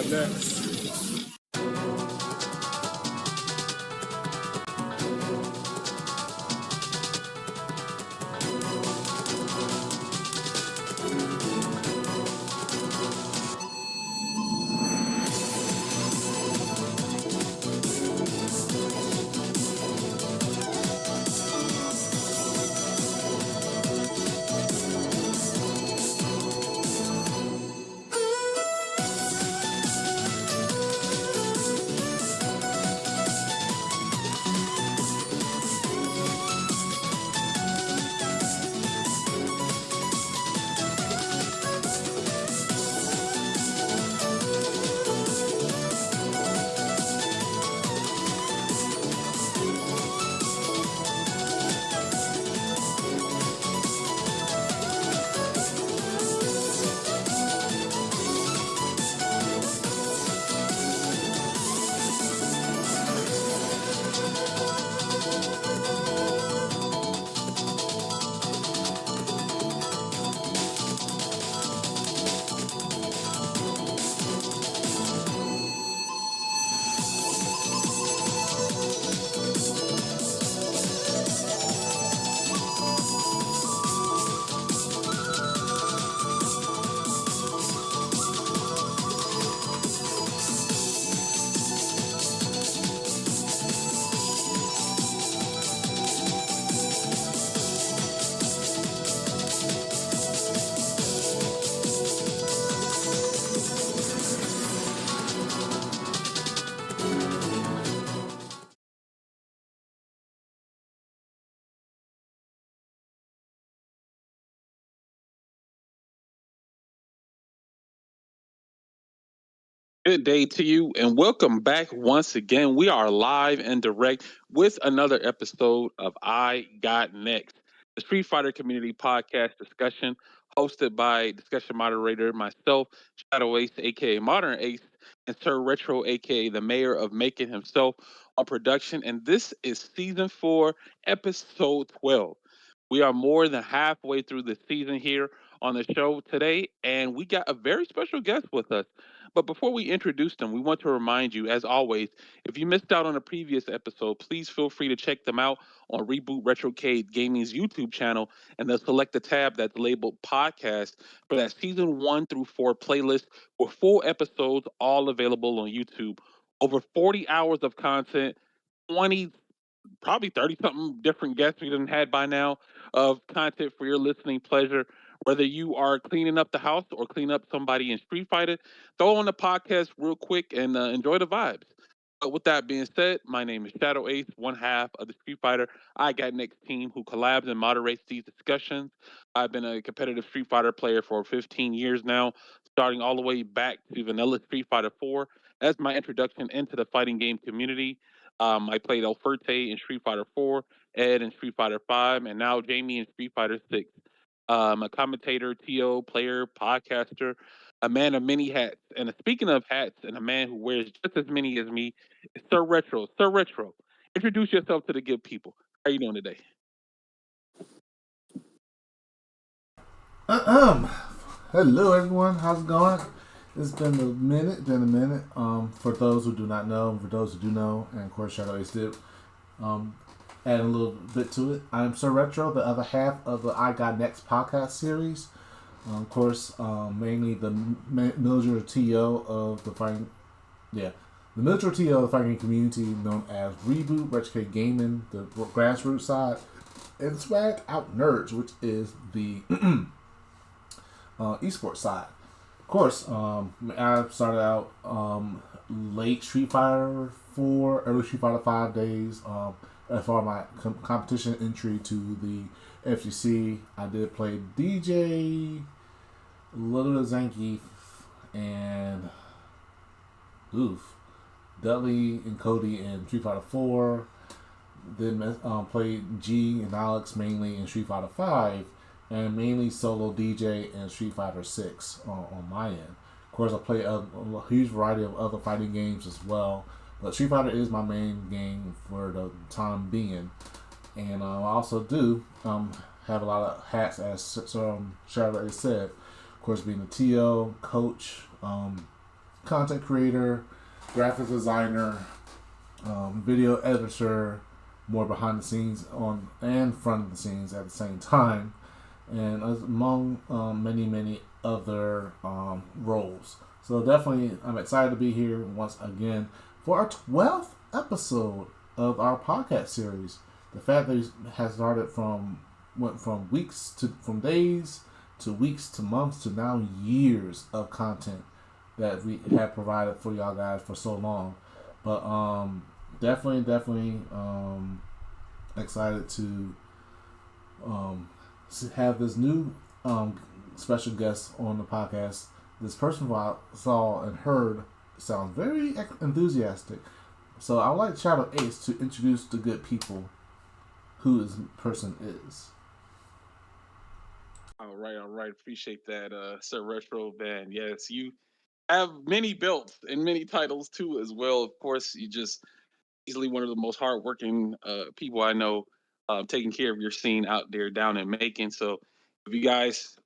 got next. Good day to you, and welcome back once again. We are live and direct with another episode of I Got Next, the Street Fighter Community Podcast discussion hosted by discussion moderator myself, Shadow Ace, aka Modern Ace, and Sir Retro, aka the mayor of Macon himself, on production. And this is season 4, episode 12. We are more than halfway through the season here on the show today, and we got a very special guest with us. But before we introduce them, we want to remind you, as always, if you missed out on a previous episode, please feel free to check them out on Reboot Retrocade Gaming's YouTube channel and then select the tab that's labeled podcast for that season 1 through 4 playlist with full episodes all available on YouTube. Over 40 hours of content, 20 probably 30 something different guests we done had by now of content for your listening pleasure. Whether you are cleaning up the house or cleaning up somebody in Street Fighter, throw on the podcast real quick and enjoy the vibes. But with that being said, my name is Shadow Ace, one half of the Street Fighter I Got Next team who collabs and moderates these discussions. I've been a competitive Street Fighter player for 15 years now, starting all the way back to Vanilla Street Fighter 4 as my introduction into the fighting game community. I played El Fuerte in Street Fighter 4, Ed in Street Fighter 5, and now Jamie in Street Fighter 6. A commentator, TO, player, podcaster, a man of many hats. And speaking of hats, and a man who wears just as many as me, is Sir Retro. Sir Retro, introduce yourself to the good people. How are you doing today? Hello everyone, how's it going? It's been a minute. For those who do not know, and for those who do know, and of course Shadow Ace did, add a little bit to it. I'm Sir Retro, the other half of the I Got Next podcast series. Of course, mainly the military TO of the fighting, the military TO of the fighting community known as Reboot, Retrocade Gaming, the grassroots side, and Swag Out Nerds, which is the esports side. Of course, I started out late Street Fighter 4, early Street Fighter 5 days. As far as my competition entry to the FGC, I did play DJ, Little Zangief, and Dudley and Cody in Street Fighter 4. Then played G and Alex mainly in Street Fighter 5. And mainly solo DJ in Street Fighter 6 on my end. Of course, I play a huge variety of other fighting games as well, but Street Fighter is my main game for the time being. And I also do have a lot of hats, as Shadow said. Of course, being a TO, coach, content creator, graphic designer, video editor, more behind the scenes on and front of the scenes at the same time, and among many other roles. So definitely, I'm excited to be here once again for our 12th episode of our podcast series. The fact that it has started went from days to weeks to months to now years of content that we have provided for y'all guys for so long. But definitely excited to have this new special guest on the podcast. This person I saw and heard sounds very enthusiastic. So I would like Shadow Ace to introduce the good people who this person is. All right, all right. Appreciate that, Sir Retro Van. Yes, you have many belts and many titles too, as well. Of course, you just easily one of the most hardworking people I know, taking care of your scene out there down in Macon. So, if you guys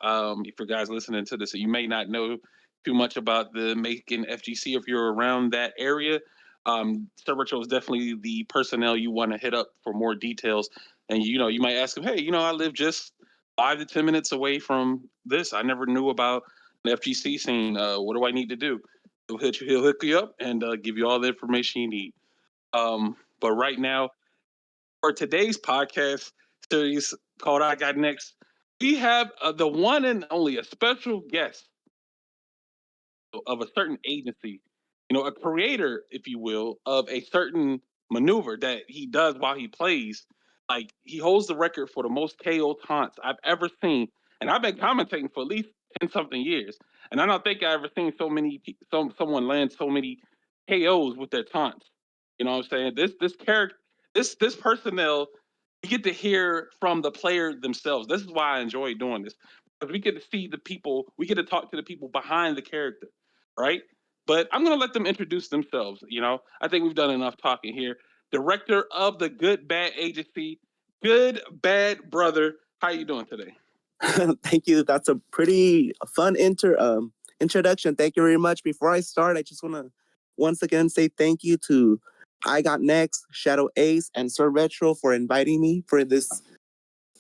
listening to this, you may not know too much about the Macon FGC if you're around that area. Sir Retro is definitely the personnel you want to hit up for more details. And you might ask him, hey, I live just 5 to 10 minutes away from this. I never knew about an FGC scene. What do I need to do? He'll hook you up and give you all the information you need. But right now, for today's podcast series called I Got Next, we have the one and only a special guest of a certain agency, a creator, if you will, of a certain maneuver that he does while he plays. Like he holds the record for the most KO taunts I've ever seen, and I've been commentating for at least 10 something years, and I don't think I ever seen someone land so many KOs with their taunts. You know what I'm saying? This character, this personnel, we get to hear from the player themselves. This is why I enjoy doing this because we get to see the people, we get to talk to the people behind the character, right? But I'm gonna let them introduce themselves. I think we've done enough talking here. Director of the Good Bad Agency, Good Bad Brother. How you doing today? Thank you. That's a pretty fun introduction. Thank you very much. Before I start, I just want to once again say thank you to I Got Next, Shadow Ace, and Sir Retro for inviting me for this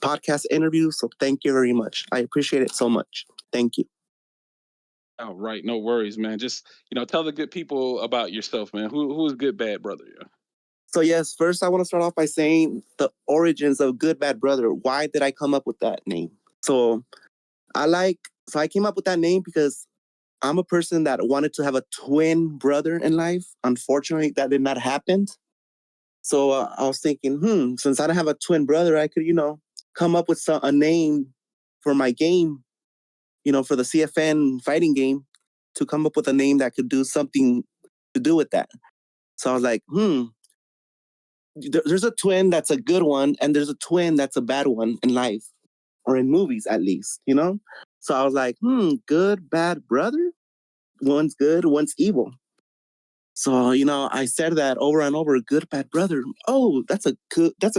podcast interview. So thank you very much. I appreciate it so much. Thank you. All right, no worries, man. Just tell the good people about yourself, man. Who is Good Bad Brother? Yeah. So yes, first I want to start off by saying the origins of Good Bad Brother. Why did I come up with that name? So I came up with that name because I'm a person that wanted to have a twin brother in life. Unfortunately, that did not happen. So I was thinking, since I don't have a twin brother, I could, come up with a name for my game, for the CFN fighting game, to come up with a name that could do something to do with that. So I was like, there's a twin that's a good one, and there's a twin that's a bad one in life, or in movies at least. So I was like, good, bad brother? One's good, one's evil. So, I said that over and over, good, bad brother. Oh, that's a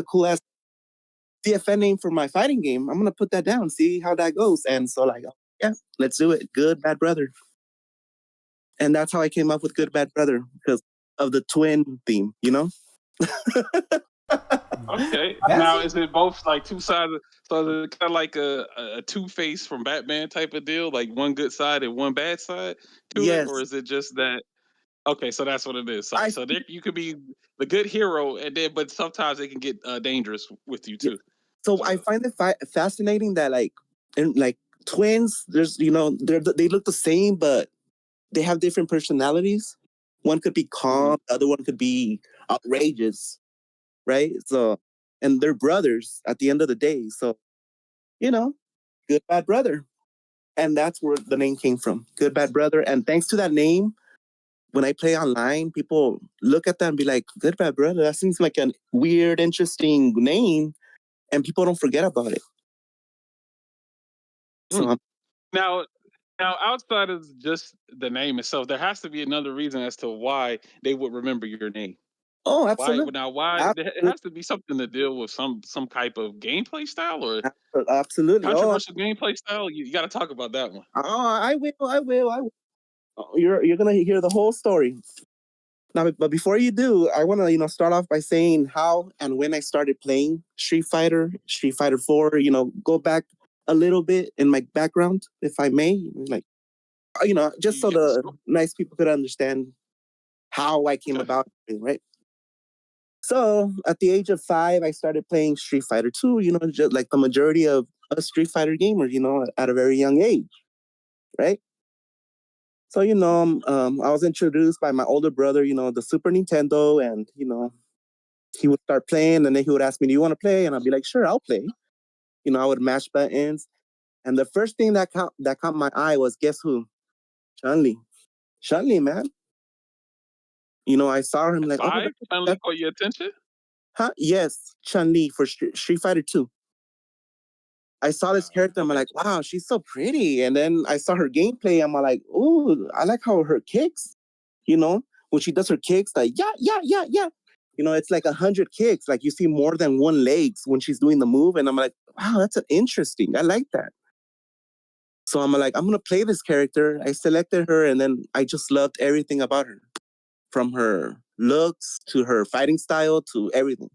cool ass CFN name for my fighting game. I'm going to put that down, see how that goes. And so yeah, let's do it. Good, bad brother. And that's how I came up with good, bad brother because of the twin theme. Okay. That's Now, it. is it both like two sides? So is it kind of like a Two Face from Batman type of deal, like one good side and one bad side to it, or Yes. is it just that? Okay, so that's what it is. So, I so there you could be the good hero, and then but sometimes they can get dangerous with you yeah. too. So I So, find it fascinating that twins, there's they look the same, but they have different personalities. One could be mhm. calm, the other one could be outrageous, right? So, and they're brothers at the end of the day. So, you know, good bad brother, and that's where the name came from, good bad brother. And thanks to that name, when I play online, people look at that and be like, good bad brother. That seems like a weird, interesting name, and people don't forget about it. So, Mm. Now, now outside of just the name itself, there has to be another reason as to why they would remember your name. oh, Why absolutely, now? Why it absolutely, has to be something to deal with some type of gameplay style or absolutely. Oh, controversial gameplay style. You got to talk about that one. oh, I will. You're gonna hear the whole story. Now, but before you do, I want to start off by saying how and when I started playing Street Fighter 4. Go back a little bit in my background, if I may, like just so Yes. the nice people could understand how I came Okay. about it, right? So at the age of 5, I started playing Street Fighter 2. Just like the majority of us Street Fighter gamers, at a very young age, right? So I was introduced by my older brother, the Super Nintendo, and he would start playing, and then he would ask me, "Do you want to play?" And I'd be like, "Sure, I'll play." I would mash buttons, and the first thing that caught my eye was, guess who? Chun-Li. Chun-Li, man. I saw him At like, oh, 5, finally that's caught your attention. huh? Yes, Chun-Li for Street Fighter 2. I saw this character, I'm Okay. like, wow, she's so pretty. And then I saw her gameplay, I'm like, ooh, I like how her kicks, when she does her kicks, like, yeah, yeah, yeah, yeah. It's like 100 kicks. Like you see more than one legs when she's doing the move. And I'm like, wow, that's interesting. I like that. So I'm like, I'm going to play this character. I selected her, and then I just loved everything about her, from her looks to her fighting style to everything.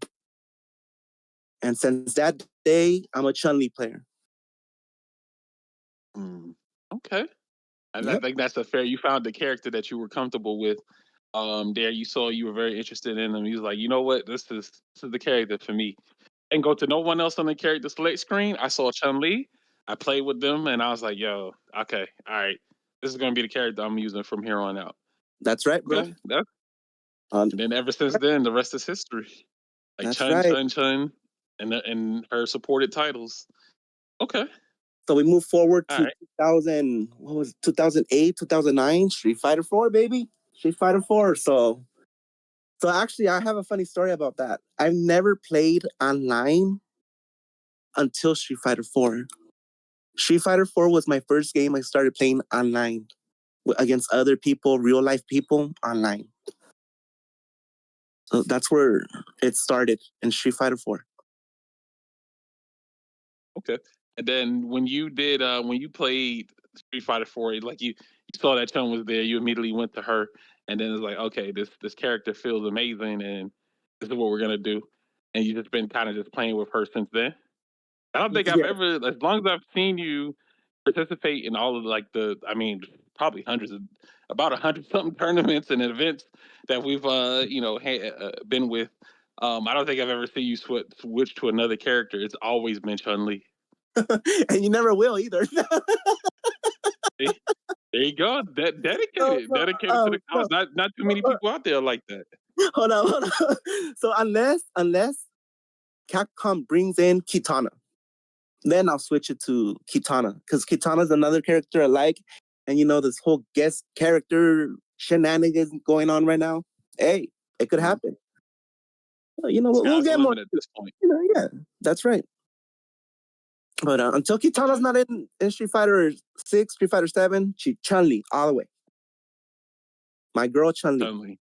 And since that day, I'm a Chun-Li player. Okay. I Yep, think that's a fair. You found the character that you were comfortable with. There you saw you were very interested in him. He was like, you know what, this is the character for me. And go to no one else on the character select screen. I saw Chun Li. I played with them, and I was like, yo, okay, all right, this is gonna be the character I'm using from here on out. that's right, bro. Okay, that. Um, And then ever since then, the rest is history. Like that's Chun right. Chun Chun, and her supported titles. Okay, So we move forward all to right. 2000. What was it, 2008, 2009? Street Fighter 4, baby. Street Fighter 4. So actually, I have a funny story about that. I've never played online until Street Fighter 4. Street Fighter 4 was my first game I started playing online against other people, real life people online. So that's where it started in Street Fighter 4. Okay. And then when you played Street Fighter 4, like you saw that Chun was there, you immediately went to her, and then it's like, okay, this character feels amazing, and this is what we're gonna do. And you just been kind of just playing with her since then. I don't think I've Yeah. ever, as long as I've seen you participate in all of like probably about 100 something tournaments and events that we've been with. I don't think I've ever seen you switch to another character. It's always been Chun Li. And you never will either. There you go. so, Dedicated, so, dedicated to the cause. so, Not too many people out there like that. hold on. So unless Capcom brings in Kitana, then I'll switch it to Kitana, because Kitana's another character I like, and this whole guest character shenanigans going on right now. Hey, it could Mhm. happen. We'll Sky's the get more. limit at this point. Yeah, that's right. But until Kitana's Okay. not in Street Fighter 6, Street Fighter 7, Chun-Li all the way. My girl Chun-Li. Chun-Li.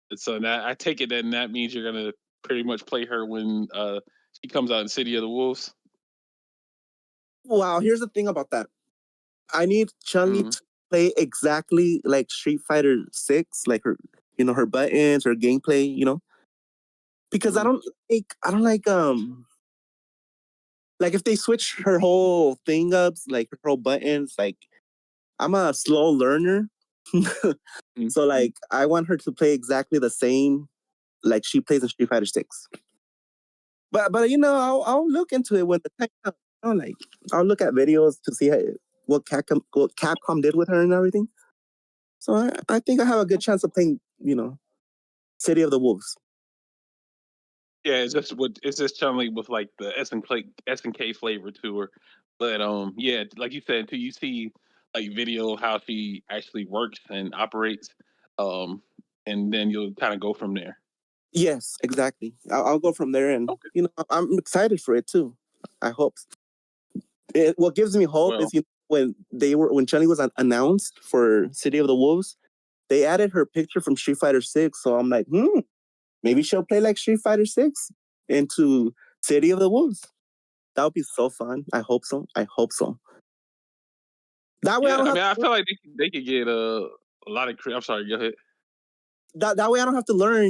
And so that I take it that means you're gonna pretty much play her when she comes out in City of the Wolves. Wow, here's the thing about that. I need Chun-Li Mm-hmm. to play exactly like Street Fighter 6, like her buttons, her gameplay, because Mm-hmm. I don't like if they switch her whole thing up, like her whole buttons, like I'm a slow learner. So like I want her to play exactly the same like she plays in Street Fighter 6. But I'll look into it when the time comes. Like I'll look at videos to see what Capcom did with her and everything. So I think I have a good chance of playing, City of the Wolves. Yeah, it's just Chun-Li with like the S and K flavor to her. But yeah, like you said, until you see like video of how she actually works and operates, um, and then you'll kind of go from there. Yes, exactly. I'll go from there, and Okay. I'm excited for it too. I hope. What gives me hope Well, is when Chun-Li was announced for City of the Wolves, they added her picture from Street Fighter 6. So I'm like, maybe she'll play like Street Fighter 6 into City of the Wolves. That would be so fun. I hope so. I hope so. That way I Yeah, don't I have mean, I to, feel like they could get a lot of. I'm sorry, go ahead. that way I don't have to learn.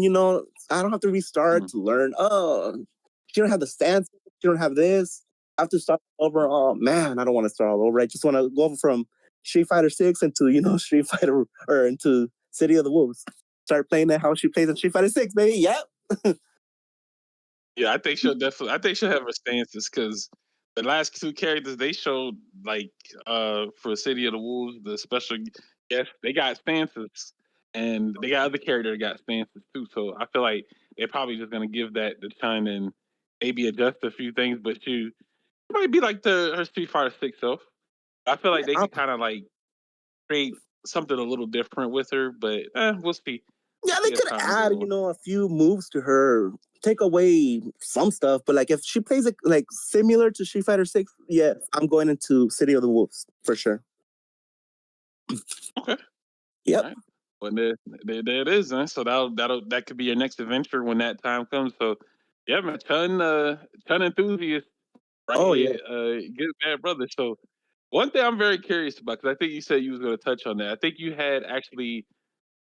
I don't have to restart Mm. to learn. Oh, she don't have the stance. She don't have this. I have to start over. Oh man, I don't want to start all over. I just want to go from Street Fighter 6 into Street Fighter or into City of the Wolves. Start playing it how she plays in Street Fighter 6, baby. Yep. Yeah, I think she'll definitely. I think she'll have her stances because the last two characters they showed, like for City of the Wolves, the special guests, they got stances, and they got other characters that got stances too. So I feel like they're probably just gonna give that the time and maybe adjust a few things, but she might be like her Street Fighter 6 self. I feel like they I'm- could kind of like create something a little different with her, but we'll see. Yeah, We'll they see as could time add, goes on. a few moves to her, take away some stuff, but like if she plays it like similar to Street Fighter 6, yeah, I'm going into City of the Wolves for sure. Okay. Yep. All right. Well, there it is, then. So that could be your next adventure when that time comes. So, yeah, man, ton enthusiasts right Oh yeah. here, good bad brother. So, one thing I'm very curious about because I think you said you was going to touch on that. I think you had actually.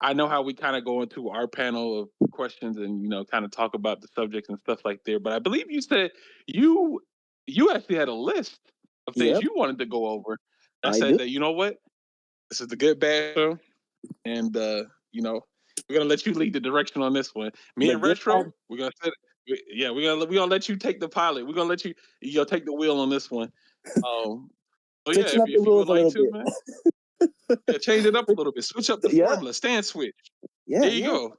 I know how we kind of go into our panel of questions and kind of talk about the subjects and stuff like there. But I believe you said you you actually had a list of things Yep. you wanted to go over. I I said do. that what this is the good bad show and we're gonna let you lead the direction on this one. Me The and good Retro, bad. we're gonna set yeah, we're gonna let you take the pilot. We're gonna let you take the wheel on this one. Um, so yeah, Switching up the if you would rules a like little to, bit. man, yeah, change it up a little bit. Switch up the Yeah. formula. Stand switch. Yeah. There you Yeah. go.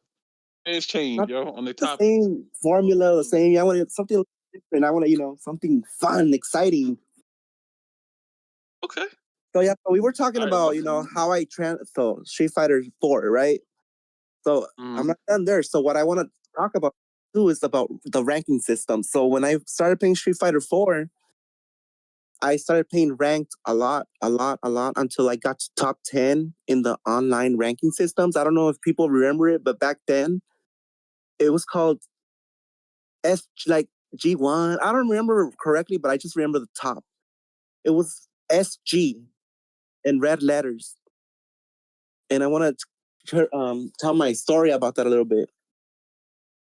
Stance change, Not yo, on the the topic. same formula, the same. I want something different. I want something fun, exciting. Okay. So yeah, so we were talking All right. about how I so Street Fighter 4, right? So I'm Mm, not done there. So what I want to talk about too is about the ranking system. So when I started playing Street Fighter 4, I started playing ranked a lot, a lot, a lot until I got to top 10 in the online ranking systems. I don't know if people remember it, but back then it was called like G1. I don't remember correctly, but I just remember the top. It was SG in red letters. And I want to tell my story about that a little bit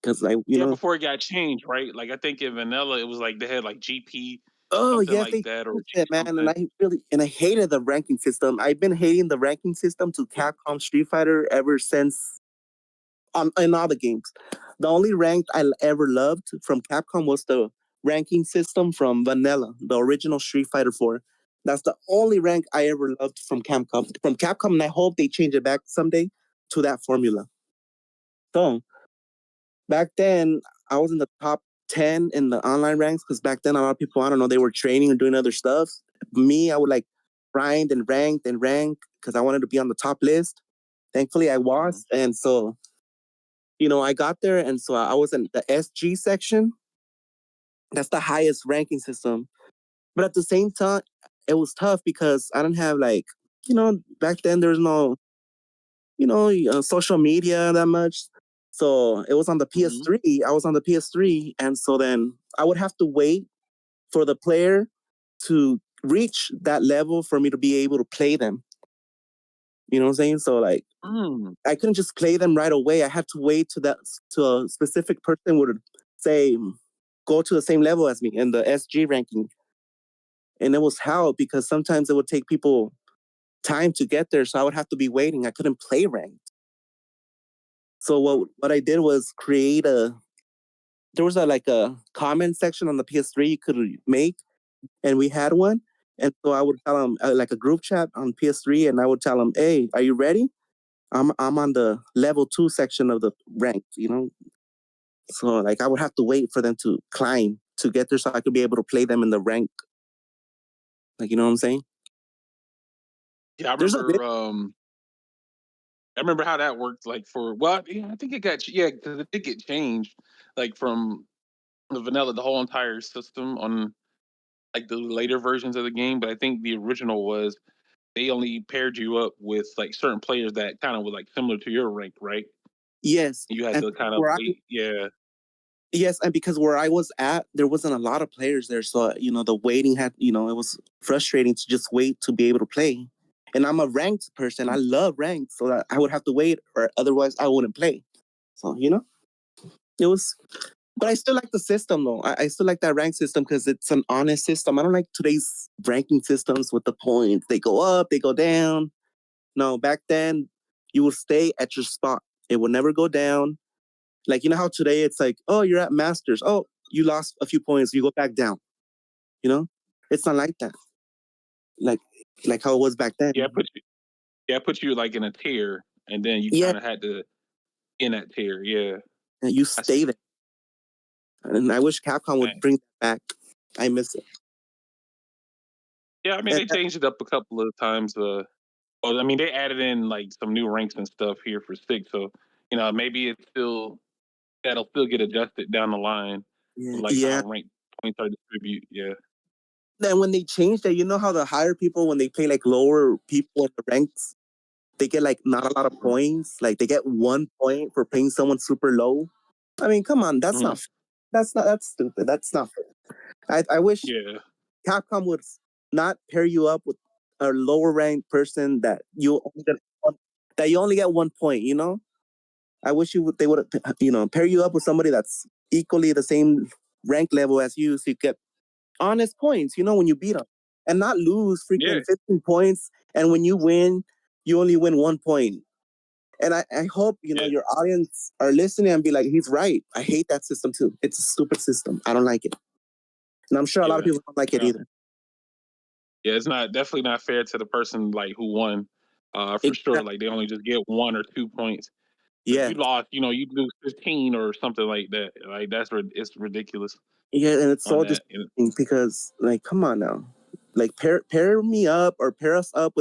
because yeah, before it got changed, right? Like I think in vanilla, it was like they had like GP, oh something yes, like they that, or changed G it, man, something. and I hated the ranking system. I've been hating the ranking system to Capcom Street Fighter ever since in all the games. The only rank I ever loved from Capcom was the ranking system from Vanilla, the original Street Fighter 4. That's the only rank I ever loved from Capcom. From Capcom, and I hope they change it back someday to that formula. So back then, I was in the top 10 in the online ranks because back then a lot of people, I don't know, they were training or doing other stuff. Me, I would like grind and rank because I wanted to be on the top list. Thankfully, I Mhm. was, and so I got there, and so I was in the SG section. That's the highest ranking system. But at the same time, it was tough because I didn't have back then there's no, social media that much. So it was on the Mhm. PS3. I was on the PS3, and so then I would have to wait for the player to reach that level for me to be able to play them. You know what I'm saying? So like Mm. I couldn't just play them right away. I had to wait to a specific person would say go to the same level as me in the SG ranking. And it was hell because sometimes it would take people time to get there. So I would have to be waiting. I couldn't play ranked. So what I did was create there was like a comment section on the PS3 you could make, and we had one. And so I would tell them like a group chat on PS3, and I would tell them, "Hey, are you ready? I'm on the level 2 section of the rank. So like I would have to wait for them to climb to get there so I could be able to play them in the rank. Like you know what I'm saying? Yeah, I There's a bit. remember. I remember how that worked. Like for yeah, I think it got because it did get changed, like from the vanilla, the whole entire system on like the later versions of the game. But I think the original was they only paired you up with like certain players that kind of were like similar to your rank, right? Yes. You had And to kind of where I wait. Yeah. yes, and because where I was at, there wasn't a lot of players there. So, the waiting had, it was frustrating to just wait to be able to play. And I'm a ranked person. I love ranked, so that I would have to wait, or otherwise I wouldn't play. So it was. But I still like the system though. I still like that rank system because it's an honest system. I don't like today's ranking systems with the points. They go up, they go down. No, back then you would stay at your spot. It would never go down. Like how today it's like, oh, you're at Masters. Oh, you lost a few points. You go back down. You know, it's not like that. Like how it was back then. Put you like in a tier, and then you Yeah, kind of had to in that tier. Yeah, and you stay there. And I wish Capcom would bring that back. I miss it. Yeah, I mean they changed it up a couple of times. Well, I mean they added in like some new ranks and stuff here for 6, so maybe that'll still get adjusted down the line. Like how rank points are distributed. Yeah. Then when they changed that, you know how the higher people, when they play like lower people in the ranks, they get like not a lot of points. Like they get 1 point for playing someone super low. I mean, come on, that's not. That's stupid. That's not fair. I wish Capcom would not pair you up with a lower ranked person that you only get 1 point. I wish they would pair you up with somebody that's equally the same rank level as you, so you get honest points. When you beat them, and not lose freaking 15 points. And when you win, you only win 1 point. And I hope your audience are listening and be like, he's right. I hate that system too. It's a stupid system. I don't like it, and I'm sure a lot of people don't like it either. Yeah, it's definitely not fair to the person like who won. For sure, like they only just get 1 or 2 points. Yeah, you lost. You lose 15 or something like that. Like it's ridiculous. Yeah, and it's so disappointing because, like, come on now, like pair me up or pair us up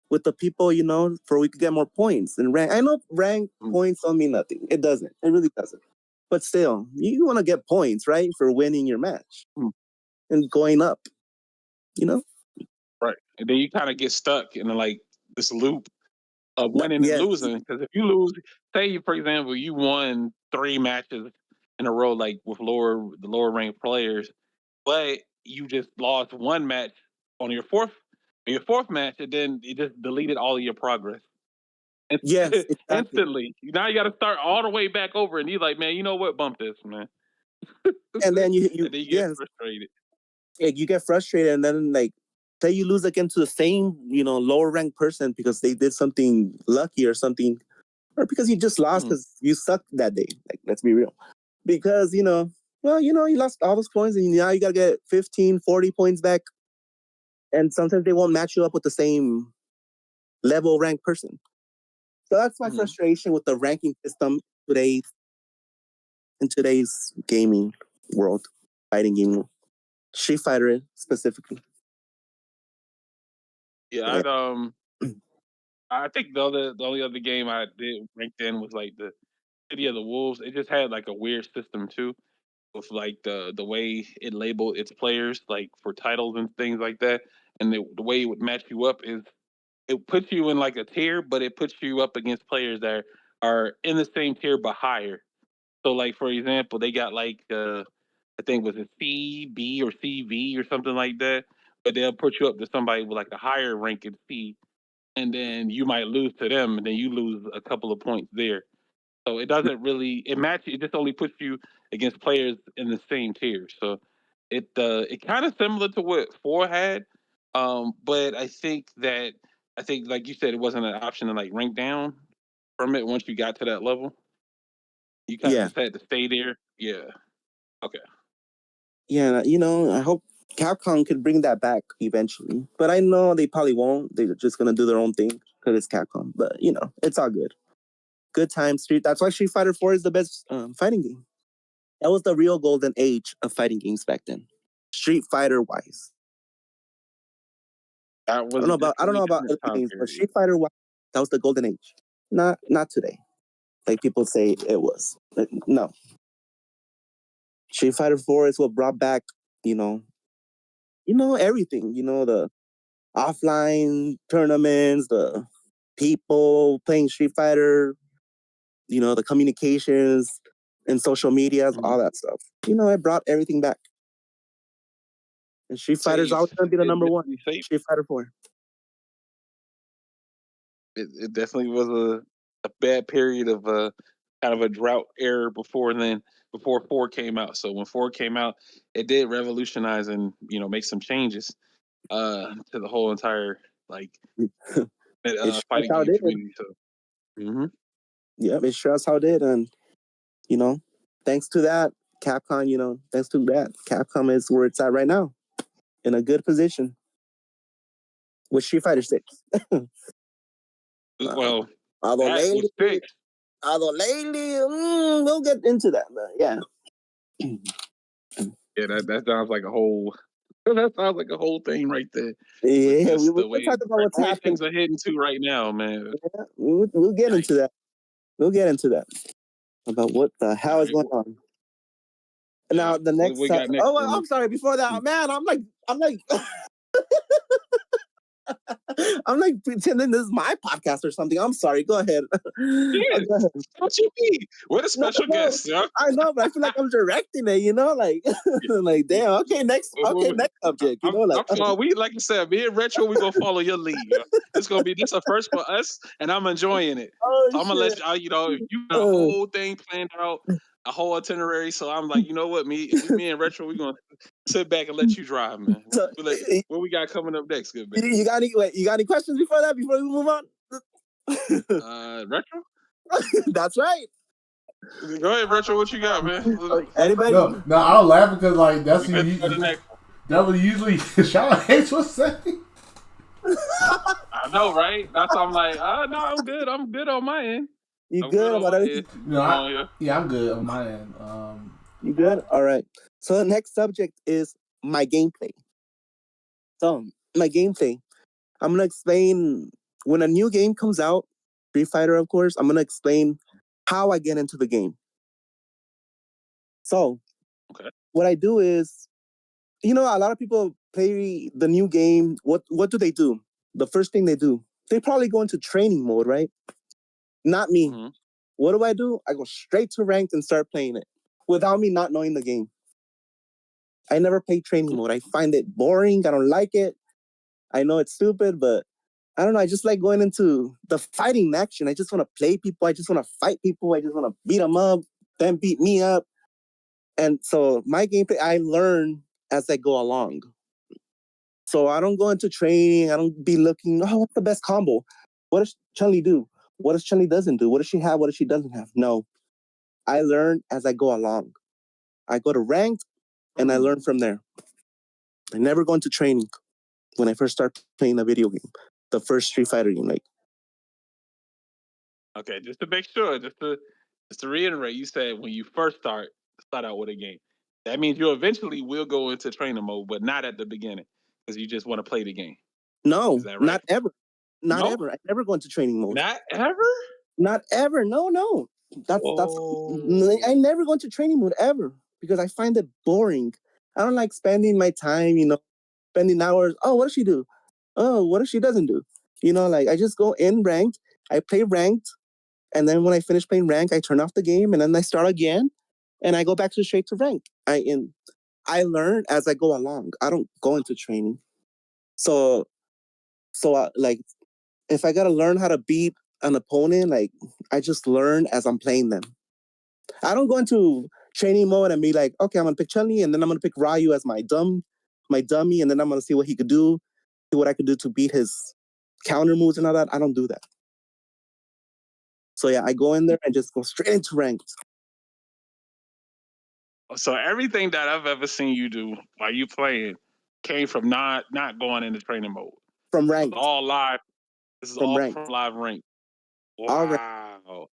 with the people for we could get more points and rank. I know rank points don't mean nothing. It doesn't. It really doesn't. But still, you want to get points, right, for winning your match and going up. Right, and then you kind of get stuck in like this loop of winning and losing. Because if you lose, say for example, you won 3 matches in a row, like with the lower ranked players, but you just lost 1 match on your fourth match, and then it just deleted all of your progress. Yes, exactly. Instantly. Now you got to start all the way back over, and you're like, man, you know what? Bump this, man. And then you get frustrated. You get frustrated, and then like say you lose again to the same lower ranked person because they did something lucky or something, or because you just lost because you sucked that day. Like, let's be real. Because you lost all those points, and now you gotta get 15, 40 points back, and sometimes they won't match you up with the same level ranked person. So that's my frustration with the ranking system today in today's gaming world, fighting game, Street Fighter specifically. Yeah, I think the only other game I did ranked in was like the City of the Wolves. It just had like a weird system too, with like the way it labeled its players, like for titles and things like that. And the way it would match you up is it puts you in like a tier, but it puts you up against players that are in the same tier but higher. So like for example, they got like I think was it CB or CV or something like that, but they'll put you up to somebody with like a higher rank in C, and then you might lose to them, and then you lose a couple of points there. So it doesn't really it just only puts you against players in the same tier. So it kind of similar to what 4 had, but I think like you said, it wasn't an option to like rank down from it once you got to that level. You kind of just had to stay there. Yeah. Okay. Yeah, I hope Capcom could bring that back eventually. But I know they probably won't. They're just gonna do their own thing because it's Capcom. But it's all good. Good time, Street. That's why Street Fighter 4 is the best fighting game. That was the real golden age of fighting games back then, Street Fighter wise. I don't know about other games, but Street Fighter wise, that was the golden age. Not today, like people say it was. No, Street Fighter 4 is what brought back, everything. The offline tournaments, the people playing Street Fighter, the communications and social medias, all that stuff. It brought everything back. And Street Fighter's always going to be the number one. Street Fighter 4. it definitely was a bad period of kind of a drought era before 4 came out. So when 4 came out, it did revolutionize and make some changes to the whole entire like It shows fighting how it game did. community. So Yeah, it shows how it did, and thanks to that, Capcom. Thanks to that, Capcom is where it's at right now, in a good position with Street Fighter 6. well, Although that was lately, fixed. we'll get into that, but yeah. Yeah, that sounds like a whole. That sounds like a whole thing right there. With Yeah, just we'll the way talk about what's happening. things are heading to right now, man. Yeah, we'll get into that. We'll get into that about what the hell is Right. going on. Yeah. Now the What next. we got next? I'm sorry. Before that, man, I'm like, I'm like pretending this is my podcast or something. I'm sorry. Go ahead. Yeah, Go ahead. what you mean? We're the No, special no, guests, yeah. I know, but I feel like I'm directing it. Like, like, damn. Okay, next. Okay, next subject. I'm we like I said, me and Retro, we gonna follow your lead. Yeah. This a first for us, and I'm enjoying it. oh So I'm gonna shit. let you, you got a whole thing planned out, a whole itinerary. So I'm like, you know what, me and Retro, we gonna sit back and let you drive, man. So, What we got coming up next, good man? you got any questions before that? Before we move on? Retro. That's right. Go ahead, Retro. What you got, man? Anybody? No, I don't laugh because like that's You good for the next one. that was usually Charlotte Hayes was saying. I know, right? That's why I'm like, no, I'm good. I'm good on my end. You good about everything? I'm good on my end. You good? All right. So the next subject is my gameplay. So my gameplay, I'm gonna explain when a new game comes out, Street Fighter, of course. I'm gonna explain how I get into the game. So, what I do is, a lot of people play the new game. What do they do? The first thing they do, they probably go into training mode, right? Not me. Mm-hmm. What do? I go straight to ranked and start playing it without me not knowing the game. I never play training mode. I find it boring. I don't like it. I know it's stupid, but I don't know. I just like going into the fighting action. I just want to play people. I just want to fight people. I just want to beat them up, then beat me up. And so my gameplay, I learn as I go along. So I don't go into training. I don't be looking, what's the best combo? What does Chun-Li do? What does Chun-Li doesn't do? What does she have? What does she doesn't have? No. I learn as I go along. I go to ranked and I learn from there. I never go into training when I first start playing a video game. The first Street Fighter game, like. Okay, just to make sure, just to reiterate, you said when you first start out with a game. That means you eventually will go into trainer mode, but not at the beginning because you just want to play the game. No, is that right? Not ever. Not ever. I never go into training mode. Not ever? Not ever. No. That's I never go into training mode ever because I find it boring. I don't like spending my time, spending hours. Oh, what does she do? Oh, what if she doesn't do? Like I just go in ranked, I play ranked, and then when I finish playing ranked, I turn off the game and then I start again and I go back to straight to ranked. I learn as I go along. I don't go into training. So like if I gotta learn how to beat an opponent, like I just learn as I'm playing them. I don't go into training mode and be like, okay, I'm gonna pick Chun-Li and then I'm gonna pick Ryu as my dummy, and then I'm gonna see what he could do, see what I could do to beat his counter moves and all that. I don't do that. So yeah, I go in there and just go straight into ranked. So everything that I've ever seen you do while you playing came from not going into training mode. From ranked. All live. This is all ranked. from live rank. Wow. All ranked.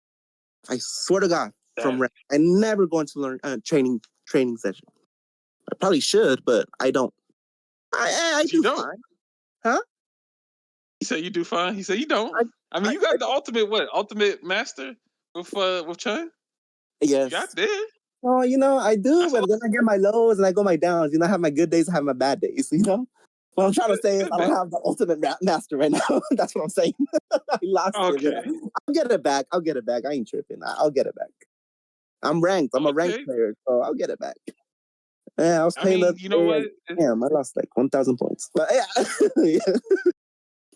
I swear to God, from ranked. I never go into learn training session. I probably should, but I don't. I do fine. Huh? He said you do fine. He said you don't. I mean, you got the ultimate master with Chun? Yes. You got there. Oh, I do, but then I get my lows and I go my downs. I have my good days, I have my bad days, What I'm trying to say is I don't have the ultimate master right now. That's what I'm saying. I lost it. I'll get it back. I ain't tripping. I'll get it back. I'm ranked. I'm a ranked player, so I'll get it back. Yeah, I was playing you know what? Damn, I lost like 1,000 points. But yeah.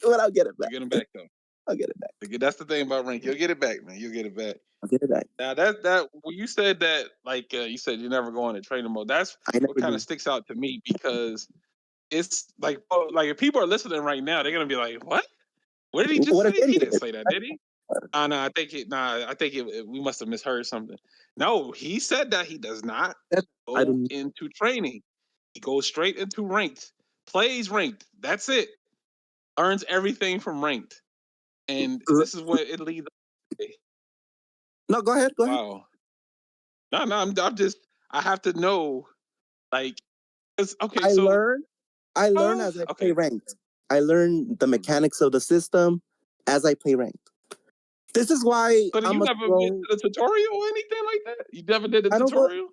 Well, I'll get it back. You'll get them back, though. I'll get it back. That's the thing about rank. You'll get it back, man. You'll get it back. I'll get it back. Now that when you said that, like you said, you never go into trainer mode. That's I never what kind do. of sticks out to me because it's like if people are listening right now, they're gonna be like, "What? What did he just What if say? He Eddie didn't did? say that, did he?" No, I think it. Nah, I think we must have misheard something. No, he said that he does not I go don't. into training. He goes straight into ranked, plays ranked. That's it. Earns everything from ranked, and this is what it leads. No, go ahead. Go ahead. Wow. No, I'm just. I have to know, like, okay. So, I learn as I play okay. ranked. I learn the mechanics of the system as I play ranked. This is why So, I'm you a never been pro. to the tutorial or anything like that? You never did the I don't go. tutorial?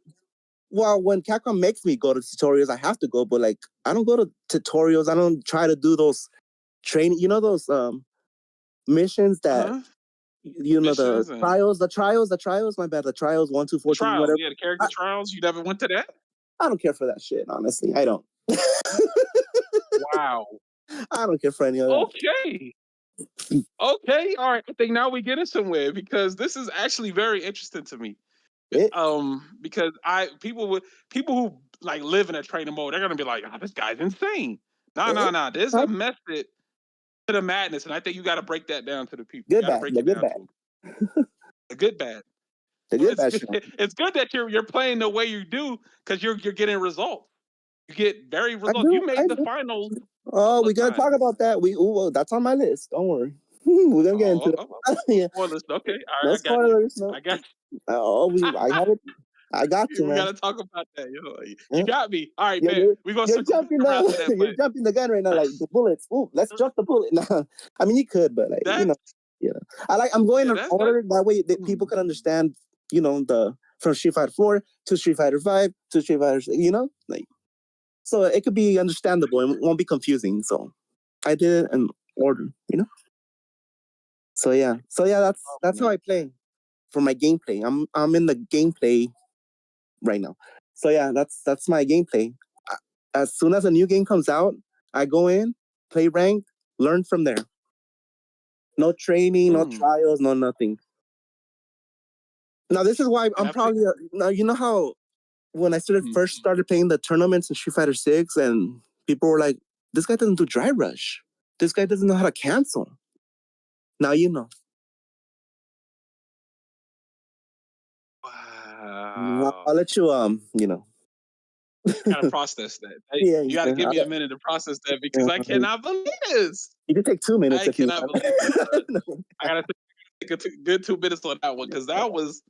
Well, when Capcom makes me go to tutorials, I have to go. But like, I don't go to tutorials. I don't try to do those training. You know those missions that Huh? the Missions and trials. My bad. The trials 1, 2, the 14, trials. whatever. Yeah, the character trials. You never went to that? I don't care for that shit. Honestly, I don't. Wow. I don't care for any of that. Okay. Okay. All right. I think now we get it somewhere because this is actually very interesting to me. It, Because people who like live in a trainer mode, they're gonna be like, "Oh, this guy's insane." No, no, it, no. There's a method to the madness, and I think you got to break that down to the people. You good got to bad. break The it good down bad. to them. The good, bad. The Well, good bad shit. it's good that you're playing the way you do because you're getting results. You get very I results. do. You I made the do. finals a Oh, couple we're of gonna talk times. about that. That's on my list. Don't worry. We're gonna get into that. No Yeah. spoilers. Okay, all No right, I got you. spoilers. No. I got I have it. I got you, we man. gotta talk about that. You Yeah. got me. All right, You're, bet. you're, We're gonna you're circle back jumping around now. to that, You're jumping the gun right now, like the bullets. Ooh, let's jump the bullet now. I mean, you could, but like that's I'm going yeah, in that's order that way that people can understand. The from Street Fighter 4 to Street Fighter 5 to Street Fighter. Like so it could be understandable and won't be confusing. So I did it in order. So yeah, that's how man. I play for my gameplay. I'm in the gameplay right now. So yeah, that's my gameplay. As soon as a new game comes out, I go in, play ranked, learn from there. No training, no Mm. trials, no nothing. Now this is why And I'm I think probably now you know how when I first started playing the tournaments in Street Fighter 6 and people were like, this guy doesn't do dry rush. This guy doesn't know how to cancel. Now you know. wow. I'll let you Gotta process that. yeah, You gotta yeah. give me a minute to process that because I cannot believe this. You can take 2 minutes I if you cannot want. believe this. I gotta take a good 2 minutes on that one because that was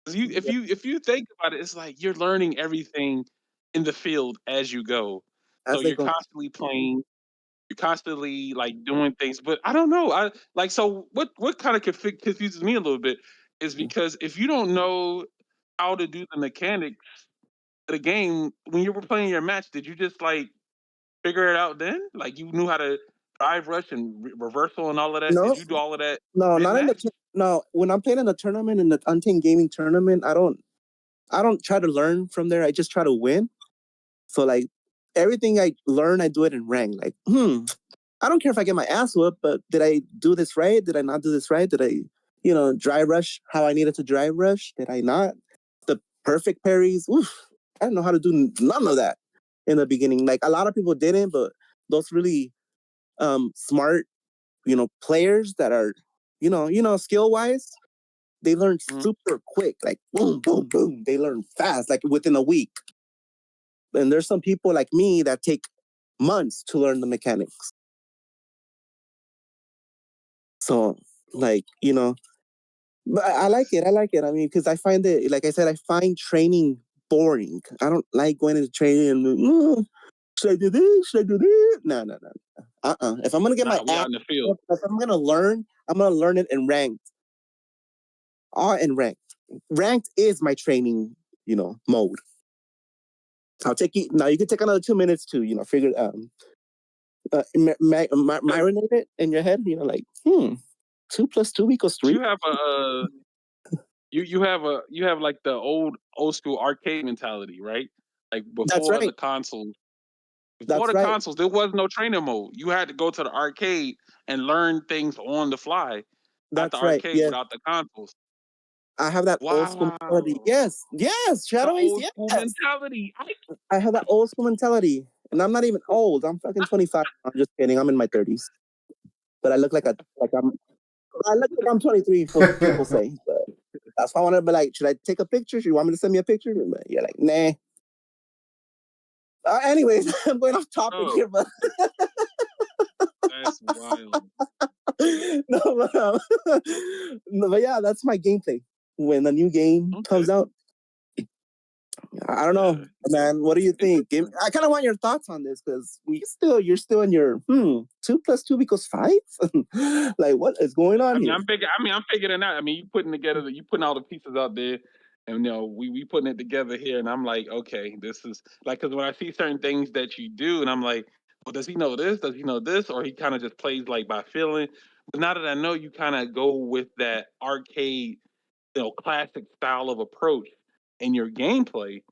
if you think about it, it's like you're learning everything in the field as you go. So As they you're go. constantly playing, you're constantly like doing things. But I don't know. I like so what kind of confuses me a little bit is because if you don't know how to do the mechanics of the game when you were playing your match, did you just like figure it out then? Like you knew how to drive rush and reversal and all of that. Did No, you do all of that no, mid not in the match? no. When I'm playing in the tournament in the Untamed Gaming tournament, I don't try to learn from there. I just try to win. So like everything I learn, I do it in rank. Like, I don't care if I get my ass whooped, but did I do this right? Did I not do this right? Did I, dry rush how I needed to dry rush? Did I not? The perfect parries. Oof, I didn't know how to do none of that in the beginning. Like a lot of people didn't, but those really smart, players that are, skill wise, they learn Mhm. super quick. Like boom, boom, boom. They learn fast, like within a week. And there's some people like me that take months to learn the mechanics. So, like, but I like it. I like it. I mean, because I find it, like I said, I find training boring. I don't like going into training and, should I do this? Should I do this? No, no, no. If I'm going to get my Nah, we ass, out in the field. if I'm going to learn, I'm going to learn it in ranked. All in ranked. Ranked is my training, mode. I'll take you, now you can take another 2 minutes to, figure, marinate it in your head, like, 2 + 2 = 3. You have a you have like the old school arcade mentality, right? Like That's before right. the console. Before That's the right. consoles, there was no training mode. You had to go to the arcade and learn things on the fly at the That's right. arcade Yeah. without the consoles. I have that old school mentality. Wow. Yes. Yes. The Shadow Ace. old school Yes. mentality. I have that old school mentality. And I'm not even old. I'm fucking 25. I'm just kidding. I'm in my 30s. But I look like I'm 23, people say. But that's why I want to be like, should I take a picture? Should you want me to send me a picture? But you're like, nah. Anyways, I'm going off topic Oh, here, but that's wild. no, no, but yeah, that's my gameplay. When a new game Okay. comes out, I don't know, man. What do you think? I kind of want your thoughts on this because you're still in your 2 + 2 = 5. Like, what is going on here? I'm figuring out. I mean, you putting all the pieces out there, and we putting it together here, and I'm like, okay, this is like, because when I see certain things that you do, and I'm like, well, does he know this? Does he know this? Or he kind of just plays like by feeling. But now that I know, you kind of go with that arcade, classic style of approach in your gameplay.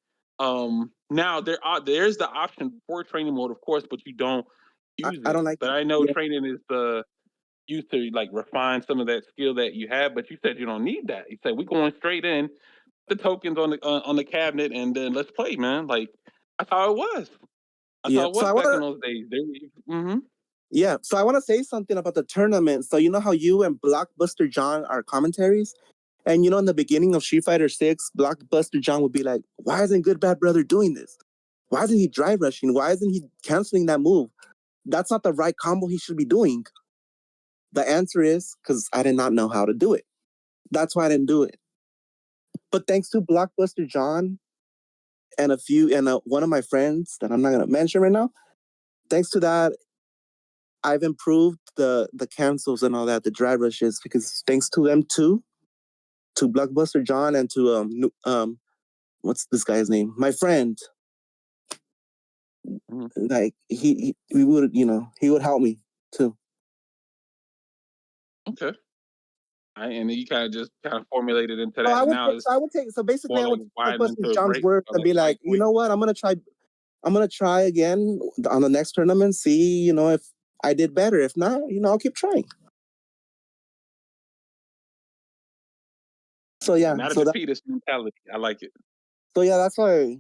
Now there's the option for training mode, of course, but you don't use I it. don't like But it. I know Yeah, training is the used to like refine some of that skill that you have, but you said you don't need that. You said we're going straight in, the tokens on the cabinet, and then let's play, man. Like that's how it was. That's yeah. how it So was I want back in to, those days. Mm-hmm. yeah. So I want to say something about the tournament. So you know how you and Blockbuster John are commentaries, and in the beginning of Street Fighter 6, Blockbuster John would be like, "Why isn't Good Bad Brother doing this? Why isn't he drive rushing? Why isn't he canceling that move? That's not the right combo he should be doing." The answer is because I did not know how to do it. That's why I didn't do it. But thanks to Blockbuster John and one of my friends that I'm not gonna mention right now, thanks to that, I've improved the cancels and all that, the drive rushes, because thanks to them too, to Blockbuster John and to what's this guy's name? My friend, Mm-hmm. like we would he would help me too. Okay. And then you kind of formulated into So that, and now it's basically more I like would take widening Blockbuster into a John's break words or and like be like, you lightweight. know what, I'm gonna try again on the next tournament, see, if I did better. If not, I'll keep trying. So Yeah, yeah, not a defeatist mentality. I like it. that's why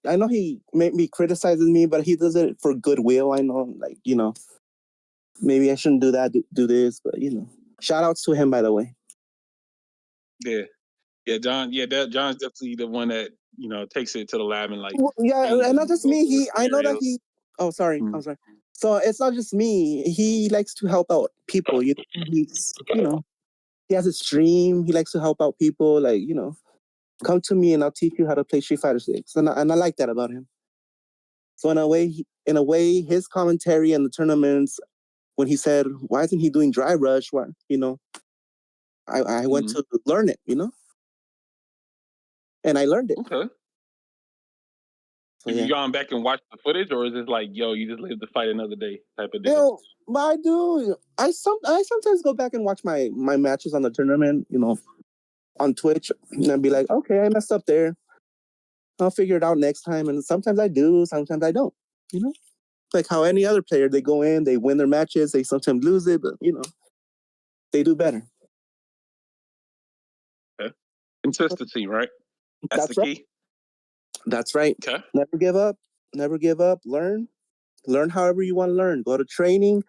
I know he maybe criticizes me, but he does it for goodwill. I know, like, maybe I shouldn't do that, do this, but shout outs to him, by the way. Yeah. Yeah, John. Yeah, John's definitely the one that takes it to the lab and like Well, yeah, trains and you not and just goes me. through I know that scenarios. he. Oh, sorry. Mm. I'm sorry. So it's not just me. He likes to help out people. He has a stream. He likes to help out people. Like, come to me and I'll teach you how to play Street Fighter 6. And I like that about him. So in a way, his commentary in the tournaments, when he said, why isn't he doing dry rush? Why, I went to learn it, and I learned it. Okay. So Have you yeah. gone back and watched the footage, or is it like, yo, you just live to fight another day type of deal? But I do. I sometimes go back and watch my matches on the tournament, on Twitch, and I'd be like, okay, I messed up there. I'll figure it out next time. And sometimes I do, sometimes I don't. Like how any other player, they go in, they win their matches, they sometimes lose it, but they do better. Okay. Consistency, right? That's the That's right. key. That's right. Okay. Never give up. Never give up. Learn however you want to learn. Go to training,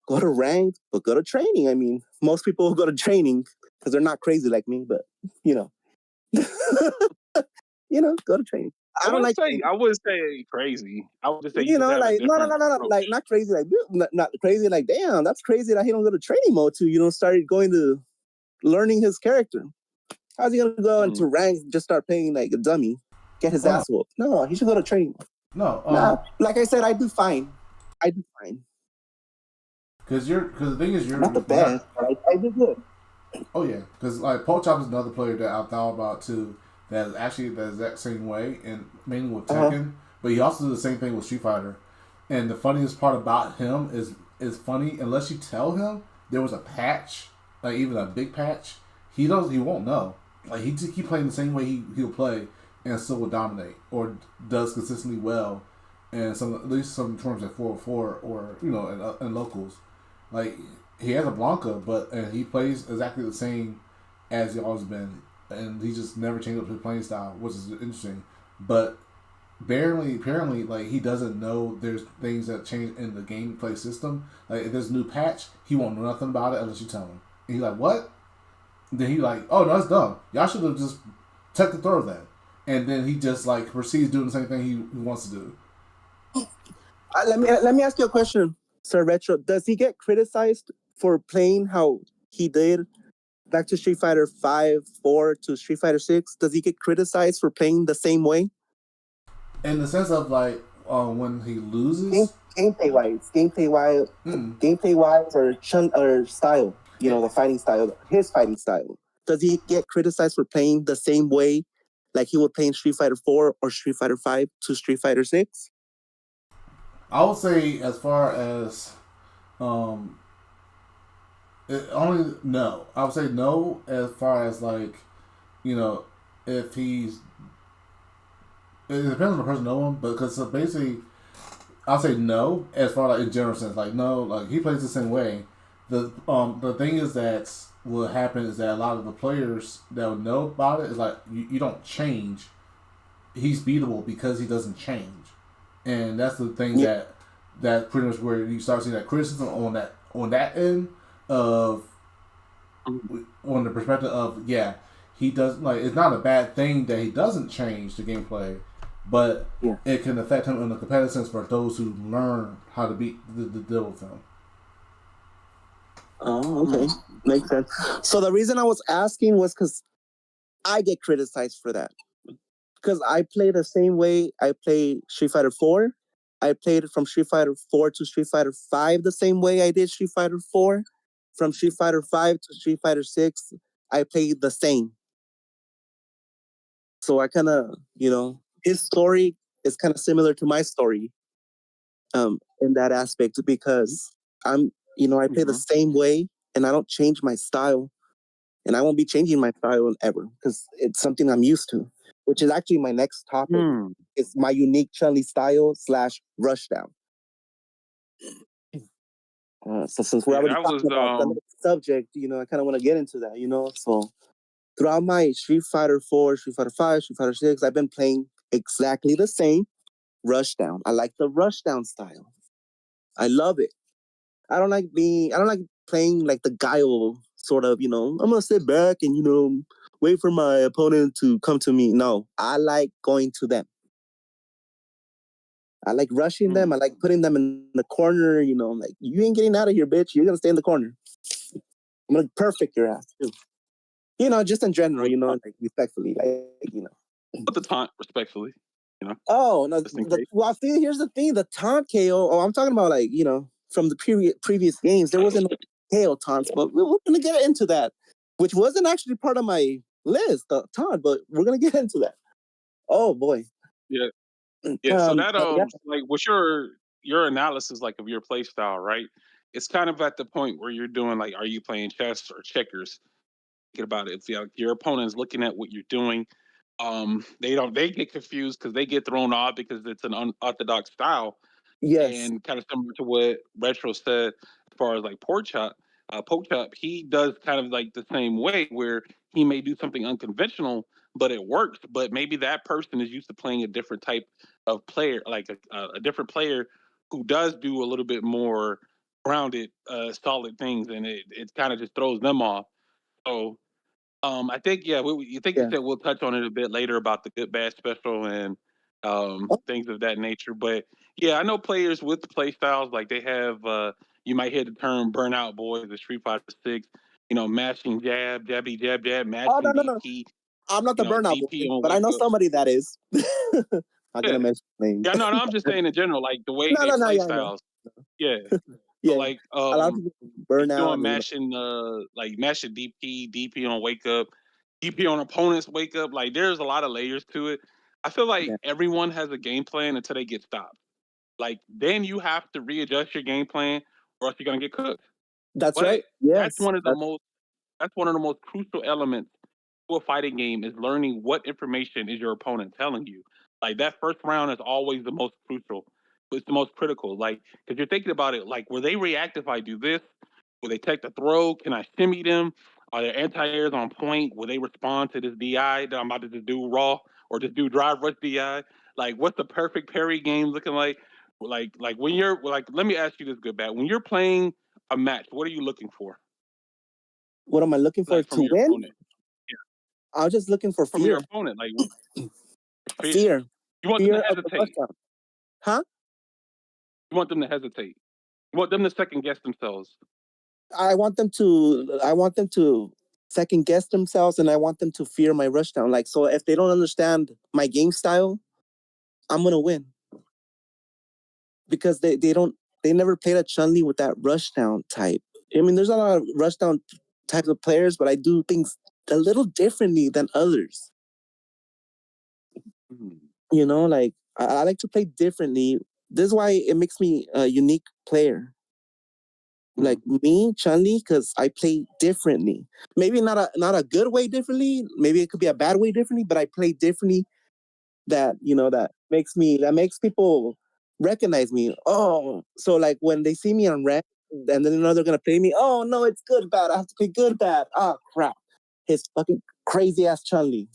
go to rank, but go to training. I mean, most people go to training because they're not crazy like me, but you know, go to training. I don't like training. I would say crazy. I would just say you just have a Like no, different no, approach. like not crazy, like not crazy, like damn, that's crazy that he don't go to training mode too. Start going to learning his character. How's he gonna go into rank, just start playing like a dummy, get his ass whooped? No, he should go to training. No, Like I said, I do fine. I do fine. because the thing is I'm not the best, but I do good. Oh yeah, because like Pochop is another player that I thought about too. That is actually the exact same way, and mainly with Tekken. But he also does the same thing with Street Fighter. And the funniest part about him is funny unless you tell him there was a patch, like even a big patch. He won't know. Like he just keep playing the same way he'll play and still will dominate or does consistently well and at least some terms at 4-4 or in locals. Like he has a Blanca, and he plays exactly the same as he always been, and he just never changed up his playing style, which is interesting. But apparently, like he doesn't know there's things that change in the gameplay system. Like if there's a new patch, he won't know nothing about it unless you tell him. And he's like, "What?" And then he like, "Oh no, that's dumb. Y'all should have just took the throw of that." And then he just like proceeds doing the same thing he wants to do. Let me ask you a question, Sir Retro. Does he get criticized for playing how he did back to Street Fighter 5, 4 to Street Fighter 6? Does he get criticized for playing the same way? In the sense of like when he loses, gameplay wise, or style. The fighting style, his fighting style. Does he get criticized for playing the same way, like he would play in Street Fighter 4 or Street Fighter 5 to Street Fighter 6? I would say as far as only no. I would say no as far as like, if he's. It depends on the person knowing, but because basically, I'll say no as far like in general sense. Like no, like he plays the same way. The thing is that what happen is that a lot of the players that would know about it is like you don't change. He's beatable because he doesn't change, and that's the thing that pretty much where you start seeing that criticism on that end of on the perspective of he does like it's not a bad thing that he doesn't change the gameplay, but it can affect him in the competitive sense for those who learn how to beat the deal with him. Oh, okay. Makes sense. So the reason I was asking was because I get criticized for that. Because I play the same way I play Street Fighter 4. I played it from Street Fighter 4 to Street Fighter 5 the same way I did Street Fighter 4. From Street Fighter 5 to Street Fighter 6, I played the same. So I kind of, his story is kind of similar to my story in that aspect because I play the same way and I don't change my style. And I won't be changing my style ever because it's something I'm used to, which is actually my next topic. It's my unique Chun-Li style / rushdown. So since we're already talking about the next subject, I kind of want to get into that, So throughout my Street Fighter 4, Street Fighter 5, Street Fighter 6, I've been playing exactly the same rushdown. I like the rushdown style. I love it. I don't like playing like the guile sort of, I'm going to sit back and, wait for my opponent to come to me. No, I like going to them. I like rushing them. I like putting them in the corner, like, you ain't getting out of here, bitch. You're going to stay in the corner. I'm going to perfect your ass, too. Just in general, like respectfully, Put the taunt respectfully, Oh, no. Well, see, here's the thing. The taunt KO, I'm talking about like, from the previous games, there wasn't no KO taunts, but we're going to get into that, which wasn't actually part of my list, the taunt, but we're going to get into that. Oh, boy. Yeah. Yeah, so that like what's your analysis like of your play style, right? It's kind of at the point where you're doing like, are you playing chess or checkers? Thinking about it, if your opponent's looking at what you're doing, they get confused because they get thrown off because it's an unorthodox style. Yes. And kind of similar to what Retro said as far as like Pork Chop, he does kind of like the same way where he may do something unconventional, but it works. But maybe that person is used to playing a different type of player, like a different player who does do a little bit more grounded, solid things, and it kind of just throws them off. So I think you said we'll touch on it a bit later about the good bad special and things of that nature. But yeah, I know players with the play styles like they have. You might hear the term "burnout boys" the Street Fighter 6. Mashing jab, jabby jab jab, mashing No. DP. I'm not the burnout DP boy, on but I wake know up. somebody that is. I'm Yeah, gonna mention names. yeah. No, I'm just saying in general, like the way No, they play yeah, I know. styles. Yeah. So Yeah, like a lot of people burn he's out. doing mashing mashing DP on wake up, DP on opponents wake up. Like there's a lot of layers to it. I feel like everyone has a game plan until they get stopped. Like then you have to readjust your game plan or else you're gonna get cooked. That's But right. Yes. that's one of the most crucial elements to a fighting game is learning what information is your opponent telling you. Like that first round is always the most crucial. it's the most critical. Like, because you're thinking about it, like, will they react if I do this? Will they take the throw? Can I shimmy them? Are their anti-airs on point? Will they respond to this DI that I'm about to just do raw or just do drive rush DI? Like, what's the perfect parry game looking like? Like when you're like, let me ask you this, good bad. When you're playing a match, what are you looking for? What am I looking for Like from to your win? opponent? I was just looking for From your fear. opponent, like fear. Fear. You want them to Fear of the hesitate. rushdown. Huh? You want them to hesitate. You want them to second guess themselves. I want them to second guess themselves, and I want them to fear my rushdown. Like, so if they don't understand my game style, I'm gonna win. Because they never played a Chun-Li with that rushdown type. I mean, there's a lot of rushdown types of players, but I do things a little differently than others. You know, like I like to play differently. This is why it makes me a unique player. Like me, Chun-Li, because I play differently. Maybe not a good way differently. Maybe it could be a bad way differently, but I play differently. That that makes people recognize me. Oh, so like when they see me on rank, and then they know they're gonna play me. Oh no, it's good bad. I have to play good bad. Ah, crap. His fucking crazy ass Chun-Li.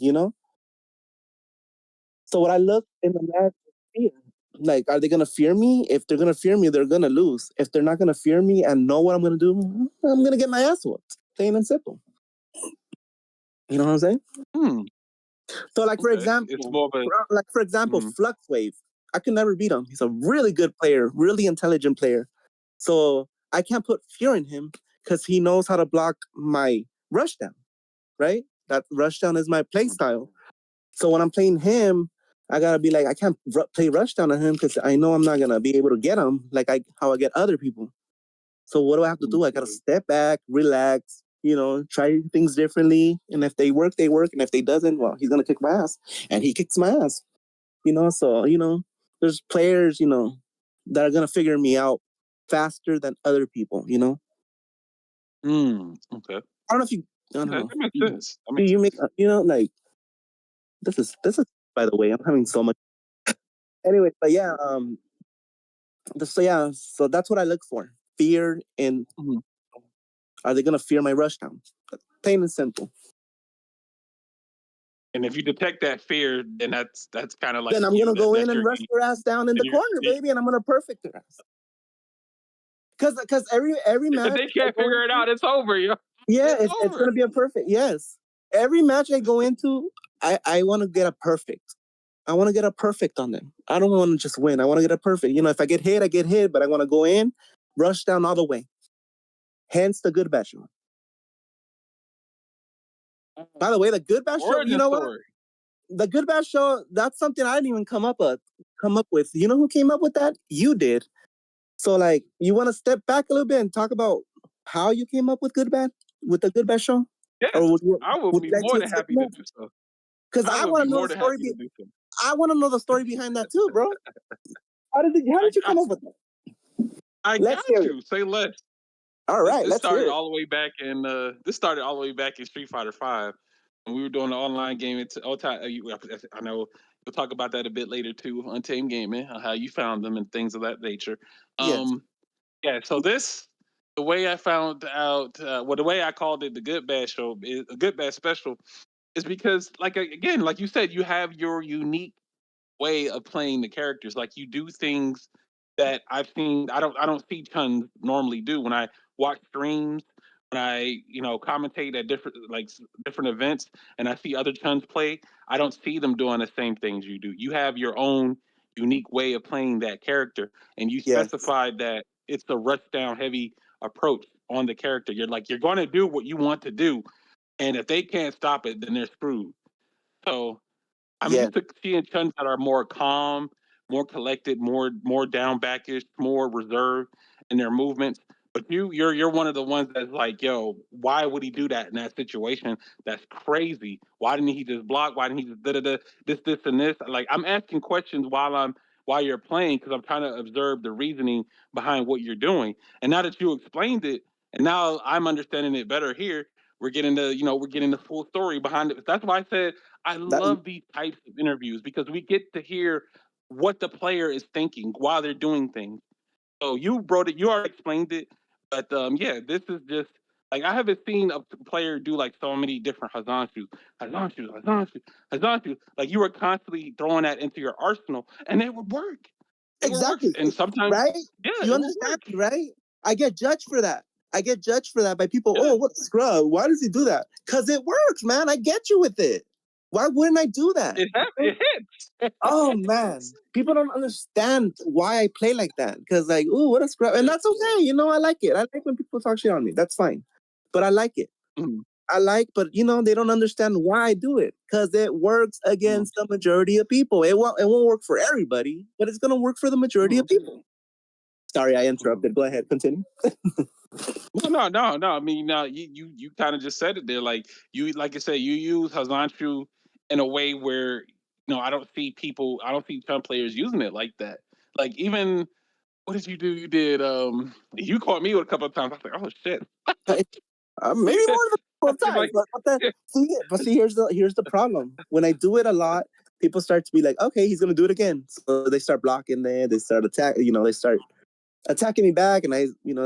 So what I look in the match is fear. Like, are they gonna fear me? If they're gonna fear me, they're gonna lose. If they're not gonna fear me and know what I'm gonna do, I'm gonna get my ass whooped. Plain and simple. You know what I'm saying? So, like for Okay. It's example, more of a Flux Wave. I could never beat him. He's a really good player, really intelligent player. So I can't put fear in him because he knows how to block my rushdown. Right? That rushdown is my play style. So when I'm playing him, I gotta be like, I can't play rushdown on him because I know I'm not gonna be able to get him like how I get other people. So what do I have to do? I gotta step back, relax, try things differently. And if they work, they work. And if they doesn't, well, he's gonna kick my ass. And he kicks my ass. So there's players, that are gonna figure me out faster than other people, Okay. I don't know if you I don't Okay, know. that makes sense. That Do makes you sense. make like this is by the way, I'm having so much anyway, but yeah, so that's what I look for. Fear and are they gonna fear my rushdown? Plain and simple. And if you detect that fear, then that's kind of like Then I'm you. gonna go in That's and your rush their ass down in the corner, baby, and I'm gonna perfect their ass. Because every If match they I can't go figure it into, out, it's over, yo. yeah, It's it's over. gonna be a perfect. Yes, every match I go into, I want to get a perfect. I want to get a perfect on them. I don't want to just win. I want to get a perfect. If I get hit, I get hit, but I want to go in, rush down all the way. Hence the good bad show. By the way, the good bad show. You Origin know what? story. The good bad show. That's something I didn't even come up with. You know who came up with that? You did. So like, you want to step back a little bit and talk about how you came up with the good bad show, Yes, or I would would be you like more to than explain happy to that? do so. Because I I would want be to know more the than story. happy to do so. I want to know the story behind that too, bro. How I did you come got, up with that? I Let's got hear it. you. Say less. All right, This let's hear started it. all the way back in. This started all the way back in Street Fighter Five, when we were doing the online game. I know we'll talk about that a bit later too. Untamed Gaming, how you found them and things of that nature. Yes, Yeah. So the way I found out, the way I called it, the Good Bad Show, is a Good Bad Special, is because, like again, like you said, you have your unique way of playing the characters. Like, you do things that I've seen. I don't see tons normally do when I watch streams, when I commentate at different events, and I see other tons play. I don't see them doing the same things you do. You have your own unique way of playing that character, and you yes, specified that it's a rush down heavy approach on the character. You're going to do what you want to do, and if they can't stop it, then they're screwed. So I'm yes, used to seeing Chuns that are more calm, more collected, more down backish, more reserved in their movements. But you're one of the ones that's like, yo, why would he do that in that situation? That's crazy. Why didn't he just block? Why didn't he just this and this? Like, I'm asking questions while you're playing, because I'm trying to observe the reasoning behind what you're doing. And now that you explained it, and now I'm understanding it better here, we're getting the full story behind it. That's why I said I that love these types of interviews, because we get to hear what the player is thinking while they're doing things. So you wrote it, you already explained it, but yeah, this is just like I haven't seen a player do like so many different Hazanshu. Like you were constantly throwing that into your arsenal, and it would work. It would work, Exactly. and sometimes, Right? yeah, You it would understand work. me, right? I get judged for that. I get judged for that by people. Yeah. Oh, what scrub? Why does he do that? Because it works, man. I get you with it. Why wouldn't I do that? It hits. Oh man, people don't understand why I play like that. Because like, ooh, what a scrub, and that's okay. You know, I like it. I like when people talk shit on me. That's fine, but I like it. Mhm. But they don't understand why I do it because it works against Mm-hmm. the majority of people. It won't work for everybody, but it's gonna work for the majority of people. Sorry, I interrupted. Go ahead, continue. No. I mean, you kind of just said it there. Like like I said, you use Hazanshu in a way where I don't see some players using it like that. Like even what did you do? You did you caught me with a couple of times. I was like, oh shit. Maybe more than a couple Like, times, but see, here's the problem. When I do it a lot, people start to be like, okay, he's gonna do it again. So they start blocking there. They start they start attacking me back, and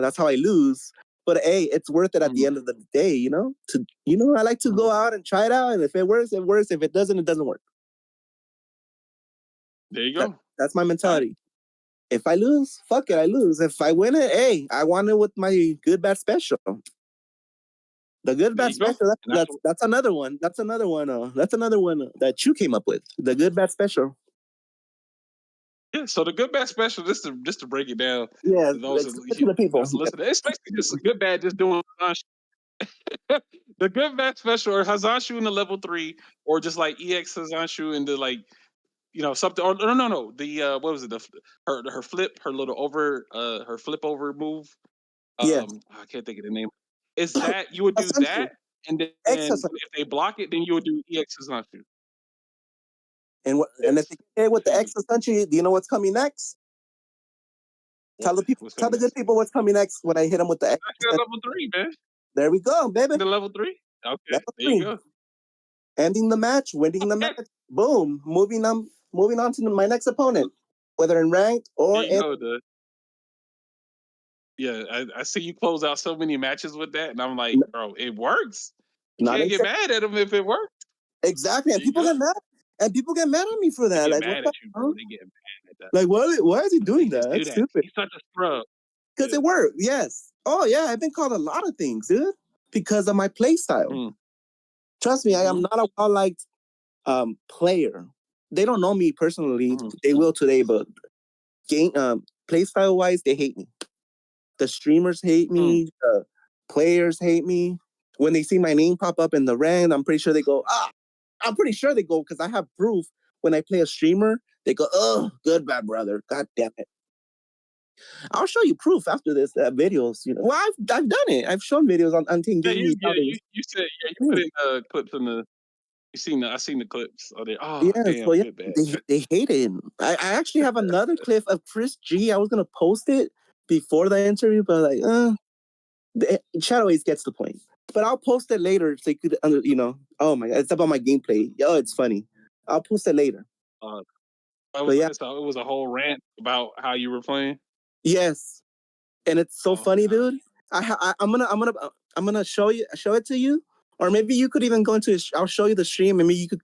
that's how I lose. But hey, it's worth it at the end of the day. I like to go out and try it out, and if it works, it works. If it doesn't work. there you go. That's my mentality. If I lose, fuck it, I lose. If I win it, hey, I won it with my good bad special. The good There bad you go. special. And That's another one. That's another one. That's another one that you came up with. The good bad special. yeah. So the good bad special, just to break it down, Yeah, to those explain it to the people. that's listening, it's basically just a good bad just doing the good bad special or Hazanshu in the level 3, or just like EX Hazanshu in the like something, or no, the what was it, her flip, her little over her flip over move, Yeah, I can't think of the name. Is that you would do Hasanshu. that, and then Ex Hasanshu. if they block it, then you would do EX Hazanshu. And if Yes. you hit with the See, ex Hasanshu, do you know what's coming next? what Tell the people, what's tell coming the good next? people what's coming next when I hit them with the ex Hazanshu at Hasanshu. level 3, man. There we go, baby. The level 3. Okay, Level there you 3. go. Ending the match, winning the match. Boom. Moving on to my next opponent, whether in ranked There or you in. go. Yeah, I see you close out so many matches with that, and I'm like, bro, it works. You Not can't in get mad at him if it works. exactly, and There you people go. get mad. And people get mad at me for They that. get Like, what mad the at you, bro. hell? They get mad at that. Like, why is he They doing just that? do That's that. stupid. He's such a scrub. Because Yeah. it worked. Yes. Oh yeah, I've been called a lot of things, dude, because of my play style. Mm. Trust me, I am not a well liked player. They don't know me personally. They will today, but game play style wise, they hate me. The streamers hate me. The players hate me. When they see my name pop up in the rank, I'm pretty sure they go, ah. I'm pretty sure they go because I have proof. When I play a streamer, they go, oh, good bad brother. God damn it. I'll show you proof after this videos. Well, I've done it. I've shown videos on Team Yeah, Game nowadays. you said you put in clips in the I seen the clips. Oh, there. Oh, Yeah, so damn, yeah, good bad. they hate it. I actually have another clip of Chris G. I was gonna post it before the interview, but Shadow Ace gets the point. But I'll post it later so you could, oh my god, it's about my gameplay. Yo, it's funny. I'll post it later. But yeah, So it was a whole rant about how you were playing. yes, and it's so funny, dude. I'm gonna show it to you, or maybe you could even go into. I'll show you the stream, and maybe you could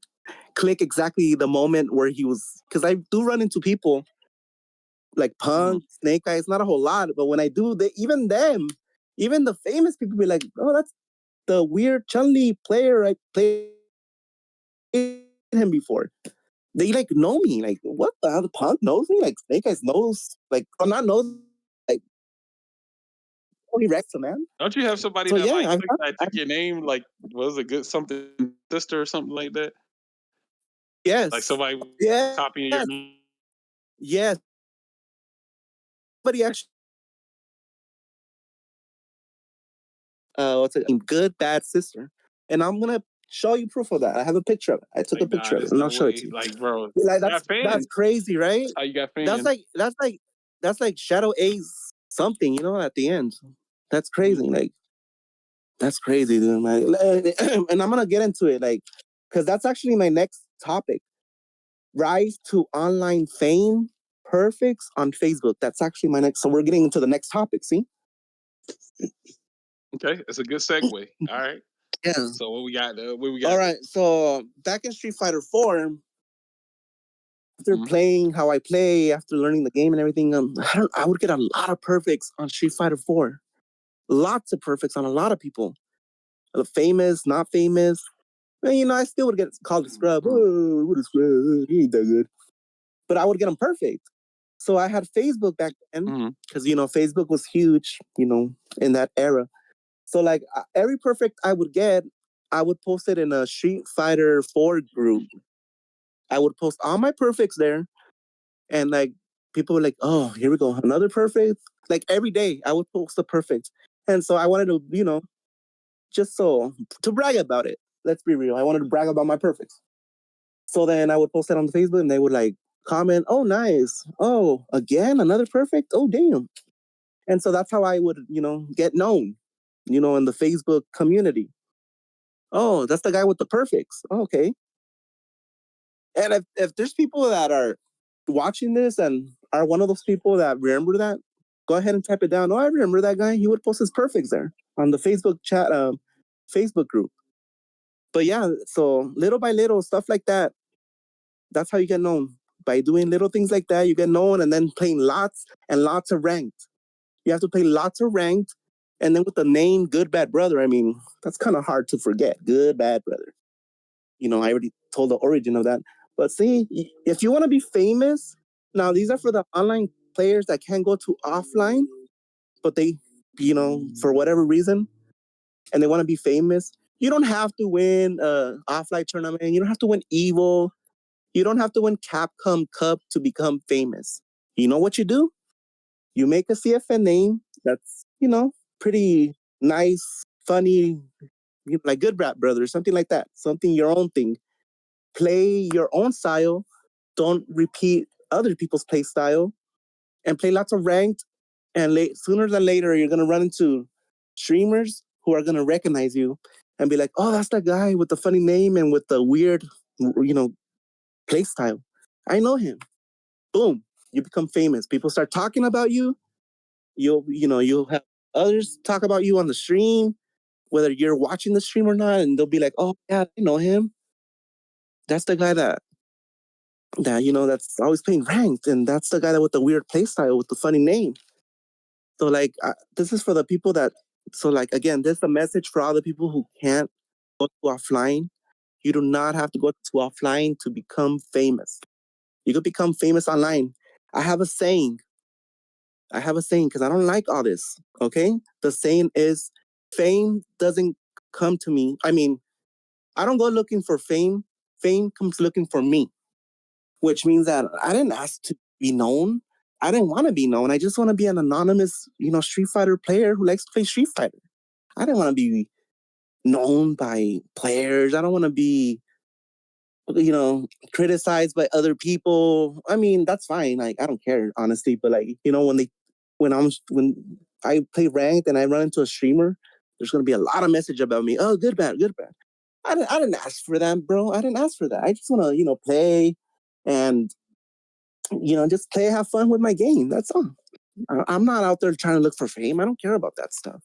click exactly the moment where he was, because I do run into people like Punk, Snake Eyes, not a whole lot, but when I do, even the famous people be like, oh, that's the weird Chun-Li player I played him before. They like know me. Like, what the hell? The Punk knows me? Like, Snake Eyes knows, like, I'm not knows, like, he wrecks a man. Don't you have somebody So that yeah, like took your name? Like, was it good something sister or something like that? yes, Like somebody yes, copying your name? yes. But he actually, what's it? Good bad sister, and I'm gonna show you proof of that. I have a picture of it. I took a Like, picture nah, of it, there's and no I'll show it way. to you. Like, bro, Like, you got that's fans. crazy, right? That's how you got That's fans. like Shadow A's something, at the end. That's crazy. Like, that's crazy, dude. Like, and I'm gonna get into it, like, because that's actually my next topic. rise to online fame, perfects on Facebook. That's actually my next. So we're getting into the next topic. See? Okay, it's a good segue. All right. Yeah. So what we got? What we got? All right. So back in Street Fighter 4, after playing how I play, after learning the game and everything, I would get a lot of perfects on Street Fighter 4. Lots of perfects on a lot of people. Famous, not famous. And, I still would get called a scrub. Oh, what a scrub. He ain't that good. But I would get them perfect. So I had Facebook back then because, Facebook was huge, in that era. So like every perfect I would get, I would post it in a Street Fighter 4 group. I would post all my perfects there. And like people were like, oh, here we go. Another perfect. Like every day I would post a perfect. And so I wanted to, just to brag about it. Let's be real. I wanted to brag about my perfects. So then I would post it on the Facebook and they would like comment, oh, nice. Oh, again, another perfect. Oh, damn. And so that's how I would, get known, in the Facebook community. Oh, that's the guy with the perfects. Oh, okay. And if there's people that are watching this and are one of those people that remember that, go ahead and type it down. Oh, I remember that guy. He would post his perfects there on the Facebook chat, Facebook group. But yeah, so little by little, stuff like that. That's how you get known. By doing little things like that, you get known, and then playing lots and lots of ranked. You have to play lots of ranked, and then with the name GoodBadBrother, I mean, that's kind of hard to forget. GoodBadBrother. I already told the origin of that. But see, if you want to be famous, now these are for the online players that can't go to offline, but they, for whatever reason, and they want to be famous. You don't have to win a offline tournament. You don't have to win Evo. You don't have to win Capcom Cup to become famous. You know what you do? You make a CFN name that's, pretty nice, funny, like GoodBadBrother, something like that. Something your own thing. Play your own style. Don't repeat other people's play style. And play lots of ranked. And sooner than later, you're going to run into streamers who are going to recognize you and be like, oh, that's that guy with the funny name and with the weird, play style. I know him. Boom, you become famous. People start talking about you. You'll have others talk about you on the stream, whether you're watching the stream or not, and they'll be like, "Oh yeah, I know him. That's the guy that that's always playing ranked, and that's the guy that with the weird play style with the funny name." So like, this is for the people that. So like again, this is a message for all the people who can't go to offline. You do not have to go to offline to become famous. You could become famous online. I have a saying because I don't like all this. Okay. The saying is fame doesn't come to me. I mean, I don't go looking for fame. Fame comes looking for me, which means that I didn't ask to be known. I didn't want to be known. I just want to be an anonymous, Street Fighter player who likes to play Street Fighter. I didn't want to be known by players. I don't want to be criticized by other people. I mean, that's fine. Like, I don't care, honestly. But like, when I play ranked and I run into a streamer, there's gonna be a lot of message about me. Oh, good, bad, good, bad. I didn't ask for that, bro. I didn't ask for that. I just wanna, play and just play, have fun with my game. That's all. I'm not out there trying to look for fame. I don't care about that stuff.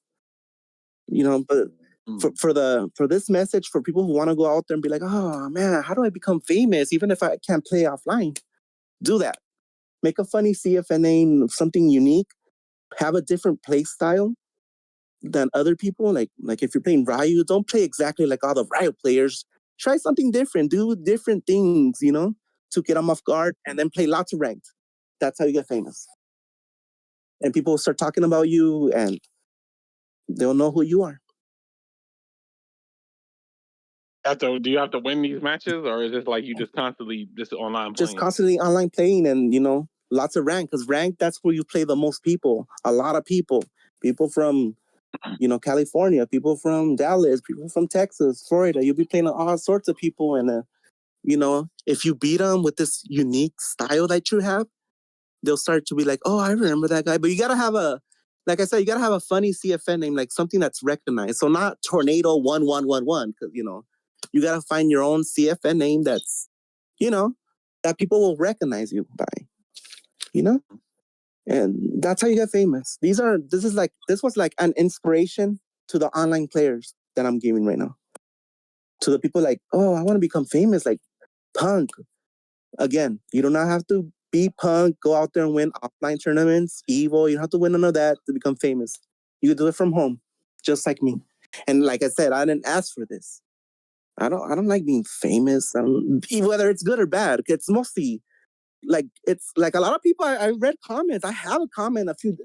But for this message for people who want to go out there and be like, oh man, how do I become famous even if I can't play offline? Do that. Make a funny CFN name, something unique. Have a different play style than other people. Like if you're playing Ryu, don't play exactly like all the Ryu players. Try something different. Do different things, to get them off guard, and then play lots of ranked. That's how you get famous. And people will start talking about you, and they'll know who you are. Do you have to win these matches, or is it like you just constantly just online playing? Just constantly online playing, and lots of rank. Because rank, that's where you play the most people. A lot of people. People from California, people from Dallas, people from Texas, Florida. You'll be playing all sorts of people, and if you beat them with this unique style that you have, they'll start to be like, oh, I remember that guy. But you gotta have like I said, you gotta have a funny CFN name, like something that's recognized. So not Tornado 1111, because you gotta find your own CFN name that's that people will recognize you by, you know? And that's how you get famous. This was like an inspiration to the online players that I'm giving right now. To the people like, oh, I want to become famous, like Punk. Again, you do not have to be Punk, go out there and win offline tournaments, Evo. You don't have to win none of that to become famous. You can do it from home, just like me. And like I said, I didn't ask for this. I don't like being famous. Whether it's good or bad. It's mostly like it's like a lot of people. I read comments. I have a comment, a few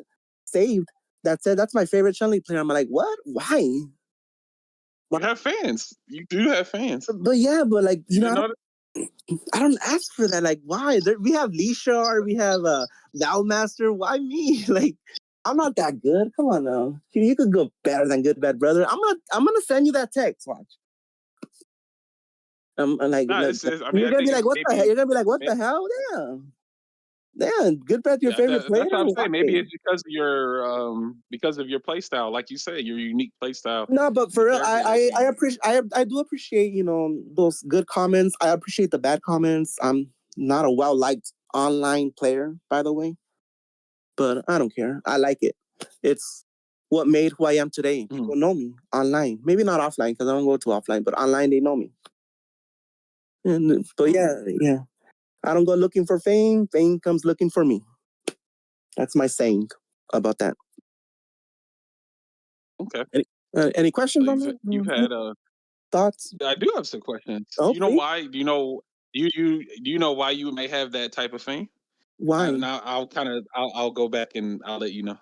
saved that said that's my favorite Chun-Li player. I'm like, what? Why? You have fans. You do have fans. But yeah, but like You didn't know that? I don't ask for that. Like, why? We have Leashar, we have Valmaster. Why me? Like, I'm not that good. Come on now. You could go better than GoodBadBrother. I'm gonna send you that text. Watch. Like, Nah, like I mean, you're I gonna think be like, it's what the hell? maybe. You're gonna be like, what the hell? Yeah, GoodBad, your favorite player? That's what I'm Why? saying. Maybe it's because of your play style, like you said, your unique play style. No, but for your real, character that I you. appreciate I do appreciate those good comments. I appreciate the bad comments. I'm not a well liked online player, by the way, but I don't care. I like it. It's what made who I am today. People know me online, maybe not offline because I don't go to offline, but online they know me. But yeah, I don't go looking for fame. Fame comes looking for me. That's my saying about that. Okay. Any questions So on that? you've had thoughts? I do have some questions. Oh, You know please? why? Do you know why you may have that type of fame? Why? Now I'll go back and I'll let you know.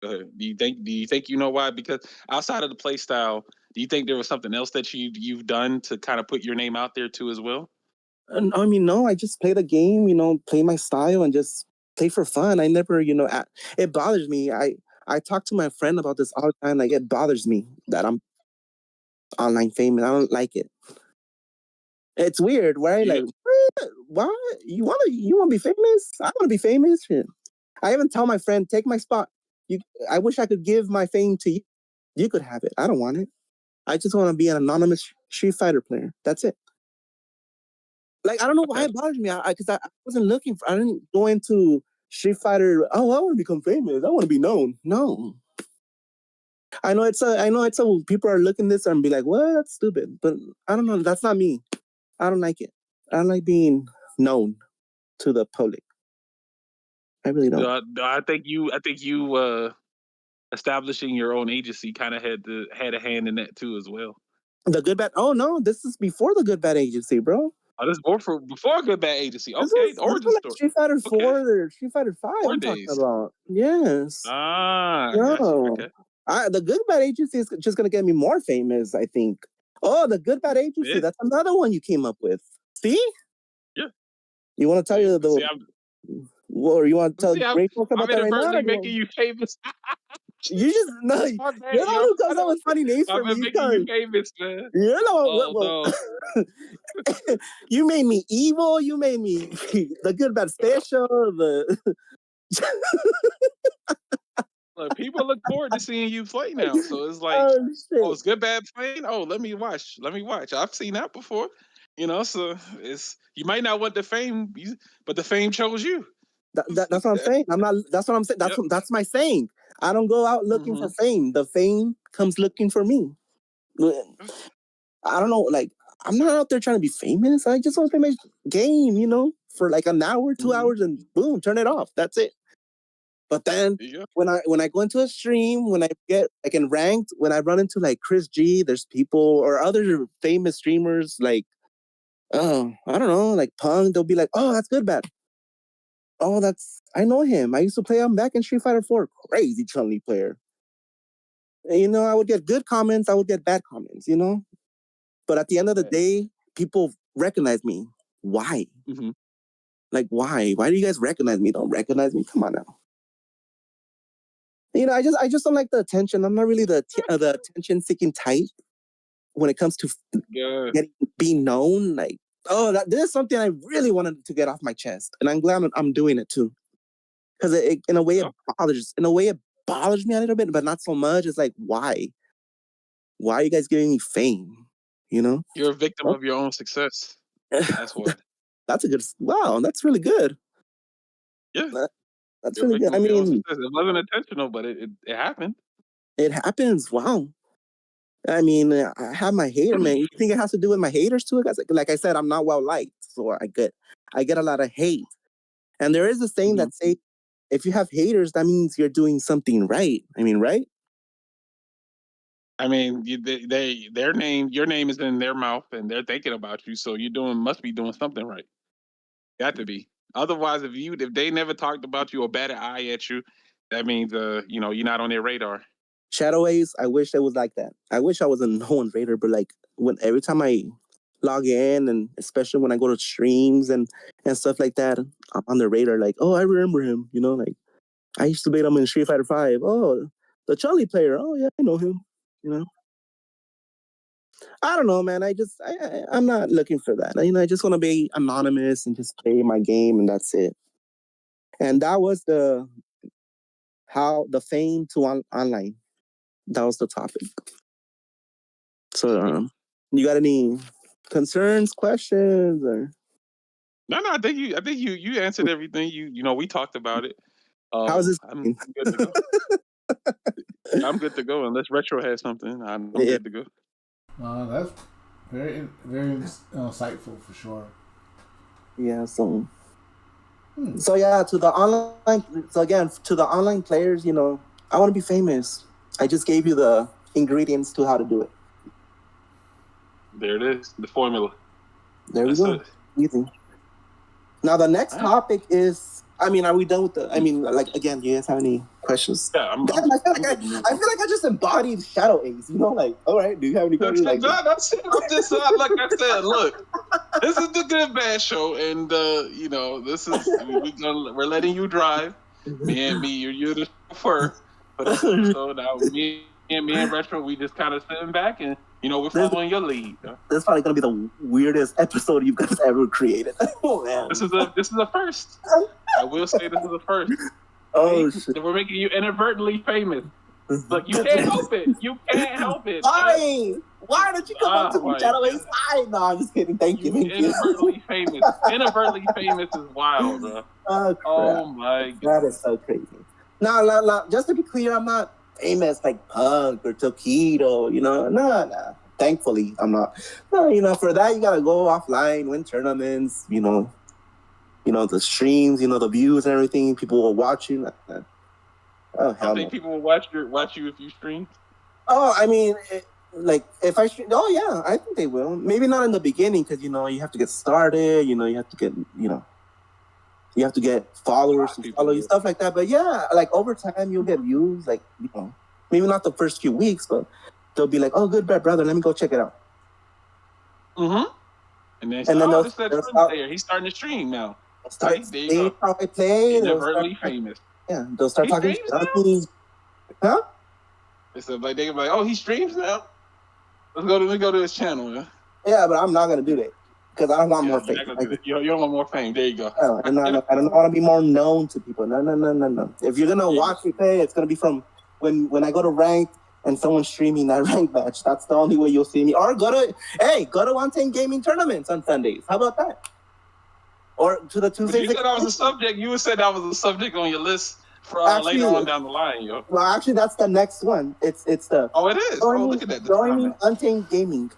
Go ahead. Do you think you know why? Because outside of the play style, do you think there was something else that you've done to kind of put your name out there too as well? I mean, no, I just play the game, play my style and just play for fun. I never, it bothers me. I talk to my friend about this all the time. Like, it bothers me that I'm online famous. I don't like it. It's weird, right? Yeah. Like, why? You want to be famous? I want to be famous. Shit. I even tell my friend, take my spot. I wish I could give my fame to you. You could have it. I don't want it. I just want to be an anonymous Street Fighter player. That's it. Like, I don't know why Okay. it bothers me. Because I wasn't looking for. I didn't go into Street Fighter. Oh, I want to become famous. I want to be known. No, I know it's a. People are looking this and be like, "What? That's stupid." But I don't know. That's not me. I don't like it. I don't like being known to the public. I really don't. I think you establishing your own agency kind of had a hand in that too as well. The good bad. Oh no, this is before the good bad agency, bro. Oh, this is before Good Bad Agency. This Okay, the was origin like story. Street Fighter Okay, 4 or Street Fighter 5. I'm talking days. about. Yes. I got you. No. Okay. The Good Bad Agency is just gonna get me more famous, I think. Oh, the Good Bad Agency. Yeah. That's another one you came up with. See? Yeah. You want to tell you See, or you want to tell see, I'm, great folk I'm about that right now? inadvertently making you famous. You just no. That's my You're bad, the one yo. who comes up with funny names for me. I'm making you famous, man. You're the one. Oh no. You made me evil. You made me the Good Bad Special. Look, people look forward to seeing you play now. So it's like, Oh oh, shit. it's Good Bad playing. Oh, let me watch. Let me watch. I've seen that before. So it's you might not want the fame, but the fame chose you. That's what I'm saying. I'm not. That's what I'm saying. Yep. That's my saying. I don't go out looking for Hmm. fame. The fame comes looking for me. I don't know. Like, I'm not out there trying to be famous. I just want to play my game, for like an hour, 2 hours, and boom, turn it off. That's it. But then Yeah. when I go into a stream, when I get like in ranked, when I run into like Chris G, there's people or other famous streamers like, oh, I don't know, like Punk. They'll be like, oh, that's good, bad. Oh, I know him. I used to play him back in Street Fighter 4. Crazy Chun-Li player. And, I would get good comments. I would get bad comments. But at the end of the day, people recognize me. Why? Mm-hmm. Like, why? Why do you guys recognize me? Don't recognize me. Come on now. I just don't like the attention. I'm not really the attention-seeking type when it comes to being known. Like, this is something I really wanted to get off my chest, and I'm glad I'm doing it too. Because in a way, it bothers me a little bit, but not so much. It's like, why? Why are you guys giving me fame? You're a victim of your own success. That's what. That's a good. Wow, that's really good. Yeah. That's really good. I It mean, wasn't intentional, but it happened. it happens. Wow. I mean, I have my hater, man. You think it has to do with my haters too? Like I said, I'm not well liked, so I get a lot of hate. And there is a saying that say, if you have haters, that means you're doing something right. I mean, right? I mean, their name, your name is in their mouth, and they're thinking about you. So you must be doing something right. Got to be. Otherwise, if they never talked about you or batted eye at you, that means you're not on their radar. Shadow Ace, I wish it was like that. I wish I was a no one raider, but like when every time I log in, and especially when I go to streams and stuff like that, I'm on the radar. Like, oh, I remember him. You know, like I used to beat him in Street Fighter Five. Oh, the Charlie player. Oh yeah, I know him. You know, I don't know, man. I'm not looking for that. I just want to be anonymous and just play my game, and that's it. And that was the fame to online. That was the topic. So, you got any concerns, questions, or No, I think you answered everything. We talked about it. how's this? I'm good to go. I'm good to go. Unless Retro has something, I'm good to go. That's very, very insightful for sure. Yeah. So yeah, to the online. So again, to the online players, I want to be famous. I just gave you the ingredients to how to do it. There it is, the formula. There we go. Easy. Now the next topic is. I mean, are we done with the? I mean, like again, do you guys have any questions? Yeah, I feel like I just embodied Shadow Ace. Like, all right, do you have any questions? Like, that's it. Just like I said, look, this is the Good Bad Show, and this is we're letting you drive. Me, you're the chauffeur for this episode. Now me and Retro, we just kind of sitting back and we're following your lead. This is probably gonna be the weirdest episode you guys ever created. Oh man, this is a first. I will say this is a first. Oh shit! We're making you inadvertently famous. Look, you can't help it. You can't help it. Why? Why don't you come up to me, Shadow Ace? No, I'm just kidding. Thank you. Inadvertently famous. Inadvertently famous is wild, bro. Oh my god. That is so crazy. No, just to be clear, I'm not famous like Pug or Tokido, No. Thankfully, I'm not. No, for that, you gotta go offline, win tournaments, the streams, the views and everything. People will watch you. Oh, hell I think people will watch you if you stream. Oh, I mean, if I stream, oh yeah, I think they will. Maybe not in the beginning because you have to get started. You have to get you have to get followers to follow you, stuff like that. But yeah, like over time you'll get views. Like maybe not the first few weeks, but they'll be like, "Oh, GoodBadBrother, let me go check it out." And then he's starting to stream now. There you go. How I play. Inadvertently famous. Yeah, they'll start talking. Huh? It's like they're like, "Oh, he streams now. Let's go to his channel." Yeah. Yeah, but I'm not gonna do that because I don't want more fame. You don't want more fame. There you go. I don't want to be more known to people. No. If you're gonna watch me play, it's gonna be from when I go to ranked and someone's streaming that ranked match. That's the only way you'll see me. Or go to 110 gaming tournaments on Sundays. How about that? Or to the Tuesdays. You said that was a subject. You said that was a subject on your list for later on down the line, yo. Well, actually, that's the next one. It's the. Oh, it is. Look at that. Joining Untamed Gaming,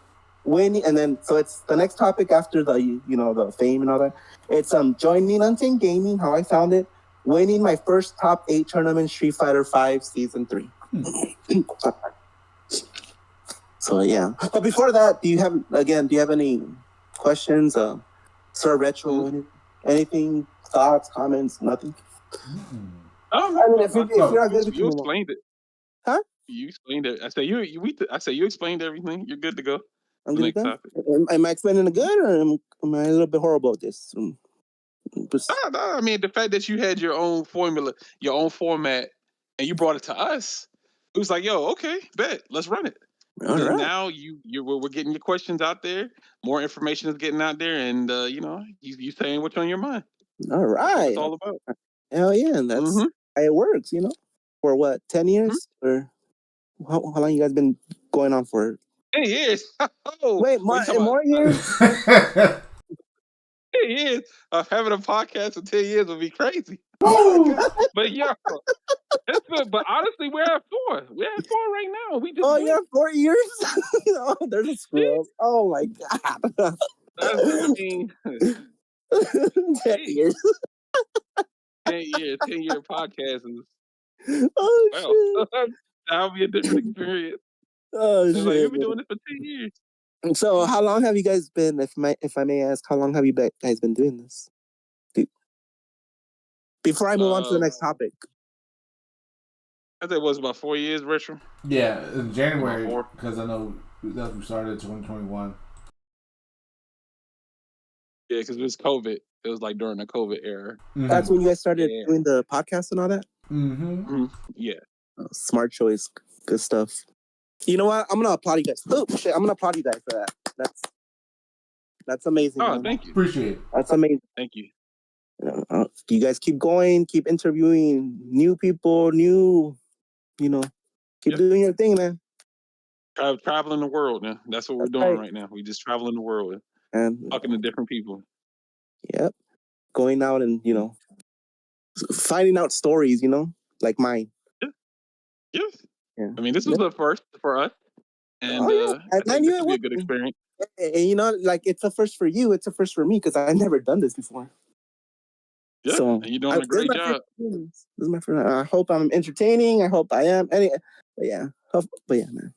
winning, and then so it's the next topic after the the fame and all that. It's joining Untamed Gaming. How I found it, winning my first top 8 tournament, Street Fighter 5 Season 3. So yeah, but before that, do you have any questions? Sir Retro, anything, thoughts, comments, nothing? I mean, if you're not good, you explained it. Huh? You explained it. I said you explained everything. You're good to go. I'm good to go. Am I explaining it good, or am I a little bit horrible at this? I mean, the fact that you had your own formula, your own format, and you brought it to us, it was like, yo, okay, bet, let's run it. All right. Now we're getting your questions out there. More information is getting out there, and you saying what's on your mind. All right. It's all about. Hell yeah, and that's how it works. For what 10 years or how long you guys been going on for? 10 years. Wait, more years? 10 years of having a podcast for 10 years would be crazy. Woo! But yeah, it's good. But honestly, we're at 4. We're at 4 right now. We just Oh, went. yeah, 4 years? Oh, there's a screw up. Oh, my God. I mean, 10 hey, years. 10-year podcast is Oh, well. shit. That'll be a different experience. Oh, It's like shit. you've been doing this for 10 years. So, how long have you guys been, if I may ask, how long have you guys been doing this? Before I move on to the next topic. I think it was about 4 years, Retro. Yeah, in January, About 4. because I know that we started in 2021. Yeah, because it was COVID. It was like during the COVID era. Mm-hmm. That's when you guys started Yeah. doing the podcast and all that? Mm-hmm. Yeah. Oh, smart choice. Good stuff. You know what? I'm going to applaud you guys. Oh, shit. I'm going to applaud you guys for that. That's amazing. Oh, man. thank you. Appreciate it. That's amazing. Thank you. You guys keep going, keep interviewing new people, keep doing your thing, man. Traveling the world, man. That's what we're doing right now. We just traveling the world and talking to different people. Yep. Going out and, finding out stories, like mine. Yes. Yeah. I mean, this was the first for us. And I I think knew this it will be a would good experience. And, like, it's a first for you. It's a first for me because I've never done this before. Yeah, So and you're doing a great job. This is my first. I hope I'm entertaining. I hope I am. But yeah, man.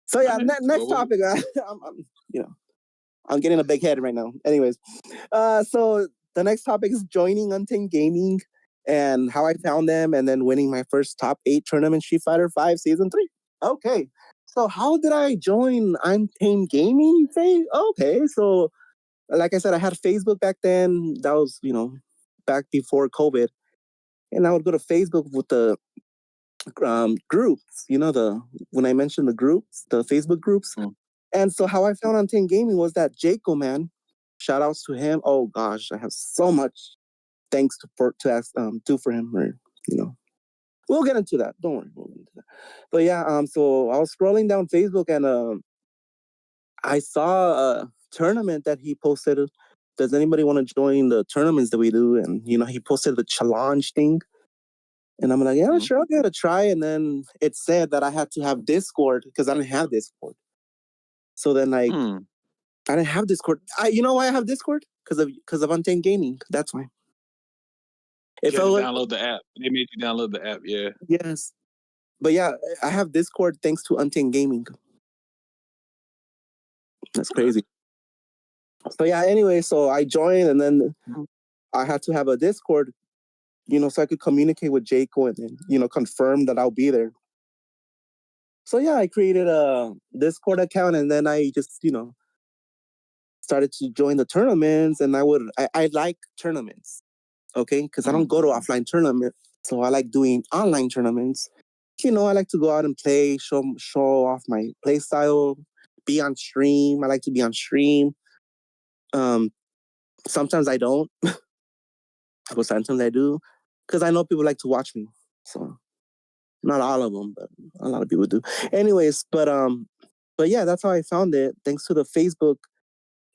So yeah, Okay. next topic. I'm getting a big head right now. Anyways, so the next topic is joining Untamed Gaming and how I found them, and then winning my first top 8 tournament Street Fighter 5 Season 3. Okay, so how did I join Untamed Gaming? You say? Okay, so like I said, I had Facebook back then. That was back before COVID, and I would go to Facebook with the groups. When I mentioned the groups, the Facebook groups. And so how I found Untamed Gaming was that Jaco, man, shout outs to him. Oh gosh, I have so much thanks to do for him. We'll get into that. Don't worry, we'll get into that. But yeah, so I was scrolling down Facebook and I saw a tournament that he posted. Does anybody want to join the tournaments that we do? And he posted the challenge thing. And I'm like, yeah, sure, I'll give it a try. And then it said that I had to have Discord because I didn't have Discord. So then I didn't have Discord. You know why I have Discord? Because of Untamed Gaming. That's why. You had to download the app. They made you download the app, yeah. Yes. But yeah, I have Discord thanks to Untamed Gaming. That's crazy. So yeah, anyway, so I joined and then I had to have a Discord, so I could communicate with Jaco and then, confirm that I'll be there. So yeah, I created a Discord account and then I just, started to join the tournaments and I like tournaments, okay? Because I don't go to offline tournaments. So I like doing online tournaments. I like to go out and play, show off my play style, be on stream. I like to be on stream. Sometimes I don't, but sometimes I do, because I know people like to watch me. So not all of them, but a lot of people do. Anyways, but yeah, that's how I found it. Thanks to the Facebook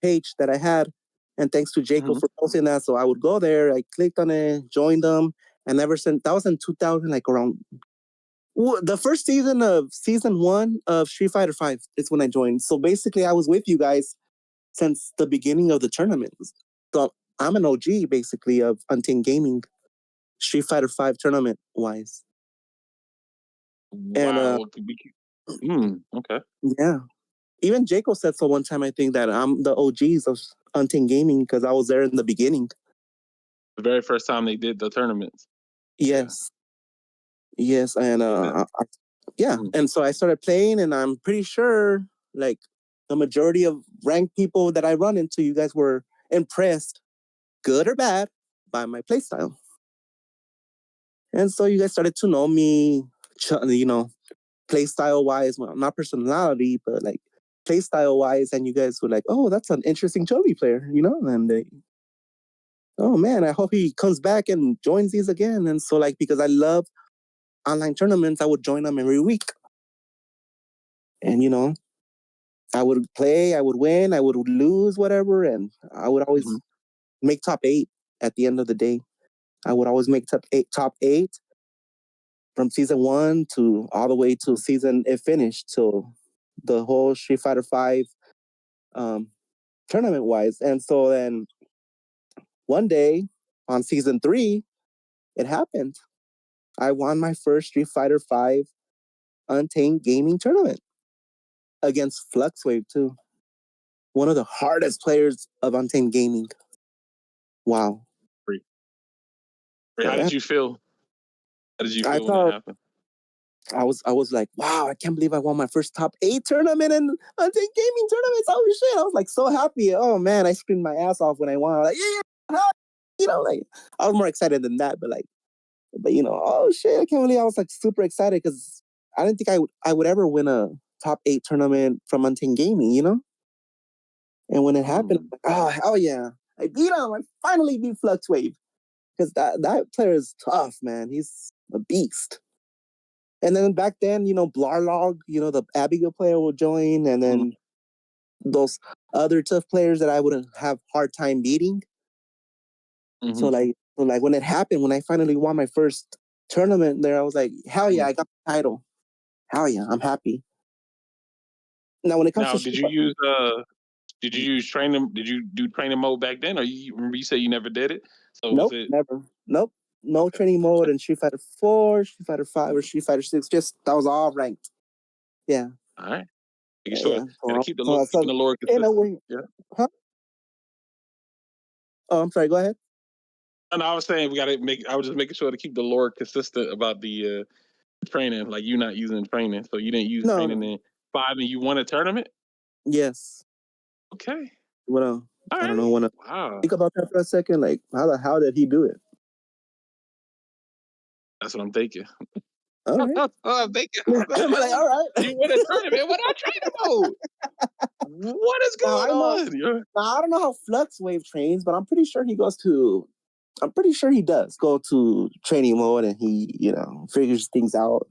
page that I had, and thanks to Jacob for posting that. So I would go there, I clicked on it, joined them, and ever since that was in 2000, like around the first season of season 1 of Street Fighter 5 is when I joined. So basically, I was with you guys since the beginning of the tournament. So I'm an OG basically of Untamed Gaming, Street Fighter 5 tournament wise. Wow. Okay. Yeah. Even Jaco said so one time, I think, that I'm the OGs of Untamed Gaming because I was there in the beginning. The very first time they did the tournaments. Yes. Yeah. Yes. And and so I started playing, and I'm pretty sure like the majority of ranked people that I run into, you guys were impressed, good or bad, by my playstyle. And so you guys started to know me, playstyle wise, well, not personality, but like playstyle wise, and you guys were like, oh, that's an interesting Chubby player, and oh man, I hope he comes back and joins these again. And so like, because I love online tournaments, I would join them every week. And I would play, I would win, I would lose, whatever, and I would always make top 8 at the end of the day. I would always make top 8 from season 1 to all the way to season it finished, till the whole Street Fighter 5 tournament wise. And so then one day on season 3, it happened. I won my first Street Fighter 5 Untamed Gaming tournament against Fluxwave too. One of the hardest players of Untamed Gaming. Wow. How did you feel? How did you feel when it happened? I was like, wow, I can't believe I won my first top 8 tournament in Untamed Gaming tournaments. Oh shit. I was like so happy. Oh man, I screamed my ass off when I won. I was like, yeah, like I was more excited than that, but oh shit, I can't believe I was like super excited because I didn't think I would ever win a top 8 tournament from Untamed Gaming, And when it happened, I'm like, oh hell yeah, I beat him. I finally beat Fluxwave because that player is tough, man. He's a beast. And then back then, Blarlog, the Abigail player would join, and then those other tough players that I would have hard time beating. So like when it happened, when I finally won my first tournament there, I was like, hell yeah, I got the title. Hell yeah, I'm happy. Now when it comes to did you use training? Did you do training mode back then, or remember you said you never did it? So nope, was it never. Nope. No training mode in Street Fighter 4, Street Fighter 5, or Street Fighter 6. Just that was all ranked. Yeah. All right. Making sure. Yeah. Gotta keep the lore consistent. Yeah. Huh? Oh, I'm sorry. Go ahead. And I was saying I was just making sure to keep the lore consistent about the training, like you not using training. So you didn't use training in 5 and you won a tournament? Yes. Okay. Well, I don't know. Want to think about that for a second? Like, how did he do it? That's what I'm thinking. All right. I'm thinking. All right. You win a tournament without training mode. What is going on? Now, I don't know how Fluxwave trains, but I'm pretty sure he does go to training mode and he, figures things out.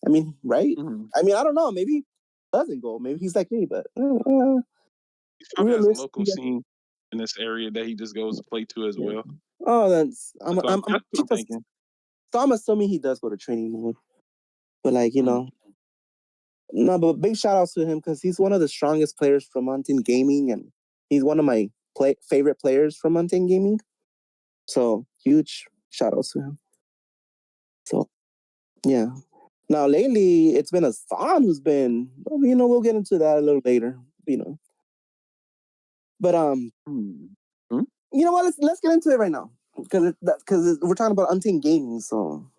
I mean, right? I mean, I don't know. Maybe he doesn't go. Maybe he's like me, but he probably has a local scene in this area that he just goes to play to as well. Oh, that's I'm thinking. So I'm assuming he does go to training mode. But no, but big shout outs to him because he's one of the strongest players from Untamed Gaming, and he's one of my favorite players from Untamed Gaming. So huge shout outs to him. So yeah. Now lately it's been Hassan who's been, we'll get into that a little later, But you know what? Let's get into it right now because we're talking about Untamed Gaming. So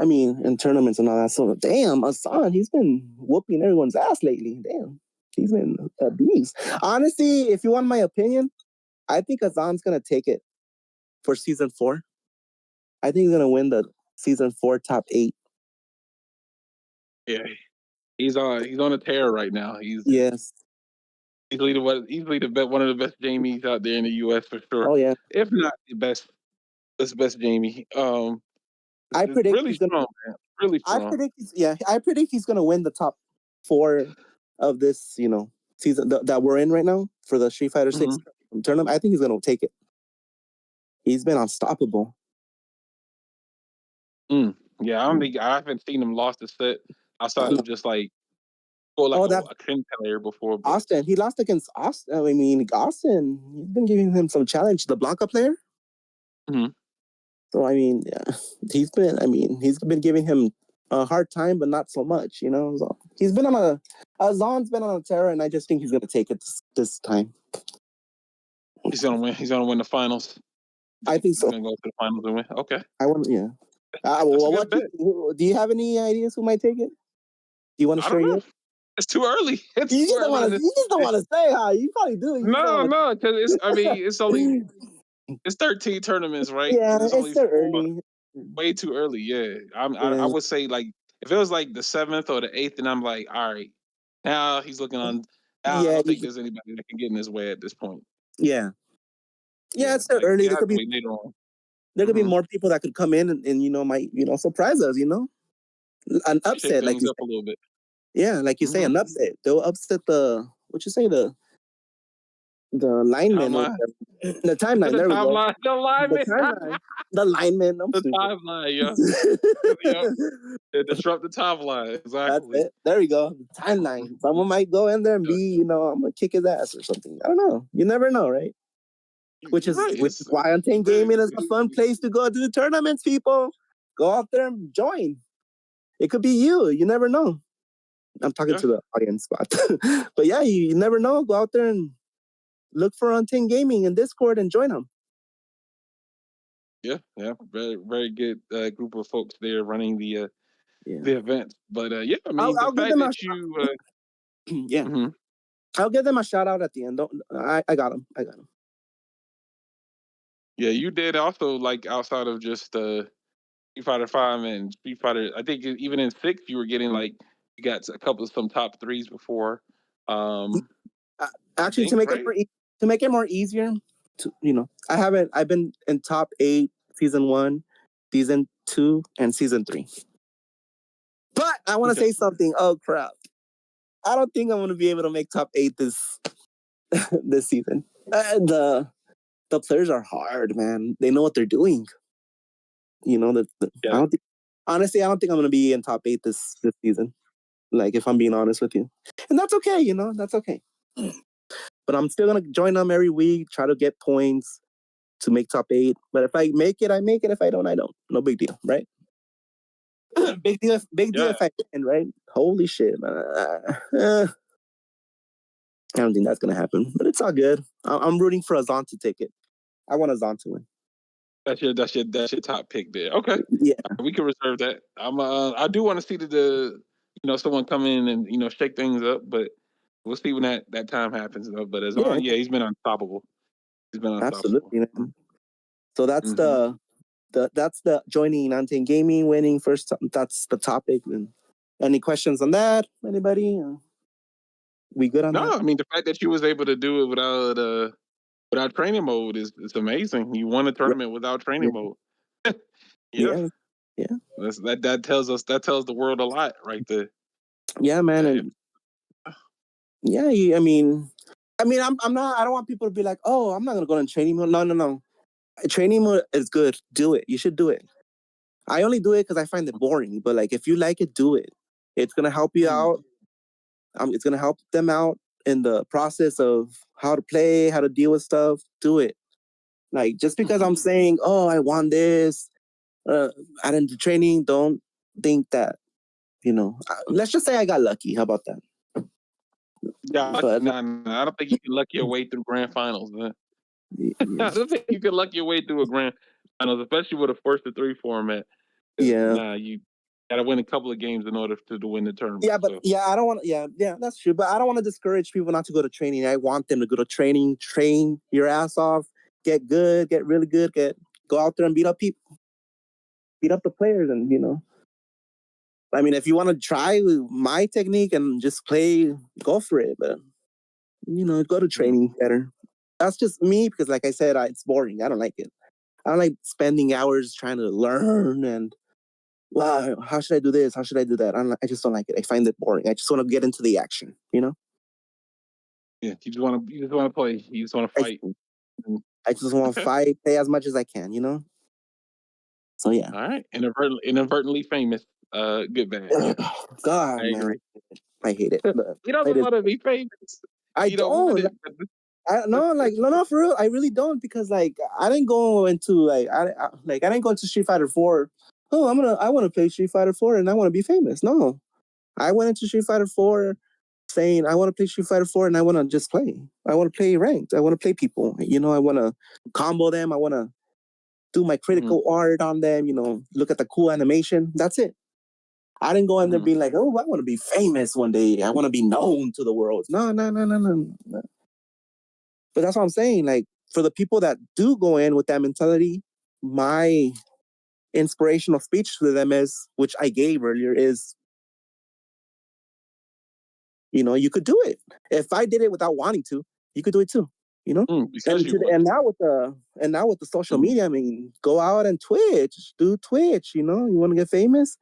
I mean, in tournaments and all that. So damn, Hassan, he's been whooping everyone's ass lately. Damn, he's been a beast. Honestly, if you want my opinion, I think Hassan's gonna take it for season 4. I think he's gonna win the season 4 top 8. Yeah, he's on a tear right now. Yes. Easily one of the best Jamies out there in the U.S. for sure. Oh yeah, if not the best Jamie. I predict really he's strong, man. Really strong. I predict he's gonna win the top 4 of this, season that we're in right now for the Street Fighter 6 tournament. I think he's gonna take it. He's been unstoppable. Yeah, I haven't seen him lost a set. I saw him just like a Ken player before. But... Austin, he lost against Austin. I mean, Austin, he's been giving him some challenge. The Blanca player. So I mean, yeah, he's been giving him a hard time, but not so much. So he's been Azan's been on a tear, and I just think he's gonna take it this time. He's gonna win. He's gonna win the finals. I think so. He's gonna go to the finals and win. Okay. I want. Yeah. Do you have any ideas who might take it? Do you want to share yours? It's too early. You just don't want to say, huh? You probably do. No, because it's only 13 tournaments, right? Yeah, it's so early. Way too early. Yeah, I would say like if it was like the 7th or the 8th, and I'm like, all right, now he's looking on. I don't think there's anybody that can get in his way at this point. Yeah. Yeah, it's so early. There could be later on. There could be more people that could come in and might surprise us. An upset, like you up a little bit. Yeah, like you say, an upset. They'll upset the what you say, the lineman or Timeline. the timeline. The There we go. timeline. The The lineman. timeline. The lineman. I'm The stupid. timeline. Yeah. Yep. Disrupt the timeline. That's Exactly. it. There we go. The timeline. Someone might go in there and be, I'm gonna kick his ass or something. I don't know. You never know, right? Which You're is right. which is why Untamed Gaming is a fun place to go to the tournaments, people. Go out there and join. It could be you. You never know. I'm talking to the audience spot. But yeah, you never know. Go out there and look for Untamed Gaming in Discord and join them. Yeah. Very, very good group of folks there running the event. But I mean, I'll the give fact them that you yeah. I'll give them a shout out at the end. I got them. Yeah, you did also, like, outside of just Street Fighter 5 and Street Fighter. I think even in 6, you were getting, like, you got a couple of some top 3s before. Actually, think, right? To make it more easier, I've been in top 8 season 1, season 2, and season 3. But I want to say something. Oh crap! I don't think I'm going to be able to make top 8 this this season. The players are hard, man. They know what they're doing. I don't think, honestly, I don't think I'm going to be in top 8 this season. Like, if I'm being honest with you, and that's okay. That's okay. But I'm still gonna join them every week, try to get points to make top 8. But if I make it, I make it. If I don't, I don't. No big deal, right? Big deal if I win, right? Holy shit, man. I don't think that's gonna happen, but it's all good. I'm rooting for Azan to take it. I want Azan to win. That's your top pick there. Okay, yeah, we can reserve that. I do want to see the someone come in and shake things up, but we'll see when that time happens. But Azan, he's been unstoppable. He's been unstoppable. Absolutely, man. So that's that's the joining Untamed Gaming, winning first. That's the topic. And any questions on that? Anybody? We good on that? No, I mean, the fact that you was able to do it without training mode is amazing. You won a tournament without training mode. Yeah. That tells the world a lot right there. Yeah, man. And I mean, I'm not. I don't want people to be like, oh, I'm not gonna go in training mode. No. Training mode is good. Do it. You should do it. I only do it because I find it boring. But like, if you like it, do it. It's gonna help you out. It's gonna help them out in the process of how to play, how to deal with stuff. Do it. Like, just because I'm saying, oh, I want this, I didn't do training. Don't think that. Let's just say I got lucky. How about that? Yeah, but I don't think you can luck your way through grand finals, man. I don't think you can luck your way through a grand finals, especially with a 1-3 format. Yeah. You gotta win a couple of games in order to win the tournament. Yeah, but I don't want. Yeah, that's true. But I don't want to discourage people not to go to training. I want them to go to training, train your ass off, get good, get really good, go out there and beat up people, beat up the players, and I mean, if you want to try my technique and just play, go for it. But go to training better. That's just me because, like I said, it's boring. I don't like it. I don't like spending hours trying to learn and wow, how should I do this? How should I do that? I just don't like it. I find it boring. I just want to get into the action. Yeah, you just want to play. You just want to fight. I just want to fight, play as much as I can. So yeah. All right, inadvertently famous. Good bad. God, I agree. I hate it. He doesn't want to be famous. I don't. No, for real. I really don't because like I didn't go into I didn't go into Street Fighter 4. Oh, I want to play Street Fighter 4 and I want to be famous. No, I went into Street Fighter 4 saying I want to play Street Fighter 4 and I want to just play. I want to play ranked. I want to play people. I want to combo them. I want to do my critical art on them. Look at the cool animation. That's it. I didn't go in there being like, oh, I want to be famous one day. I want to be known to the world. No. But that's what I'm saying. Like, for the people that do go in with that mentality, my inspirational speech to them is, which I gave earlier, is, you could do it. If I did it without wanting to, you could do it too. And now with the social media, I mean, go out and do Twitch. You want to get famous,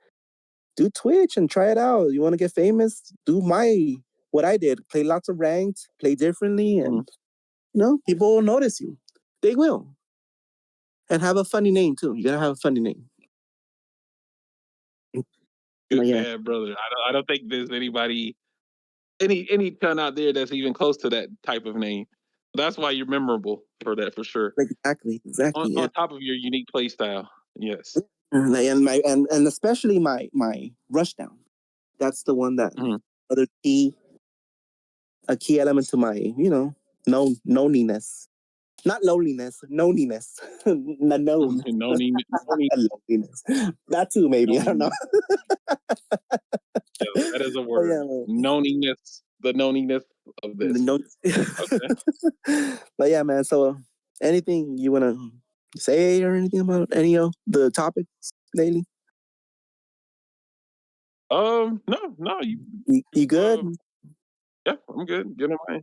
do Twitch and try it out. You want to get famous, do my what I did, play lots of ranked, play differently, and people will notice you. They will. And have a funny name too. You gotta have a funny name. Good bad brother. I don't think there's anybody, any ton out there that's even close to that type of name. That's why you're memorable for that, for sure. Exactly. On top of your unique play style. Yes. And especially my rushdown. That's the one that other a key element to my knowness. Not loneliness, knowness. Not known. Loneliness. That too, maybe. I don't know. Yeah, that is a word. Knoniness. The knoniness of this. Okay. But yeah, man. So, anything you want to say or anything about any of the topics lately? No. You good? Yeah, I'm good. Good on mine.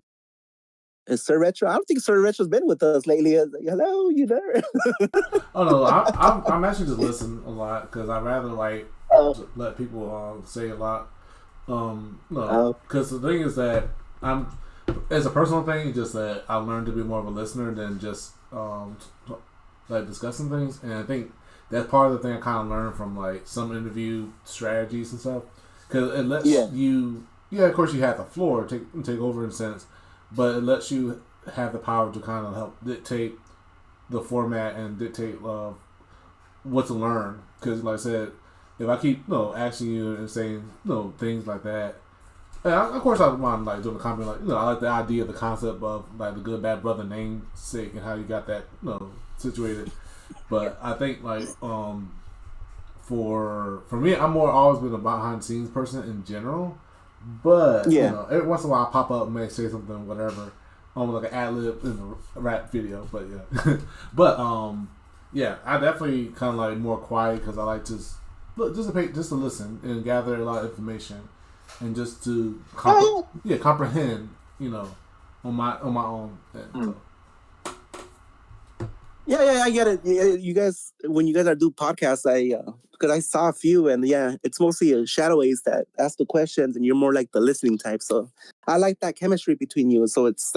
Is Sir Retro? I don't think Sir Retro's been with us lately. Hello, you there? Oh no, I'm actually just listening a lot because I rather let people say a lot. No, because the thing is that I'm, as a personal thing, just that I learned to be more of a listener than just discussing things, and I think that's part of the thing I kind of learned from some interview strategies and stuff, because it lets you, of course you have the floor take over in a sense, but it lets you have the power to kind of help dictate the format and dictate what to learn. Because, like I said, if I keep asking you and saying things like that, and of course I want doing a comment I like the idea of the concept of the Good Bad Brother namesake and how you got that situated. But I think for me, I'm always been a behind the scenes person in general. But every once in a while I pop up and may say something, whatever, like an ad lib in a rap video. But I definitely kind of more quiet because I like to just to listen and gather a lot of information and just to comprehend, on my own. I get it. You guys, when you guys are do podcasts, because I saw a few, and it's mostly Shadow Ace that ask the questions, and you're more like the listening type. So I like that chemistry between you. So it's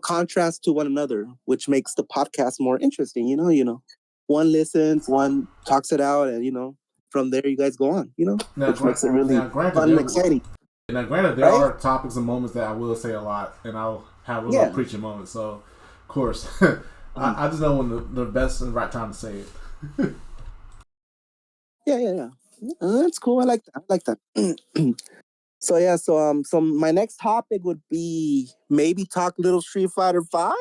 contrast to one another, which makes the podcast more interesting. One listens, one talks it out, and from there you guys go on. Which makes it really fun and exciting. Now, granted, there are topics and moments that I will say a lot, and I'll have a little preaching moment. So, of course. I just know when the best and right time to say it. Yeah. That's cool. I like that. So my next topic would be maybe talk a little Street Fighter 5.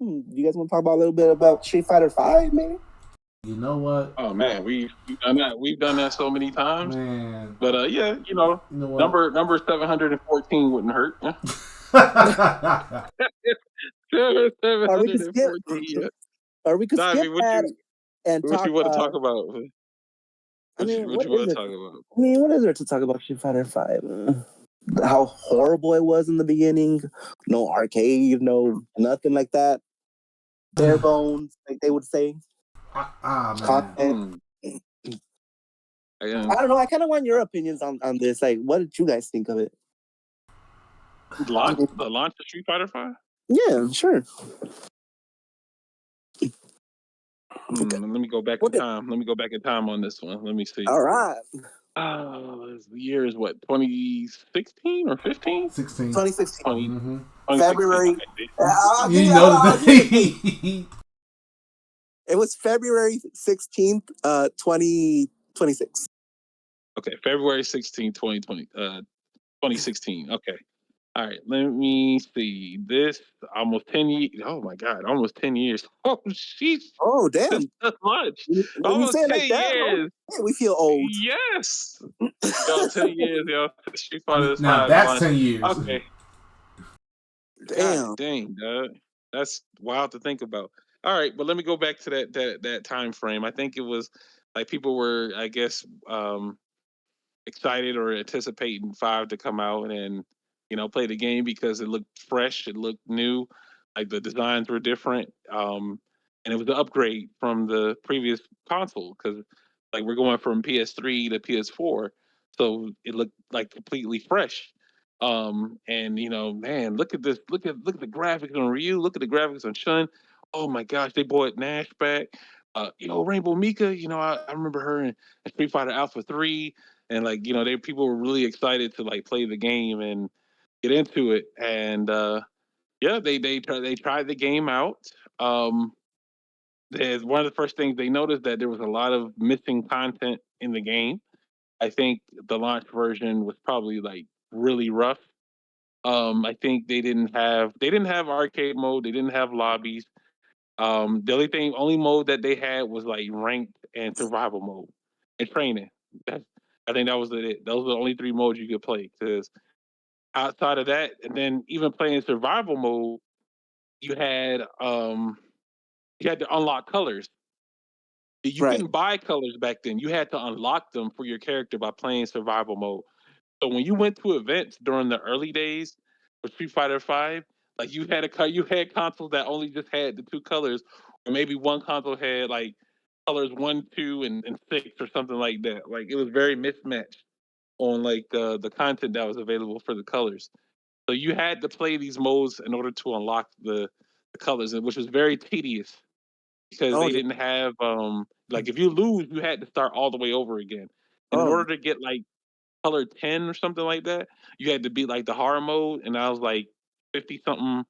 You guys want to talk about a little bit about Street Fighter 5, maybe? You know what? Oh man, we've done that. We've done that so many times. Man. But number 714 wouldn't hurt. Or we could skip. Or we could skip that and talk. What you want to talk about? What you want to talk about? I mean, what is there to talk about Street Fighter 5? How horrible it was in the beginning. No arcade, no nothing like that. Bare bones, like they would say. Content. I don't know. I kind of want your opinions on this. Like, what did you guys think of it? The launch of Street Fighter 5? Yeah, sure. Let me go back in time. Let me go back in time on this one. Let me see. All right. The year is what, 2016 or 15? 16. 2016. February. You know the date. It was February 16th, 2026. Okay, February 16th, 2016. Okay. All right, let me see. This almost 10 years. Oh my God, almost 10 years. Oh, sheesh. Oh, damn. That's much. When you say it like that, years. We feel old. Yes. Yo, 10 years, yo. Street Fighter 5. Now that's 10 years. Okay. Damn. God dang, dog. That's wild to think about. All right, but let me go back to that time frame. I think it was people were, I guess, excited or anticipating 5 to come out and play the game because it looked fresh, it looked new, like the designs were different, and it was the upgrade from the previous console because we're going from PS3 to PS4, so it looked like completely fresh. And man, look at this, look at the graphics on Ryu, look at the graphics on Shun. Oh my gosh, they brought Nash back. Rainbow Mika, I remember her in Street Fighter Alpha 3, and like, people were really excited to like play the game and get into it. And yeah, they tried the game out. Um one of the first things they noticed that there was a lot of missing content in the game. I think the launch version was probably like really rough. I think they didn't have arcade mode. They didn't have lobbies. The only mode that they had was like ranked and survival mode and training. That's, I think that was it. Those were the only three modes you could play. Because outside of that, and then even playing survival mode, you had um you had to unlock colors. You Right. couldn't buy colors back then. You had to unlock them for your character by playing survival mode. So when you went to events during the early days of Street Fighter Five, like you had consoles that only just had the two colors, or maybe one console had like colors one, two, and six or something like that. Like it was very mismatched on like the content that was available for the colors. So you had to play these modes in order to unlock the colors, which was very tedious because Oh they yeah. didn't have like if you lose, you had to start all the way over again. And in Um. order to get like color 10 or something like that, you had to beat like the horror mode, and I was like 50 something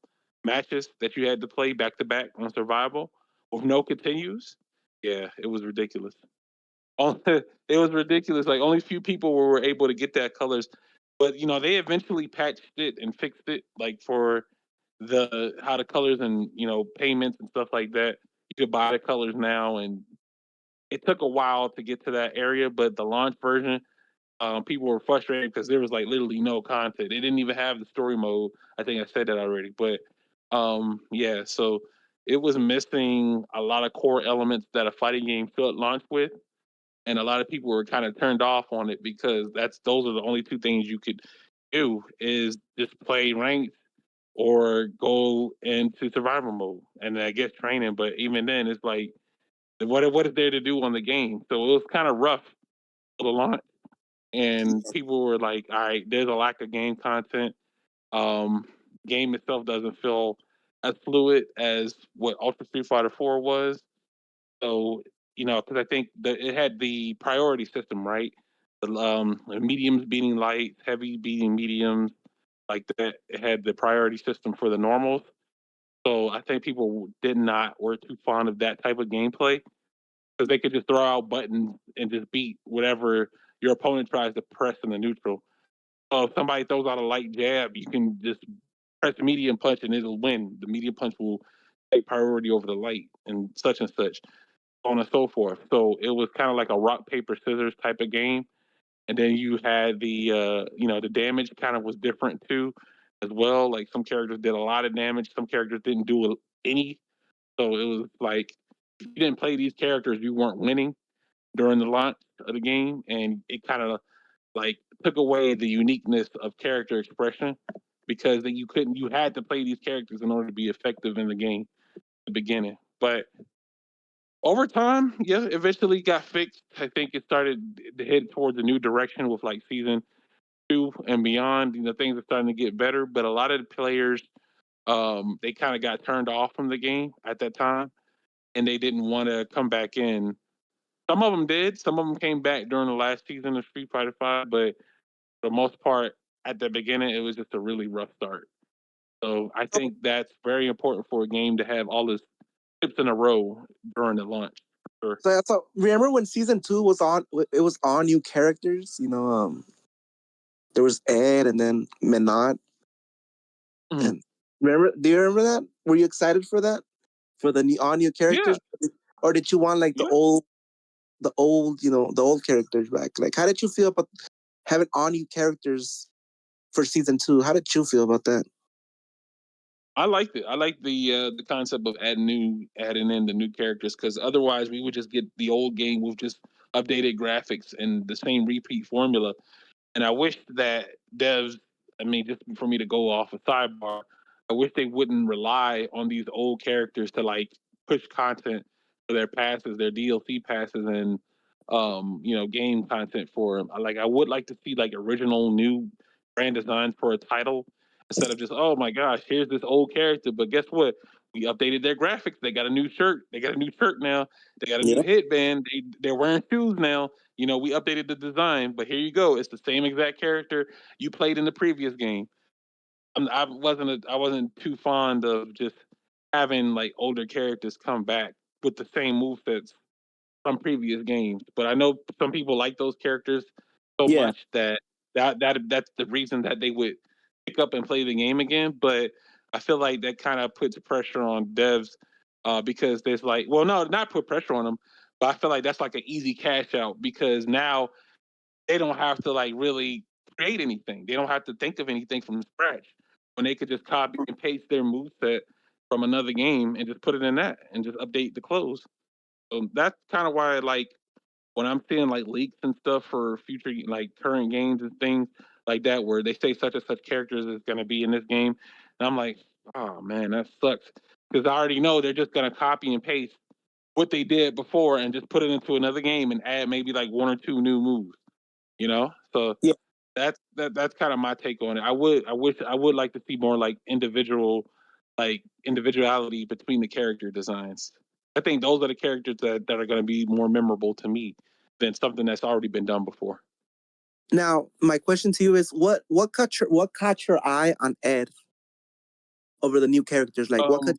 matches that you had to play back to back on survival with no continues. Yeah, it was ridiculous. It was ridiculous. Like only few people were able to get that colors, but they eventually patched it and fixed it, like for the how the colors and payments and stuff like that. You could buy the colors now, and it took a while to get to that area, but the launch version, people were frustrated because there was like literally no content. They didn't even have the story mode. I think I said that already, but yeah. So it was missing a lot of core elements that a fighting game should launch with, and a lot of people were kind of turned off on it because those are the only two things you could do is just play ranked or go into survival mode, and I guess training. But even then, it's like what is there to do on the game? So it was kind of rough for the launch, and people were like, "All right, there's a lack of game content. Um, game itself doesn't feel as fluid as what Ultra Street Fighter 4 was." So because I think that it had the priority system, right? The mediums beating light, heavy beating mediums, like that. It had the priority system for the normals. So I think people did not were too fond of that type of gameplay because they could just throw out buttons and just beat whatever your opponent tries to press in the neutral. So if somebody throws out a light jab, you can just press the medium punch and it'll win. The medium punch will take priority over the light and such, so on and so forth. So it was kind of like a rock paper scissors type of game. And then you had the damage kind of was different too, as well. Like some characters did a lot of damage, some characters didn't do any. So it was like if you didn't play these characters, you weren't winning during the launch of the game, and it kind of like took away the uniqueness of character expression because you had to play these characters in order to be effective in the game at the beginning. But over time, yeah, eventually got fixed. I think it started to head towards a new direction with like season two and beyond. Things are starting to get better, but a lot of the players, they kind of got turned off from the game at that time, and they didn't want to come back in. Some of them did. Some of them came back during the last season of Street Fighter Five, but for the most part, at the beginning, it was just a really rough start. So I Oh, think that's very important for a game to have all its chips in a row during the launch. Sure. so remember when season two was on? It was all new characters. There was Ed and then Menot. Mhm. And remember? Do you remember that? Were you excited for that? For the all new Yeah, characters, or did you want like yeah. the old characters back? Like, how did you feel about having all new characters for season two? How did you feel about that? I liked it. I like the concept of adding in the new characters because otherwise we would just get the old game with just updated graphics and the same repeat formula. And I wish that devs, I mean, just for me to go off a sidebar, I wish they wouldn't rely on these old characters to like push content for their passes, their DLC passes, and game content for them. I would like to see like original new brand design for a title instead of just, oh my gosh, here's this old character. But guess what? We updated their graphics. They got a new shirt. They got a new shirt now. They got a new Yeah. headband. They're wearing shoes now. We updated the design, but here you go. It's the same exact character you played in the previous game. I wasn't too fond of just having like older characters come back with the same movesets from previous games. But I know some people like those characters so Yeah. much that's the reason that they would pick up and play the game again. But I feel like that kind of puts pressure on devs because there's like, well, no, not put pressure on them, but I feel like that's like an easy cash out because now they don't have to like really create anything. They don't have to think of anything from scratch when they could just copy and paste their moveset from another game and just put it in that and just update the clothes. So that's kind of why, like, when I'm seeing like leaks and stuff for future, like current games and things like that, where they say such and such characters is going to be in this game, and I'm like, oh man, that sucks because I already know they're just going to copy and paste what they did before and just put it into another game and add maybe like one or two new moves. So Yeah. that's kind of my take on it. I would like to see more like individuality between the character designs. I think those are the characters that are going to be more memorable to me than something that's already been done before. Now, my question to you is, what caught your eye on Ed over the new characters? Like, what could?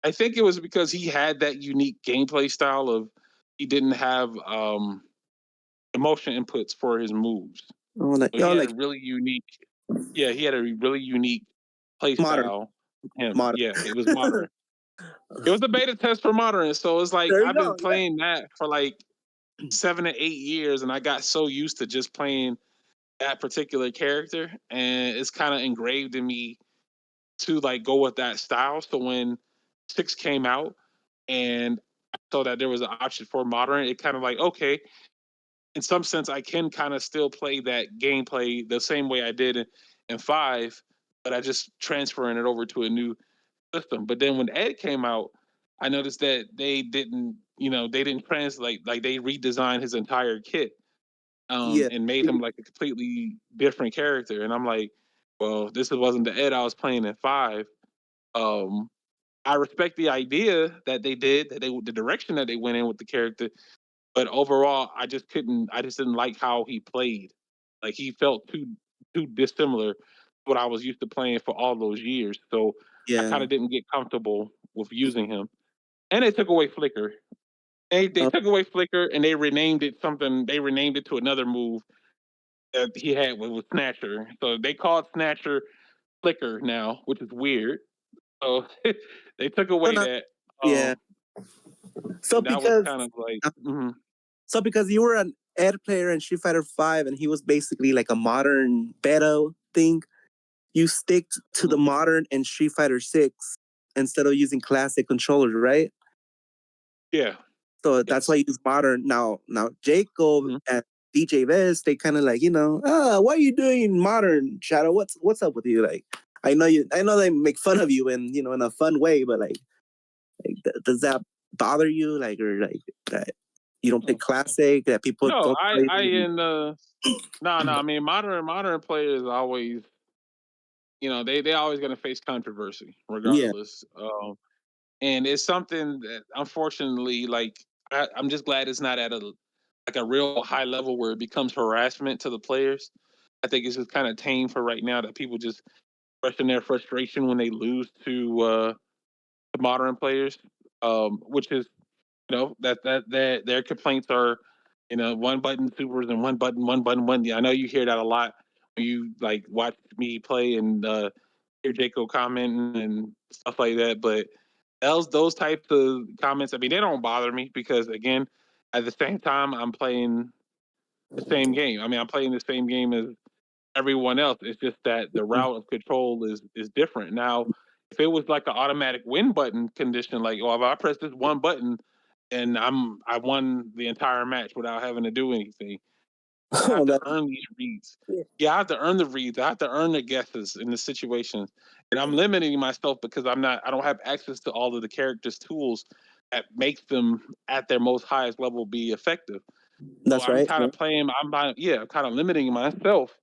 I think it was because he had that unique gameplay style of he didn't have emotion inputs for his moves. Oh, like, So he had like a really unique, yeah, he had a really unique play modern, style. Him, modern. yeah, it was modern. It was a beta test for modern, so it's like There you I've been go. Yeah. playing that for like 7 to 8 years, and I got so used to just playing that particular character, and it's kind of engraved in me to like go with that style. So when 6 came out and I saw that there was an option for modern, it kind of like, okay, in some sense I can kind of still play that gameplay the same way I did in 5, but I just transferring it over to a new system. But then when Ed came out, I noticed that they didn't translate, like they redesigned his entire kit Yeah. and made him like a completely different character. And I'm like, well, this wasn't the Ed I was playing in 5. Um, I respect the idea that they did, the direction that they went in with the character, but overall, I just didn't like how he played. Like he felt too dissimilar to what I was used to playing for all those years. So I Yeah. kind of didn't get comfortable with using him. And they took away Flicker. They Oh, took away Flicker and they renamed it something. They renamed it to another move that he had with Snatcher. So they called Snatcher Flicker now, which is weird. So they took so away not, that. yeah. So And that was because kind of like, so because you were an Ed player in Street Fighter Five, and he was basically like a modern beta thing, you stick to the modern in Street Fighter Six instead of using classic controllers, right? yeah, So that's why yes. you use modern now. Now Jacob and DJ Vest, they kind of like, why are you doing modern, Shadow? What's up with you? Like, I know they make fun of you in in a fun way, but like does that bother you? Like, or like that you don't play classic, that people No, don't play no. I mean, modern players always, they always going to face controversy Yeah. regardless. And it's something that unfortunately, like, I'm just glad it's not at a real high level where it becomes harassment to the players. I think it's just kind of tame for right now that people just expressing their frustration when they lose to modern players, which is that their complaints are, one button supers and one button one. Yeah, I know you hear that a lot when you like watch me play and hear Jaco commenting and stuff like that. But those types of comments, I mean, they don't bother me because again, at the same time, I'm playing the same game. I mean, I'm playing the same game as everyone else. It's just that the route of control is different. Now, if it was like an automatic win button condition, like, well, if I press this one button and I won the entire match without having to do anything, I Oh, have to that, earn these reads. Yeah, I have to earn the reads. I have to earn the guesses in the situations, and I'm limiting myself because I don't have access to all of the characters' tools that makes them at their most highest level be effective. So That's I'm right. kind of playing. I'm kind of limiting myself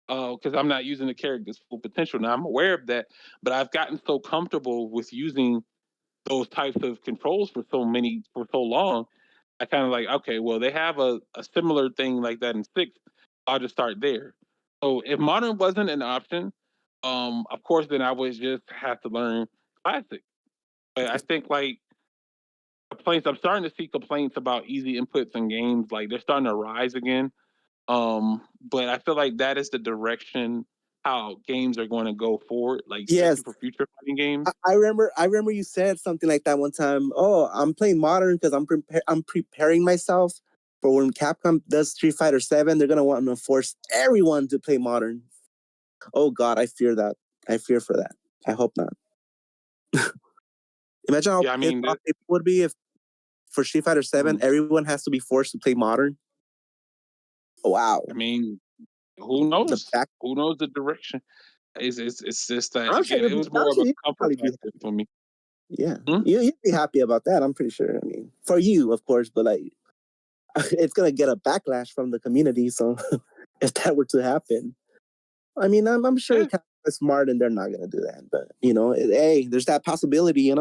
because I'm not using the character's full potential. Now I'm aware of that, but I've gotten so comfortable with using those types of controls for so long. I kind of like, okay, well, they have a similar thing like that in six. I'll just start there. So if modern wasn't an option, of course, then I would just have to learn classic. But I think like complaints, I'm starting to see complaints about easy inputs in games. Like they're starting to rise again. But I feel like that is the direction how games are going to go forward, like Yes. especially for future fighting games. I remember you said something like that one time. Oh, I'm playing modern because I'm preparing myself for when Capcom does Street Fighter 7. They're gonna want to force everyone to play modern. Oh God, I fear that. I fear for that. I hope not. Imagine how Yeah, I pissed mean, off people would be if for Street Fighter 7 mhm. everyone has to be forced to play modern. Wow. I mean, who The knows? back. Who knows the direction? It's just that I'm sure again, it was I'm more of sure a you comfort probably be. factor for me. Yeah, Hmm? you'd be happy about that. I'm pretty sure. I mean, for you, of course, but like, it's gonna get a backlash from the community. So, if that were to happen, I mean, I'm sure Yeah, Capcom is smart and they're not gonna do that. But hey, there's that possibility,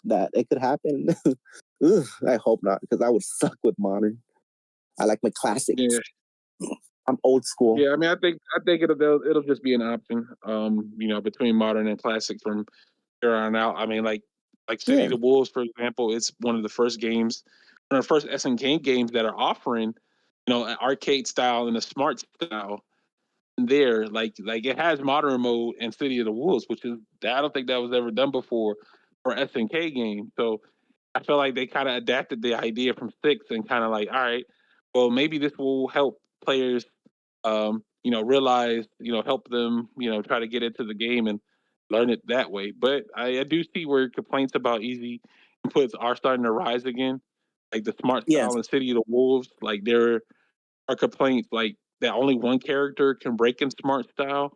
that it could happen. Ugh, I hope not, because I would suck with modern. I like my classics. yeah, I'm old school. yeah. I mean, I think it'll just be an option. Between modern and classic from here on out. I mean, like City Yeah. of the Wolves, for example, it's one of the first games, one of the first SNK games that are offering, an arcade style and a smart style there. Like it has modern mode and City of the Wolves, which is I don't think that was ever done before for SNK game. So I feel like they kind of adapted the idea from six and kind of like, all right, well maybe this will help players, realize, help them, try to get into the game and learn it that way. But I do see where complaints about easy inputs are starting to rise again, like the smart Yes. style in City of the Wolves. Like there are complaints like that only one character can break in smart style,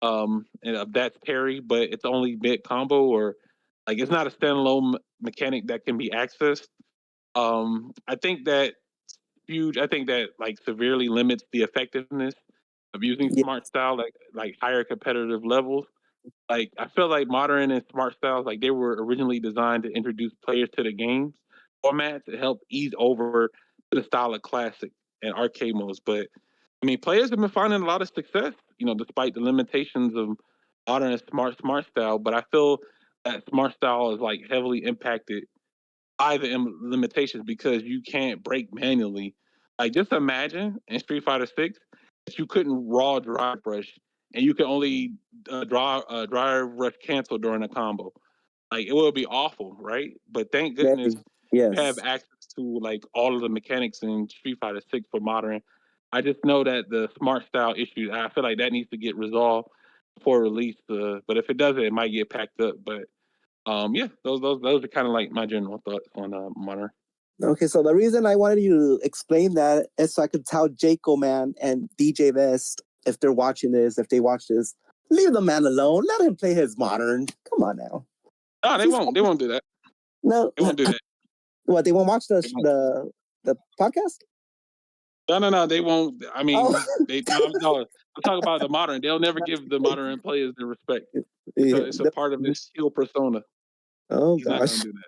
and that's Terry, but it's only mid combo or like it's not a standalone mechanic that can be accessed. I think that huge. I think that like severely limits the effectiveness of using Yeah. smart style like higher competitive levels. Like I feel like modern and smart styles like they were originally designed to introduce players to the games format to help ease over to the style of classic and arcade modes. But I mean, players have been finding a lot of success, despite the limitations of modern and smart style. But I feel that smart style is like heavily impacted by the limitations because you can't break manually. Like just imagine in Street Fighter Six that you couldn't raw drive brush and you can only drive rush cancel during a combo. Like it would be awful, right? But thank goodness Very. you have Yes. access to like all of the mechanics in Street Fighter Six for modern. I just know that the smart style issue, I feel like that needs to get resolved before release. But if it doesn't, it might get packed up. But yeah, those are kind of like my general thoughts on modern. Okay, so the reason I wanted you to explain that is so I could tell Jaco man and DJ Vest if they're watching this, if they watch this, leave the man alone. Let him play his modern. Come on now. No, If they he's won't. They won't do that. no, They won't do that. what they won't watch the They won't. the podcast? No. They won't. I Oh, mean, they. No. I'm talking about the modern. They'll never give the modern players the respect. yeah, It's a part of his heel persona. oh He's not gonna gosh. do that.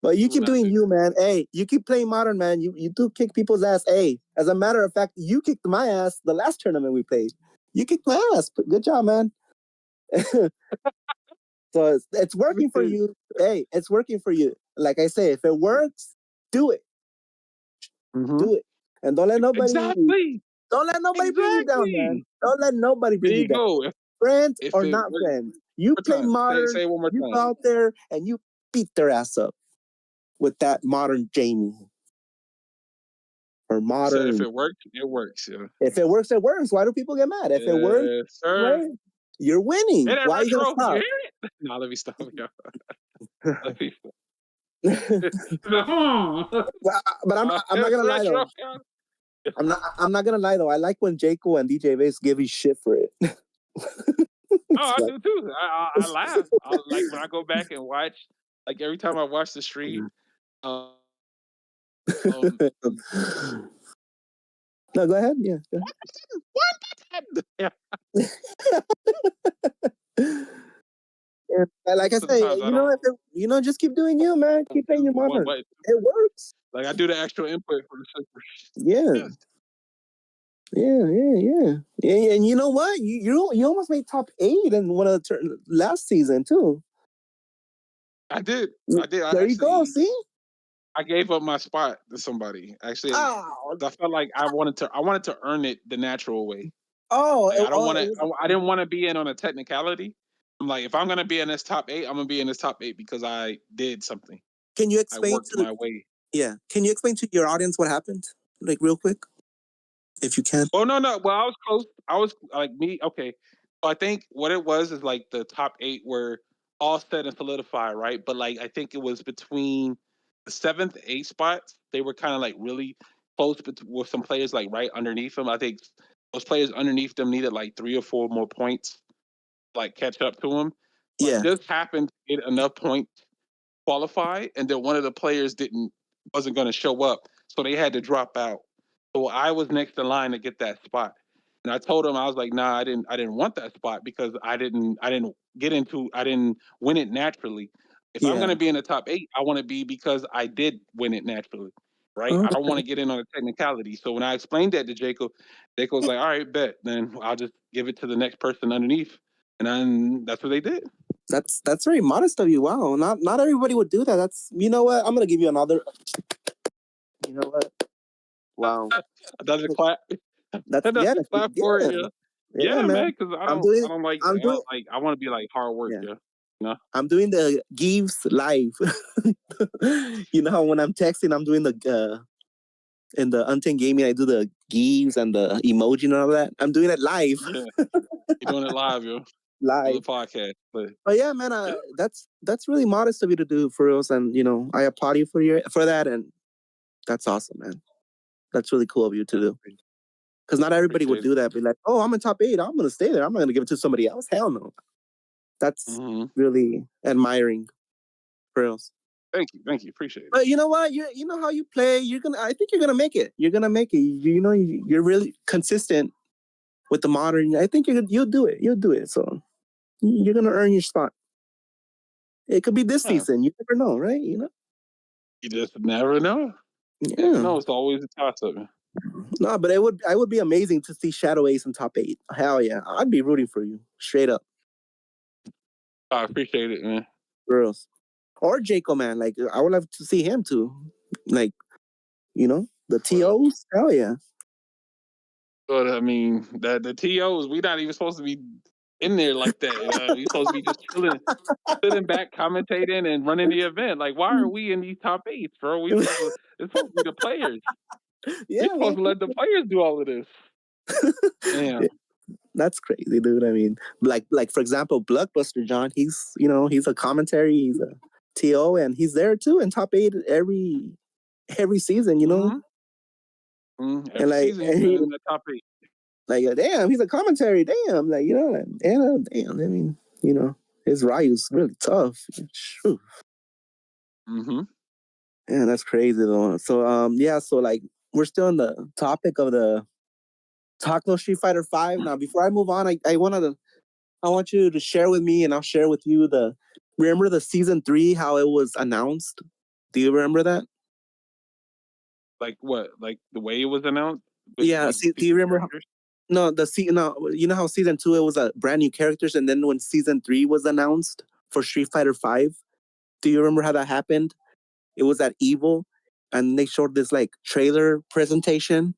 But you He will keep not doing do you, man. Hey, you keep playing modern, man. You do kick people's ass. Hey, as a matter of fact, you kicked my ass the last tournament we played. You kicked my ass. Good job, man. So it's working for that. you. Hey, it's working for you. Like I say, if it works, do it. Hmm. Do it. And Exactly. don't let nobody bring you down, man. Exactly. Don't let nobody There bring you you down. go. Friends If or it not works, friends. You one play more time. modern, Say it one more you go time. out there and you beat their ass up with that modern Jamie or I said if modern. it works, it works. Yeah. If it works, it works. Why do people get mad? If it works, Yes, sir. right? You're Hey, winning. that Why are you gonna retro. You stop? hear it? No, let me stop. Yeah. Let me stop. Well, but I'm not It's gonna lie retro. though. I'm not gonna lie though. I like when Jaco and DJ Vase give you shit for it. Oh, It's I like, do too. I laugh. I like when I go back and watch. Like every time I watch the stream, um, No, go ahead. Yeah. Go Yeah. ahead. Yeah, like I say, Sometimes I don't just keep doing you, man. Keep playing do your one modern. button. It works. Like I do the extra input for the super. Yeah. Yeah, and you know what? You almost made top 8 in one of the last season too. I did. I There you go. actually See? I gave up my spot to somebody. Actually, Oh, I felt like I wanted to earn it the natural way. oh, Like I don't want it to. was. I didn't want to be in on a technicality. I'm like, if I'm gonna be in this top 8, I'm gonna be in this top 8 because I did something. Can you I explain worked to my way. yeah? Can you explain to your audience what happened, like real quick, if you can? Oh no. Well, I was close. I was like me. Okay. So I think what it was is like the top 8 were all set and solidified, right? But like I think it was between the 7th, 8th spots. They were kind of like really close with some players like right underneath them. I think those players underneath them needed like 3 or 4 more points, like catch up to them. So I Yeah, just happened to get enough points qualify, and then one of the players wasn't going to show up, so they had to drop out. So I was next in line to get that spot, and I told him I was like, "Nah, I didn't want that spot because I didn't win it naturally. If I'm yeah. going to be in the top 8, I want to be because I did win it naturally, right? I don't want Okay. to get in on a technicality." So when I explained that to Jacob was like, "All right, bet. Then I'll just give it to the next person underneath," and then that's what they did. That's very modest of you. Wow, not everybody would do that. That's you know what? I'm gonna give you another. You know what? Wow. Another clap. That's Another clap for it. Yeah, yeah, yeah, man. man. Because I'm doing I'm I doing don't like. I want to be like hard work. yeah. Yeah, you know. I'm doing the gives live. You know how when I'm texting, I'm doing the in the Untamed Gaming, I do the gives and the emoji and all that. I'm doing it live, Yeah, you're doing it live, yo, on the live. podcast. But yeah, man, Yeah. that's really modest of you to do for us, and I applaud you for that, and that's awesome, man. That's really cool of you to do. Because not everybody would Appreciate it. do that. Be like, oh, I'm in top 8. I'm gonna stay there. I'm not gonna give it to somebody else. Hell no. That's Mm-hmm. really admiring for us. Thank you. Appreciate it. But you know what? You know how you play. I think you're gonna make it. You're gonna make it. You're really consistent with the modern. I think you'll do it. You'll do it. So you're gonna earn your spot. It could be this Yeah, season. You never know, right? you just never know. Never Yeah. know. It's always a toss up. No, but I would be amazing to see Shadow Ace in top 8. Hell yeah. I'd be rooting for you. Straight up. I appreciate it, man. Girls. Or Jaco, man. Like I would love to see him too. Like, the But, TOs. Hell yeah. but I mean, the TOs, we not even supposed to be in there like that. We supposed to be just chilling, sitting back, commentating, and running the event. Like, why are we in these top 8s, bro? It's supposed to be the players. We Yeah, supposed man. to let the players do all of this. Damn. That's crazy, dude. I mean, like for example, Blockbuster John, he's a commentary, he's a TO, and he's there too in top 8 every season, Mm-hmm. And Every season he's been in the top 8. damn, he's a commentary, damn, damn. I mean, his Ryu's really tough. Phew. Mm-hmm. Yeah, that's crazy though. So yeah, so like we're still on the topic of the Taco Street Fighter 5. Now before I move on, I want you to share with me, and I'll share with you remember the season 3, how it was announced? Do you remember that? Like what? Like the way it was announced with Yeah. like Do the you remember? characters? No, you know how season 2 it was a brand new characters, and then when season 3 was announced for Street Fighter 5, do you remember how that happened? It was at Evil, and they showed this like trailer presentation.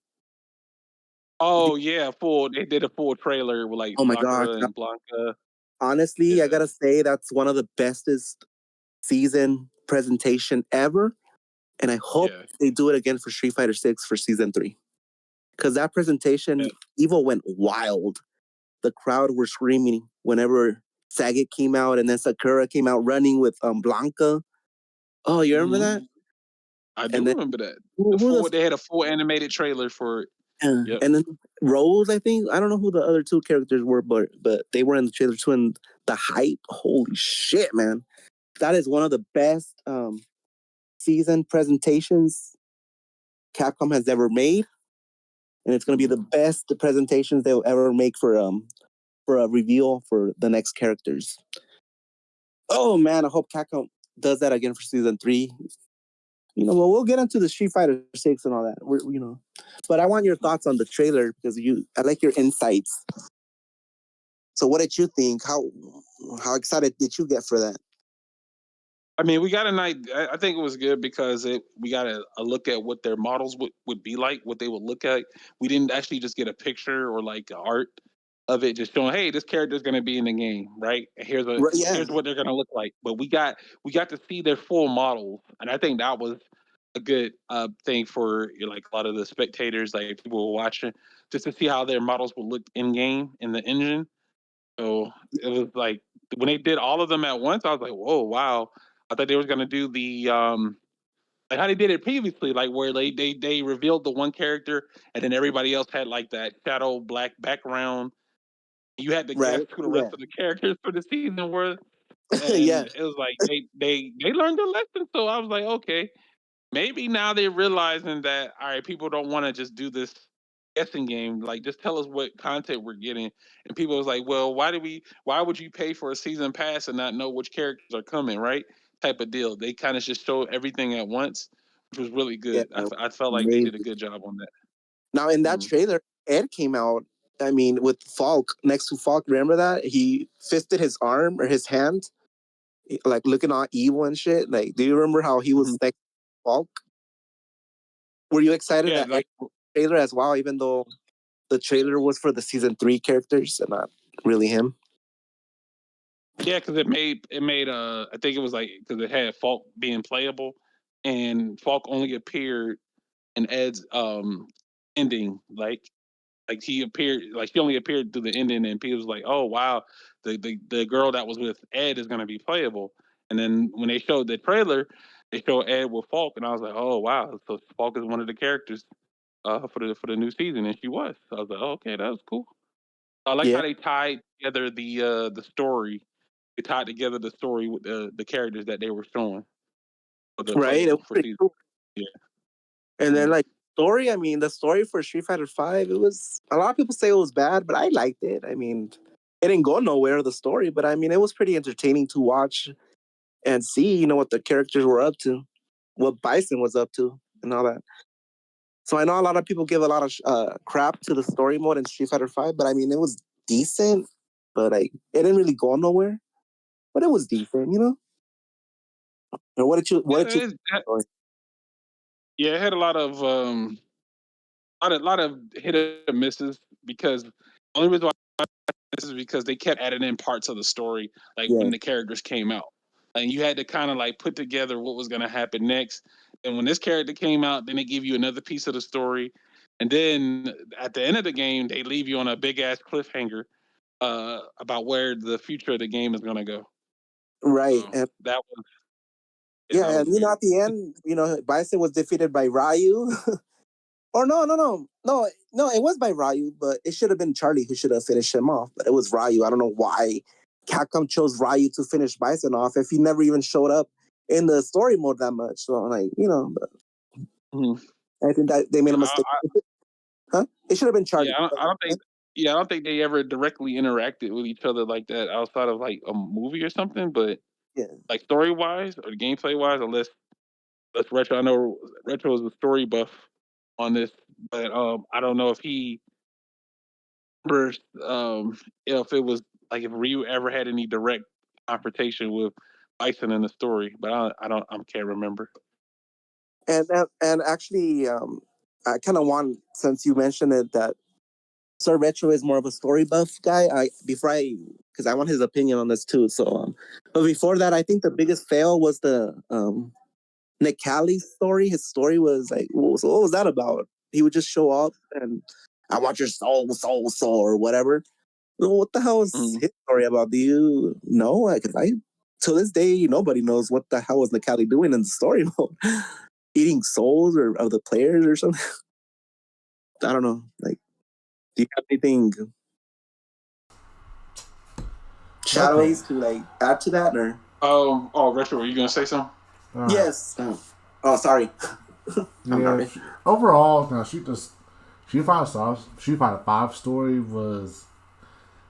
Oh yeah, full. They did a full trailer with like Oh my gosh! Sakura and Blanca. Honestly, I Yeah, gotta say that's one of the bestest season presentation ever, and I hope yeah, they do it again for Street Fighter 6 for season 3. Because that presentation, yeah. Evil went wild. The crowd were screaming whenever Sagat came out, and then Sakura came out running with Blanca. Oh, you remember Mm-hmm. that? I do And then remember that. who the They had a full animated trailer for it. Yep. and then Rose, I think. I don't know who the other 2 characters were, but they were in the trailer too. And the hype, holy shit, man! That is one of the best season presentations Capcom has ever made. and it's going to be the best presentations they'll ever make for a reveal for the next characters. Oh man, I hope Capcom does that again for season 3. Well, we'll get into the Street Fighter 6 and all that. But I want your thoughts on the trailer because I like your insights. So, what did you think? How excited did you get for that? I mean, we got a night. I think it was good because we got a look at what their models would be like, what they would look like. We didn't actually just get a picture or like art of it, just showing, hey, this character's going to be in the game, right? Here's what they're going to look like. But we got to see their full models, and I think that was a good thing for like a lot of the spectators, like people were watching, just to see how their models would look in game in the engine. So it was like when they did all of them at once, I was like, whoa, wow. I thought they was gonna do the like how they did it previously, like where they revealed the one character and then everybody else had like that shadow black background. You had to guess who the rest of the characters for the season were, and it was like they learned a lesson. So I was like, okay, maybe now they're realizing that all right, people don't want to just do this guessing game. Like, just tell us what content we're getting. And people was like, well, why would you pay for a season pass and not know which characters are coming, right? Type of deal. They kind of just showed everything at once, which was really good. I felt like they did a good job on that. Now, in that trailer, Ed came out. I mean, with Falk next to Falk. Remember that he fisted his arm or his hand, like looking all evil and shit. Like, do you remember how he was like Falk? Were you excited that like trailer as well, even though the trailer was for the season 3 characters and not really him? Yeah, because it made I think it was like because it had Falk being playable, and Falk only appeared in Ed's ending, like he appeared, like she only appeared through the ending, and people was like, oh wow, the girl that was with Ed is gonna be playable. And then when they showed the trailer, they showed Ed with Falk, and I was like, oh wow, so Falk is one of the characters for the new season, and she was. So I was like, oh, okay, that was cool. I like how they tied together the story. They tied together the story with the characters that they were showing for the right. It was pretty cool. Yeah. And then like story, I mean, the story for Street Fighter 5, it was, a lot of people say it was bad, but I liked it. I mean, it didn't go nowhere, the story, but I mean, it was pretty entertaining to watch and see, what the characters were up to, what Bison was up to, and all that. So I know a lot of people give a lot of crap to the story mode in Street Fighter 5, but I mean, it was decent, but like, it didn't really go nowhere, but it was decent, Or what did you? Yeah, it had a lot of hit and misses because the only reason why this is because they kept adding in parts of the story, like when the characters came out, and you had to kind of like put together what was going to happen next. And when this character came out, then they give you another piece of the story, and then at the end of the game, they leave you on a big ass cliffhanger about where the future of the game is going to go. Right, so and that was and at the end, Bison was defeated by Ryu. Or no, it was by Ryu, but it should have been Charlie who should have finished him off. But it was Ryu. I don't know why Capcom chose Ryu to finish Bison off if he never even showed up in the story mode that much. So like, I think that they made a mistake. It should have been Charlie. Yeah, I don't think. Yeah, I don't think they ever directly interacted with each other like that outside of like a movie or something. But like story wise or gameplay wise, unless Retro. I know Retro is a story buff on this, but I don't know if he remembers if it was like if Ryu ever had any direct confrontation with Bison in the story, but I can't remember. And actually, I kind of want, since you mentioned it, that Sir Retro is more of a story buff guy. Because I want his opinion on this too. So, but before that, I think the biggest fail was the Nick Cali's story. His story was like, what was that about? He would just show up and I want your soul, or whatever. Well, what the hell is his story about? Do you know? Because to this day, nobody knows what the hell was Nick Cali doing in the story mode. Eating souls or of the players or something. I don't know. Like, do you have anything shadows to like add to that or? Retro, were you gonna say something? Yes. Oh, sorry. Yeah. Overall, no, Street Fighter 5 story was,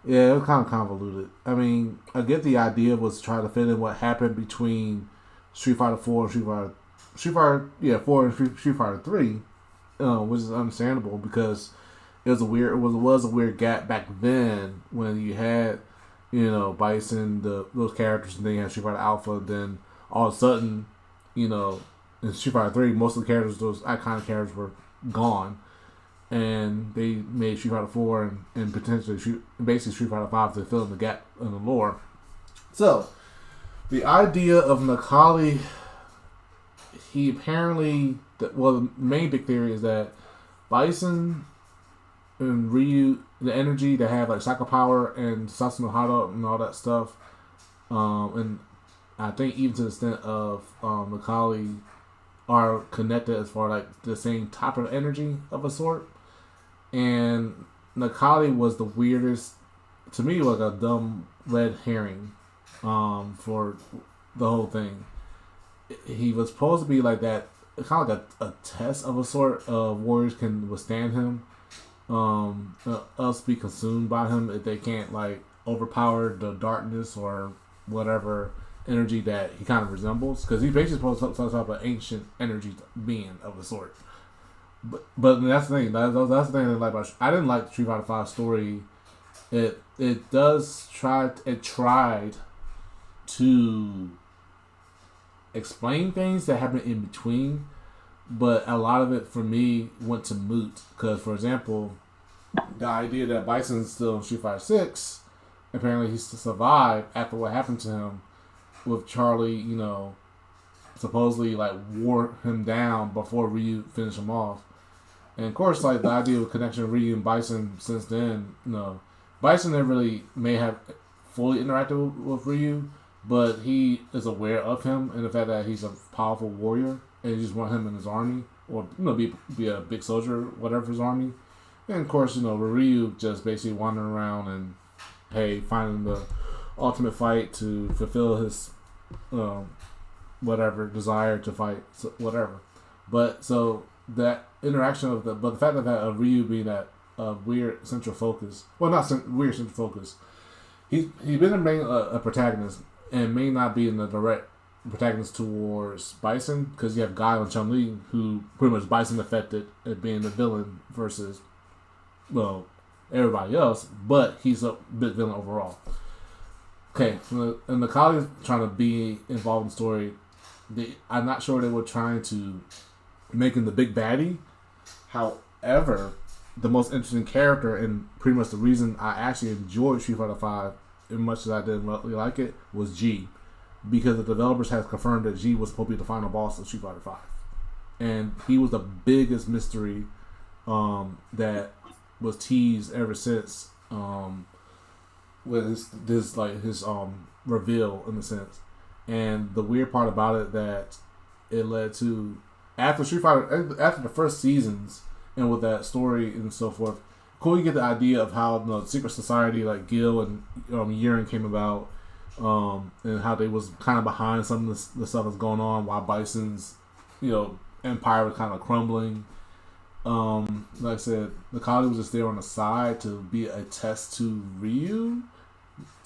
yeah, it was kind of convoluted. I mean, I get the idea was trying to fit in what happened between Street Fighter 4 and Street Fighter, yeah, 4 and Street Fighter 3, which is understandable because it was a weird gap back then when you had, Bison, those characters, and then you had Street Fighter Alpha. Then all of a sudden, in Street Fighter 3, most of the characters, those iconic characters, were gone, and they made Street Fighter 4 and potentially basically Street Fighter 5 to fill in the gap in the lore. So, the idea of Nakali, he apparently, the main big theory is that Bison and Ryu, the energy they have, like Psycho Power and Sasuno Hado and all that stuff, and I think even to the extent of Nakali, are connected as far like the same type of energy of a sort. And Nakali was the weirdest, to me, like a dumb red herring for the whole thing. He was supposed to be like that, kind of like a test of a sort of warriors can withstand him, else be consumed by him if they can't like overpower the darkness or whatever energy that he kind of resembles, because he's basically supposed to be some type of ancient energy being of a sort. But that's the thing. That's the thing I like about. I didn't like the Street Fighter 5 story. It tried to explain things that happened in between, but a lot of it for me went to moot. Because, for example, the idea that Bison's still in Street Fighter 6, apparently he still survived after what happened to him, with Charlie, supposedly like wore him down before Ryu finished him off. And of course, like the idea of connection of Ryu and Bison since then, Bison never really may have fully interacted with Ryu, but he is aware of him and the fact that he's a powerful warrior, and he just want him in his army, or be a big soldier, whatever his army. And of course, Ryu just basically wandering around and finding the ultimate fight to fulfill his whatever desire to fight, whatever. But so that interaction of but the fact that Ryu being that weird central focus, well, not weird central focus, he's been a protagonist and may not be in the direct protagonist towards Bison, because you have Guile and Chun-Li, who pretty much Bison affected at being the villain versus everybody else, but he's a big villain overall. Okay, and the college trying to be involved in the story, I'm not sure they were trying to make him the big baddie. However, the most interesting character, and pretty much the reason I actually enjoyed Street Fighter 5 as much as I didn't really like it, was G. Because the developers have confirmed that G was supposed to be the final boss of Street Fighter 5. And he was the biggest mystery that was teased ever since with his reveal, in a sense. And the weird part about it, that it led to after the first seasons, and with that story and so forth, cool, you get the idea of how the secret society like Gil and Yurin came about, and how they was kind of behind some of the stuff that's going on while Bison's empire was kind of crumbling. Like I said, the college was just there on the side to be a test to Ryu,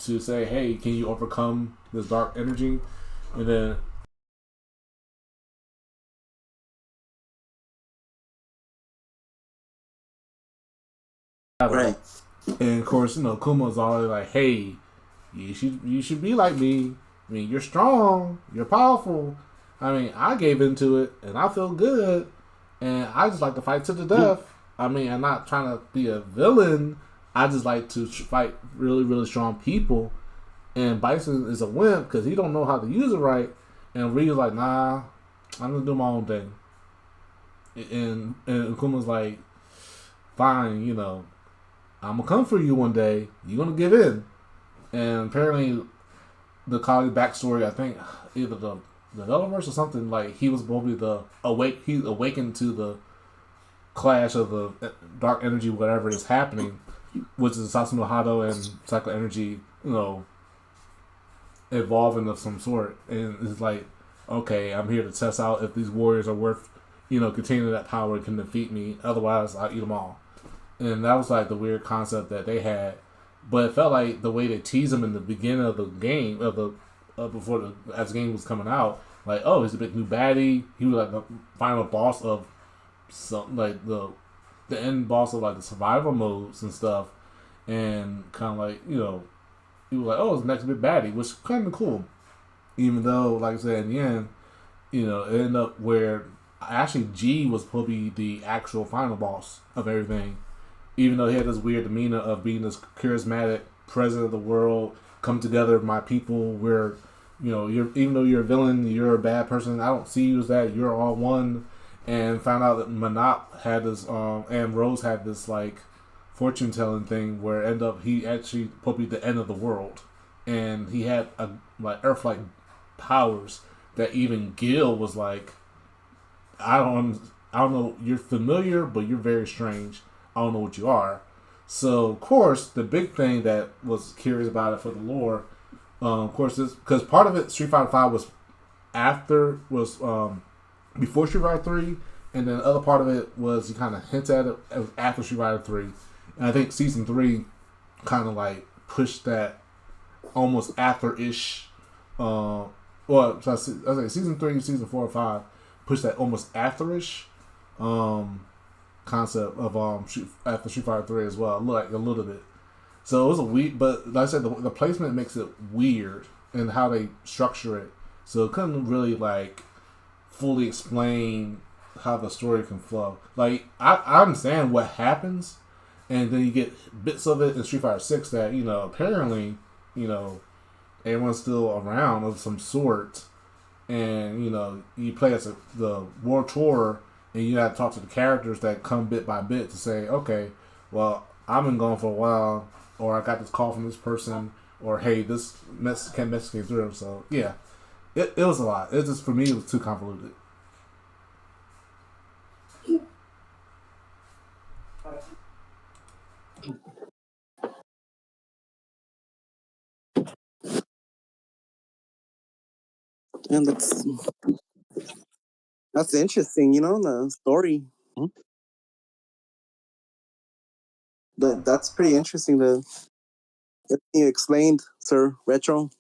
to say, hey, can you overcome this dark energy? And then Right. And of course, Kuma's always like, hey, you should be like me. I mean, you're strong, you're powerful. I mean, I gave into it and I feel good, and I just like to fight to the death. I mean, I'm not trying to be a villain. I just like to fight really, really strong people. And Bison is a wimp because he don't know how to use it right. And Ryu's like, nah, I'm gonna do my own thing. And Kuma's like, fine, I'm gonna come for you one day. You're gonna give in. And apparently, the college backstory, I think either the developers or something, like he was probably he awakened to the clash of the dark energy, whatever is happening, which is Sasuno Hado and Psycho Energy, evolving of some sort. And it's like, okay, I'm here to test out if these warriors are worth containing that power can defeat me. Otherwise, I'll eat them all. And that was like the weird concept that they had. But it felt like the way they teased him in the beginning of the game, as the game was coming out, like, oh, he's a big new baddie. He was like the final boss of some, like the end boss of like the survival modes and stuff, and kind of like he was like, oh, it's the next big baddie, which is kind of cool. Even though, like I said, in the end, it ended up where actually G was probably the actual final boss of everything. Even though he had this weird demeanor of being this charismatic president of the world, come together, my people. Where, even though you're a villain, you're a bad person. I don't see you as that. You're all one. And found out that Monop had this, and Rose had this like fortune telling thing where end up he actually probably the end of the world, and he had like Earth-like powers that even Gil was like, I don't know. You're familiar, but you're very strange. I don't know what you are. So, of course, the big thing that was curious about it for the lore, of course, is because part of it, Street Fighter V was before Street Fighter 3, and then the other part of it was he kind of hints at it after Street Fighter 3. And I think Season 3 kind of like pushed that almost after-ish, so I say Season 3, Season 4, and 5 pushed that almost after-ish, concept of after Street Fighter 3 as well, like a little bit. So it was a weird, but like I said, the placement makes it weird in how they structure it. So it couldn't really like fully explain how the story can flow. Like I understand what happens, and then you get bits of it in Street Fighter 6 that apparently everyone's still around of some sort, and you play as the World Tour. And you have to talk to the characters that come bit by bit to say, okay, well, I've been gone for a while, or I got this call from this person, or hey, this message came through. So yeah, it was a lot. It just, for me, it was too convoluted. And that's interesting, the story. Hmm? That's pretty interesting. You explained, Sir Retro.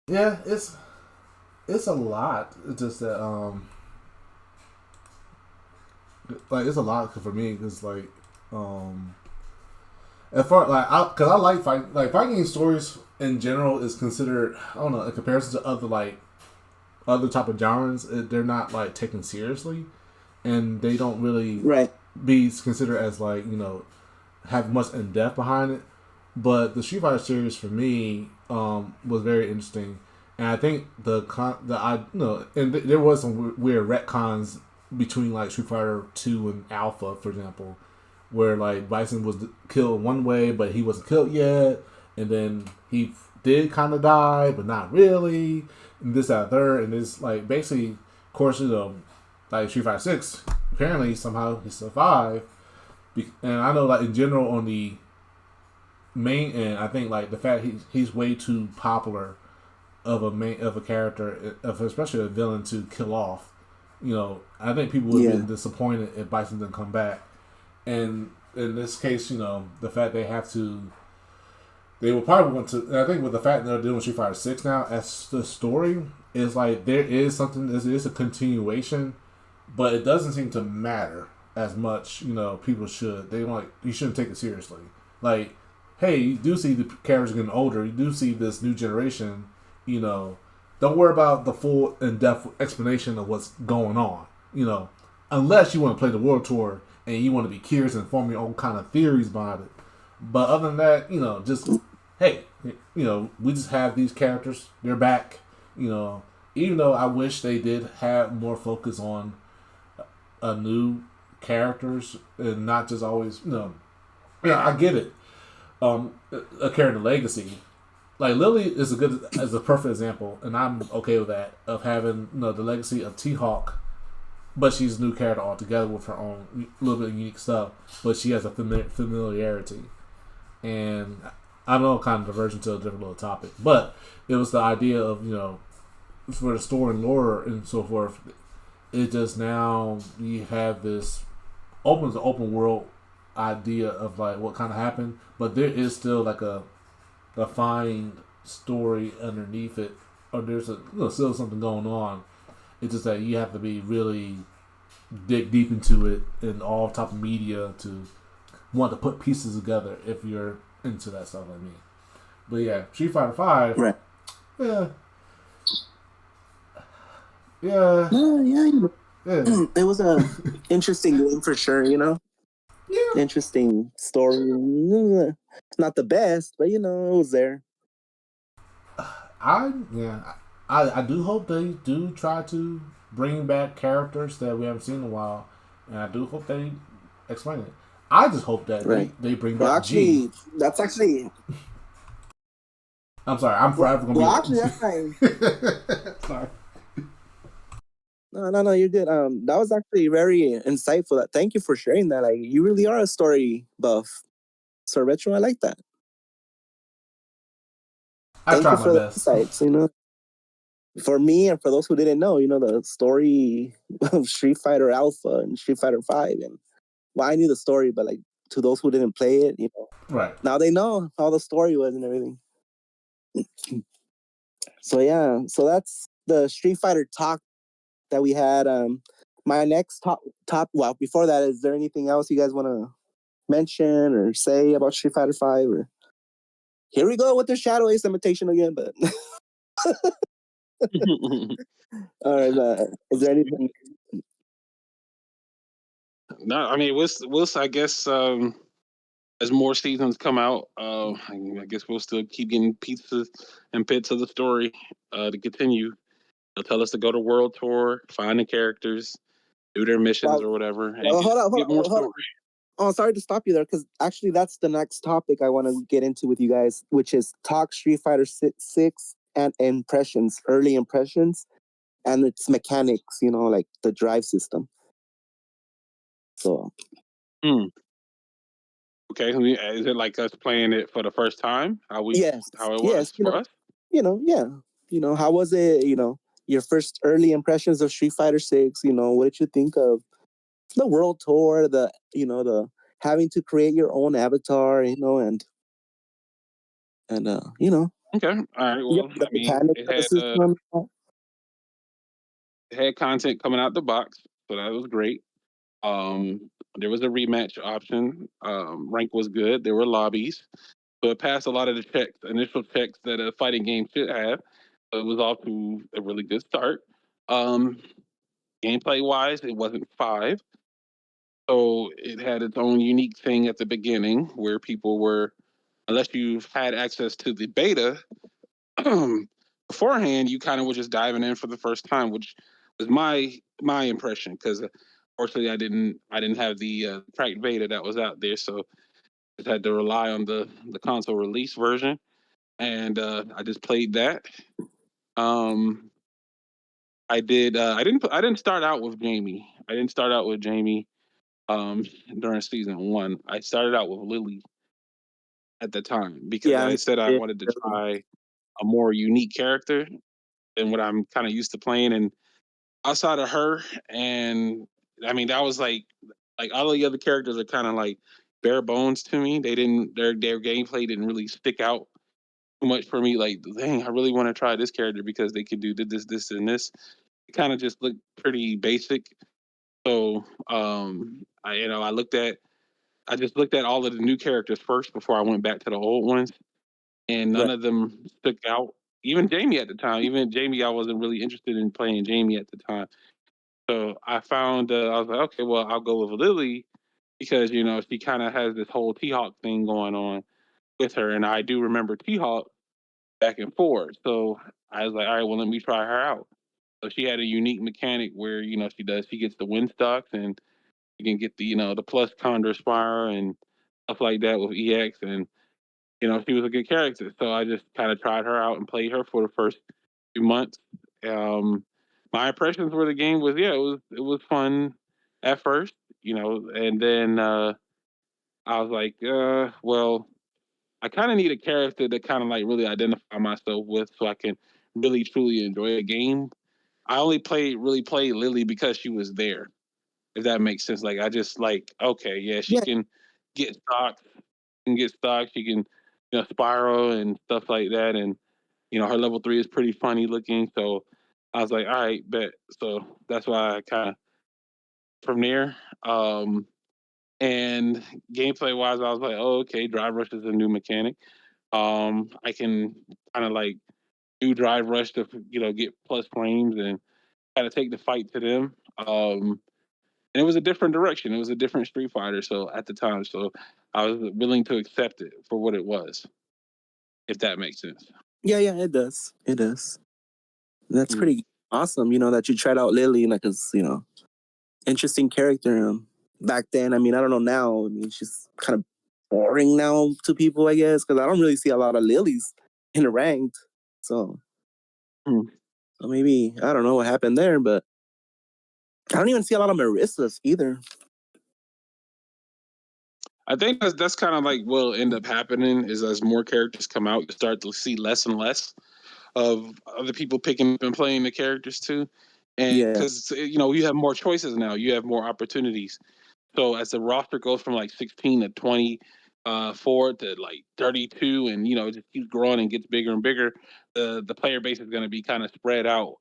Yeah, it's a lot. It's just that like it's a lot for me because like at far because I like fighting game stories in general is considered, I don't know, in comparison to other type of genres, they're not like taken seriously, and they don't really be considered as like have much in depth behind it. But the Street Fighter series for me was very interesting, and I think and there was some weird retcons between like Street Fighter 2 and Alpha, for example, where like Bison was killed one way, but he wasn't killed yet, and then he did kind of die, but not really, and this, that, third, and it's like basically, of course, like Street Fighter 6, apparently somehow he survived, and I know like in general on the main end, I think like the fact he's way too popular of a character, especially a villain, to kill off. I think people would have been disappointed if Bison didn't come back. And in this case, the fact they will probably want to. And I think with the fact that they're doing Street Fighter 6 now, as the story is like there is something. There is a continuation, but it doesn't seem to matter as much. People should. You shouldn't take it seriously. Like, hey, you do see the characters getting older. You do see this new generation. Don't worry about the full in-depth explanation of what's going on. Unless you want to play the World Tour and you want to be curious and form your own kind of theories about it. But other than that, just hey, we just have these characters. They're back. Even though I wish they did have more focus on a new characters and not just always, I get it. A character legacy. Like Lily is a perfect example, and I'm okay with that, of having the legacy of T-Hawk, but she's a new character altogether with her own little bit of unique stuff, but she has a familiarity. And I know I'm kind of diverging to a different little topic, but it was the idea of for the story and lore and so forth. It just now you have this opens the open world idea of like what kind of happened, but there is still like a defined story underneath it, or there's still something going on. It's just that you have to be really dig deep into it in all type of media to want to put pieces together if you're into that stuff like me. But yeah, Street Fighter Five. Right. Yeah. Yeah. Yeah. It was a interesting game for sure. Yeah. Interesting story. It's not the best, but it was there. I do hope they do try to bring back characters that we haven't seen in a while, and I do hope they explain it. I just hope that Right. they bring Well, back G. actually, that's actually. I'm sorry, I'm forever gonna Well, be. actually, that's fine. Sorry. No, you're good. That was actually very insightful. Thank you for sharing that. Like, you really are a story buff. So Retro, I like that. I Thank you tried my for the best. insights. For me and for those who didn't know, the story of Street Fighter Alpha and Street Fighter 5, and well, I knew the story, but like to those who didn't play it, Right. now they know how the story was and everything. So yeah, so that's the Street Fighter talk that we had. My next top. Well, before that, is there anything else you guys want to mention or say about Street Fighter 5? Or here we go with the Shadow Ace imitation again, but all right. Is there anything? No, I mean we'll I guess as more seasons come out, I guess we'll still keep getting pieces and bits of the story to continue. They'll tell us to go to World Tour, find the characters, do their missions Well, or whatever, and well, hold on, get more story. Oh, sorry to stop you there, because actually that's the next topic I want to get into with you guys, which is talk Street Fighter 6 and impressions, early impressions, and its mechanics. Like the drive system. So. Okay, is it like us playing it for the first time? How it Yes. was for us? Yeah. How was it? Your first early impressions of Street Fighter 6. What did you think of the world tour? The having to create your own avatar. And Okay, all right. Well, the I mean, mechanics of the system. it had content coming out the box, so that was great. There was a rematch option. Rank was good. There were lobbies, so it passed a lot of the initial checks that a fighting game should have. So it was off to a really good start. Um, Gameplay wise, it wasn't 5, so it had its own unique thing at the beginning where people were, unless you've had access to the beta beforehand, you kind of were just diving in for the first time, which was my impression because fortunately I didn't have the cracked beta that was out there, so I just had to rely on the console release version, and I just played that. Um, I didn't start out with Jamie. I didn't start out with Jamie um, during season 1. I started out with Lily at the time because Yeah. I said I Yeah. wanted to try a more unique character than what I'm kind of used to playing. And outside of her, and I mean that was like all the other characters are kind of like bare bones to me. They didn't their gameplay didn't really stick out too much for me. Like, dang, I really want to try this character because they could do this, and this. It kind of just looked pretty basic. So I just looked at all of the new characters first before I went back to the old ones, and none Right. of them stuck out. Even Jamie at the time, even Jamie, I wasn't really interested in playing Jamie at the time. So I found I was like, okay, well, I'll go with Lily because she kind of has this whole T-Hawk thing going on with her, and I do remember T-Hawk back and forth. So I was like, all right, well, let me try her out. So she had a unique mechanic where she gets the wind stocks and you can get the plus Condor Spire and stuff like that with EX, and she was a good character. So I just kind of tried her out and played her for the first few months. Um, my impressions for the game was it was fun at first, and then I was like, well, I kind of need a character to kind of like really identify myself with, so I can really truly enjoy a game. I only really played Lily because she was there. If that makes sense. Like I just like, okay, yeah, she Yeah, can get stocks, she can, spiral and stuff like that. And her level 3 is pretty funny looking. So I was like, all right, bet. So that's why I kind of from there. And gameplay wise, I was like, oh, okay, drive rush is a new mechanic. I can kind of like do drive rush to get plus frames and kind of take the fight to them. And it was a different direction. It was a different Street Fighter. So at the time, so I was willing to accept it for what it was, if that makes sense. yeah, it does. It does. That's Mm. pretty awesome. That you tried out Lily, like, cause interesting character. Back then, I mean, I don't know now. I mean, she's kind of boring now to people, I guess, because I don't really see a lot of Lilies in the ranked. So, Mm. so maybe I don't know what happened there, but I don't even see a lot of Marissas either. I think that's kind of like what'll end up happening is as more characters come out, you start to see less and less of other people picking up and playing the characters too. And Yeah. because you have more choices now, you have more opportunities. So as the roster goes from like 16 to 20, forward to like 32, and it just keeps growing and gets bigger and bigger, the player base is going to be kind of spread out,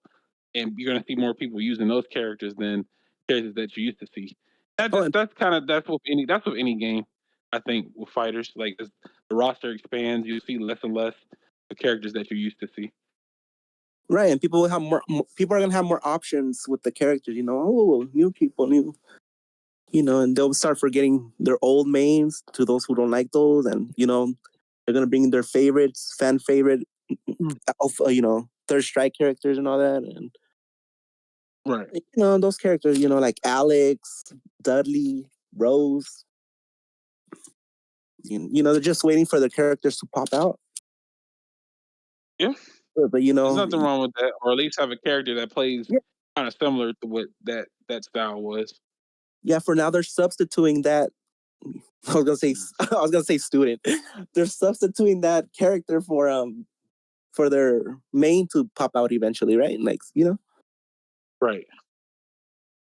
and you're going to see more people using those characters than characters that you used to see. Oh, and That's with any game. I think with fighters, like as the roster expands, you see less and less the characters that you used to see. right, and people will have people are gonna have more options with the characters. Oh, new people, new. And they'll start forgetting their old mains to those who don't like those, and they're gonna bring their favorites, fan favorite, third strike characters and all that, and Right. those characters, like Alex, Dudley, Rose. They're just waiting for the characters to pop out. Yeah. But There's nothing wrong with that, or at least have a character that plays yeah, kind of similar to what that style was. yeah. For now, they're substituting that. I was gonna say, I was gonna say student. They're substituting that character for their main to pop out eventually, right? Like Right.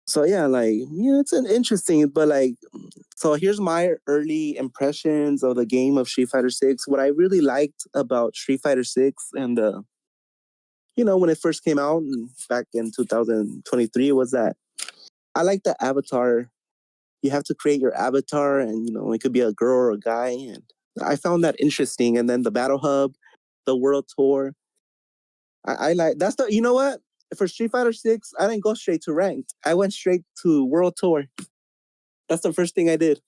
So yeah, like it's an interesting, but like, so here's my early impressions of the game of Street Fighter Six. What I really liked about Street Fighter Six and when it first came out back in 2023 was that I like the avatar. You have to create your avatar, and it could be a girl or a guy, and I found that interesting. And then the Battle Hub, the World Tour. I like that's the. You know what? For Street Fighter Six, I didn't go straight to ranked. I went straight to World Tour. That's the first thing I did.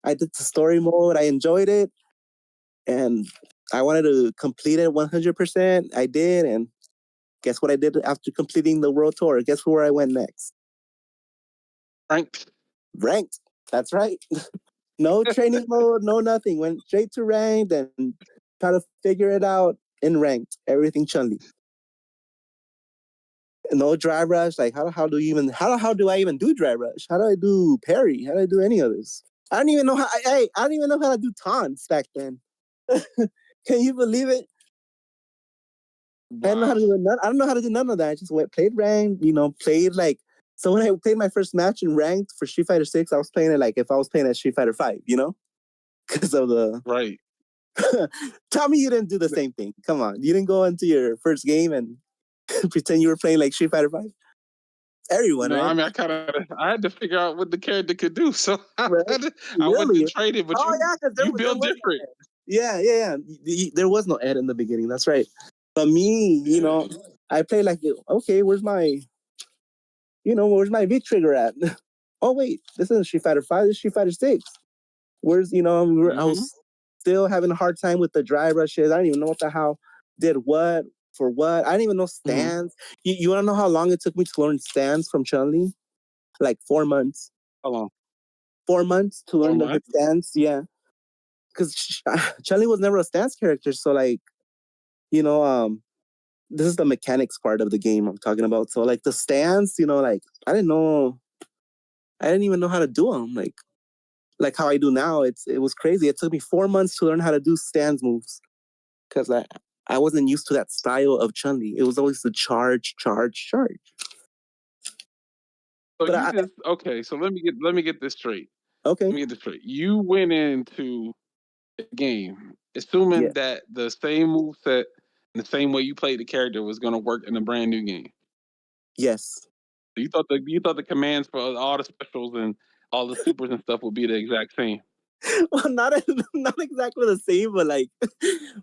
I did the story mode. I enjoyed it, and I wanted to complete it 100%. I did, and guess what I did after completing the World Tour? Guess where I went next? Ranked. Ranked. That's right. No training mode, no nothing. Went straight to ranked and try to figure it out in ranked. Everything Chun-Li. No drive rush. Like how do you even how do I even do drive rush? How do I do parry? How do I do any of this? I don't even know how. I don't even know how to do taunts back then. Can you believe it? I don't know how Wow. to do none. I don't know how to do none of that. I just played ranked. Played like. So when I played my first match in ranked for Street Fighter Six, I was playing it like if I was playing at Street Fighter Five. Because of the. Right. Tell me you didn't do the same thing. Come on, you didn't go into your first game and pretend you were playing like Street Fighter Five. Everyone, No, right? I mean I had to figure out what the character could do, so Right? I went to Really? trade it. But Oh yeah, because you there build was no different. Ed. Yeah. There was no Ed in the beginning. That's right. But me, Yeah. I play like, okay, where's my V trigger at? Oh wait, this isn't Street Fighter Five. This is Street Fighter Six. Where's I Mm-hmm. was still having a hard time with the dry rushes. I didn't even know what the hell did what for what. I didn't even know Mm-hmm. stands. You want to know how long it took me to learn stands from Chun-Li? Like 4 months. How long? 4 months to Oh learn my. her stance. Yeah, because Chun-Li was never a stance character. So like, you know, um, this is the mechanics part of the game I'm talking about. So like the stance, like I didn't even know how to do them. Like how I do now. It was crazy. It took me 4 months to learn how to do stance moves because I wasn't used to that style of Chun-Li. It was always the charge, charge, charge. So But you just okay. So let me get this straight. okay, Let me get this straight. You went into the game assuming yeah, that the same move set and the same way you played the character was going to work in a brand new game. yes. You thought the commands for all the specials and all the supers and stuff would be the exact same. Well, not exactly the same, but like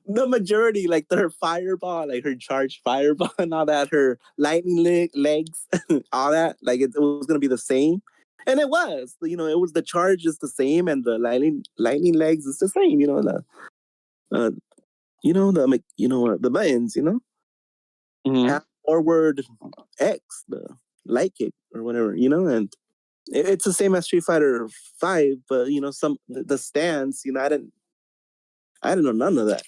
the majority, like her fireball, like her charged fireball and all that, her legs, all that, like it was gonna be the same, and it was. You know, it was the charge is the same, and the lightning legs is the same. You know uh, the buttons. You know, Mm-hmm. half forward X, the light kick or whatever. You know, and it's the same as Street Fighter 5, but you know, the stance. You know, I didn't know none of that.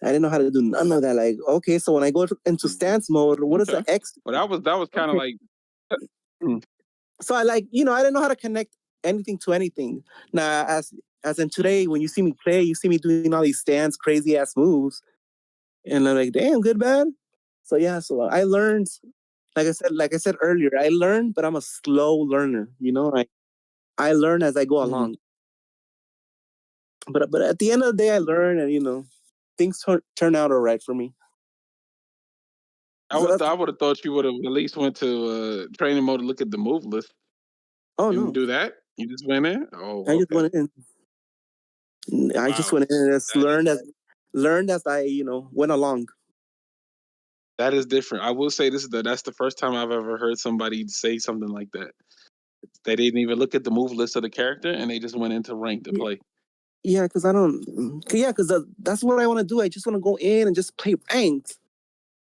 I didn't know how to do none of that. Like, okay, so when I go into stance mode, what is the Okay. X? Well, that was kind of Okay. like. Mm, So I I didn't know how to connect anything to anything. Now, as in today, when you see me play, you see me doing all these stance, crazy ass moves, and I'm like, damn, good, bad. So yeah, so I learned. Like I said earlier, I learned, but I'm a slow learner. You know, I learn as I go mm. along. But at the end of the day, I learn, and things turn out all right for me. So that's I would have thought you would have at least went to training mode to look at the move list. oh Didn't no, do that. You just went in. Oh, I just okay. went in. I just Wow. went in and just learned as I went along. That is different. I will say that's the first time I've ever heard somebody say something like that. They didn't even look at the move list of the character and they just went into rank to play. Yeah, because I don't. Yeah, because that's what I want to do. I just want to go in and just play ranked.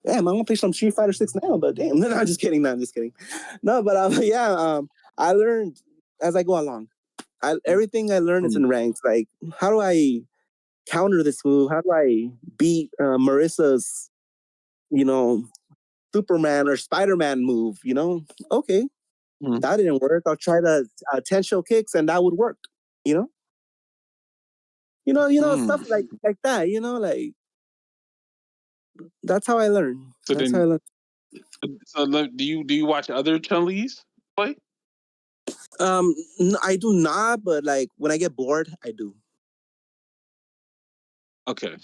Damn, I want to play some Street Fighter 6 now, but damn, no, I'm just kidding. No, I'm just kidding. No, but yeah, I learned as I go along. Everything I learn is Mm, in ranks. Like, how do I counter this move? How do I beat Marissa's, you know, Superman or Spider-Man move? Okay, mm, that didn't work. I'll try the 10 show kicks, and that would work. You know, stuff mm. like that. Like that's how I learn. So That's how I then, learn. do you watch other Chun-Li's play? I do not, but like when I get bored, I do. Okay,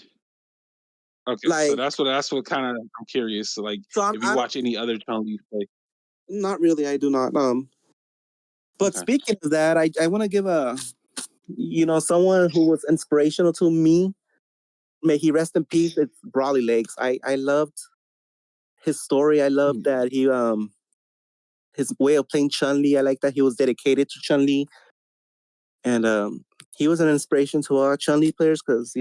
okay. So Like, that's what kind of I'm curious. So, like, so if you I don't. watch any other Chun-Li's play. Not really. I do not. But Okay. speaking of that, I want to give someone who was inspirational to me. May he rest in peace. It's Brawly Legs. I loved his story. I loved Mm, that his way of playing Chun Li. I like that he was dedicated to Chun Li, and he was an inspiration to all Chun Li players because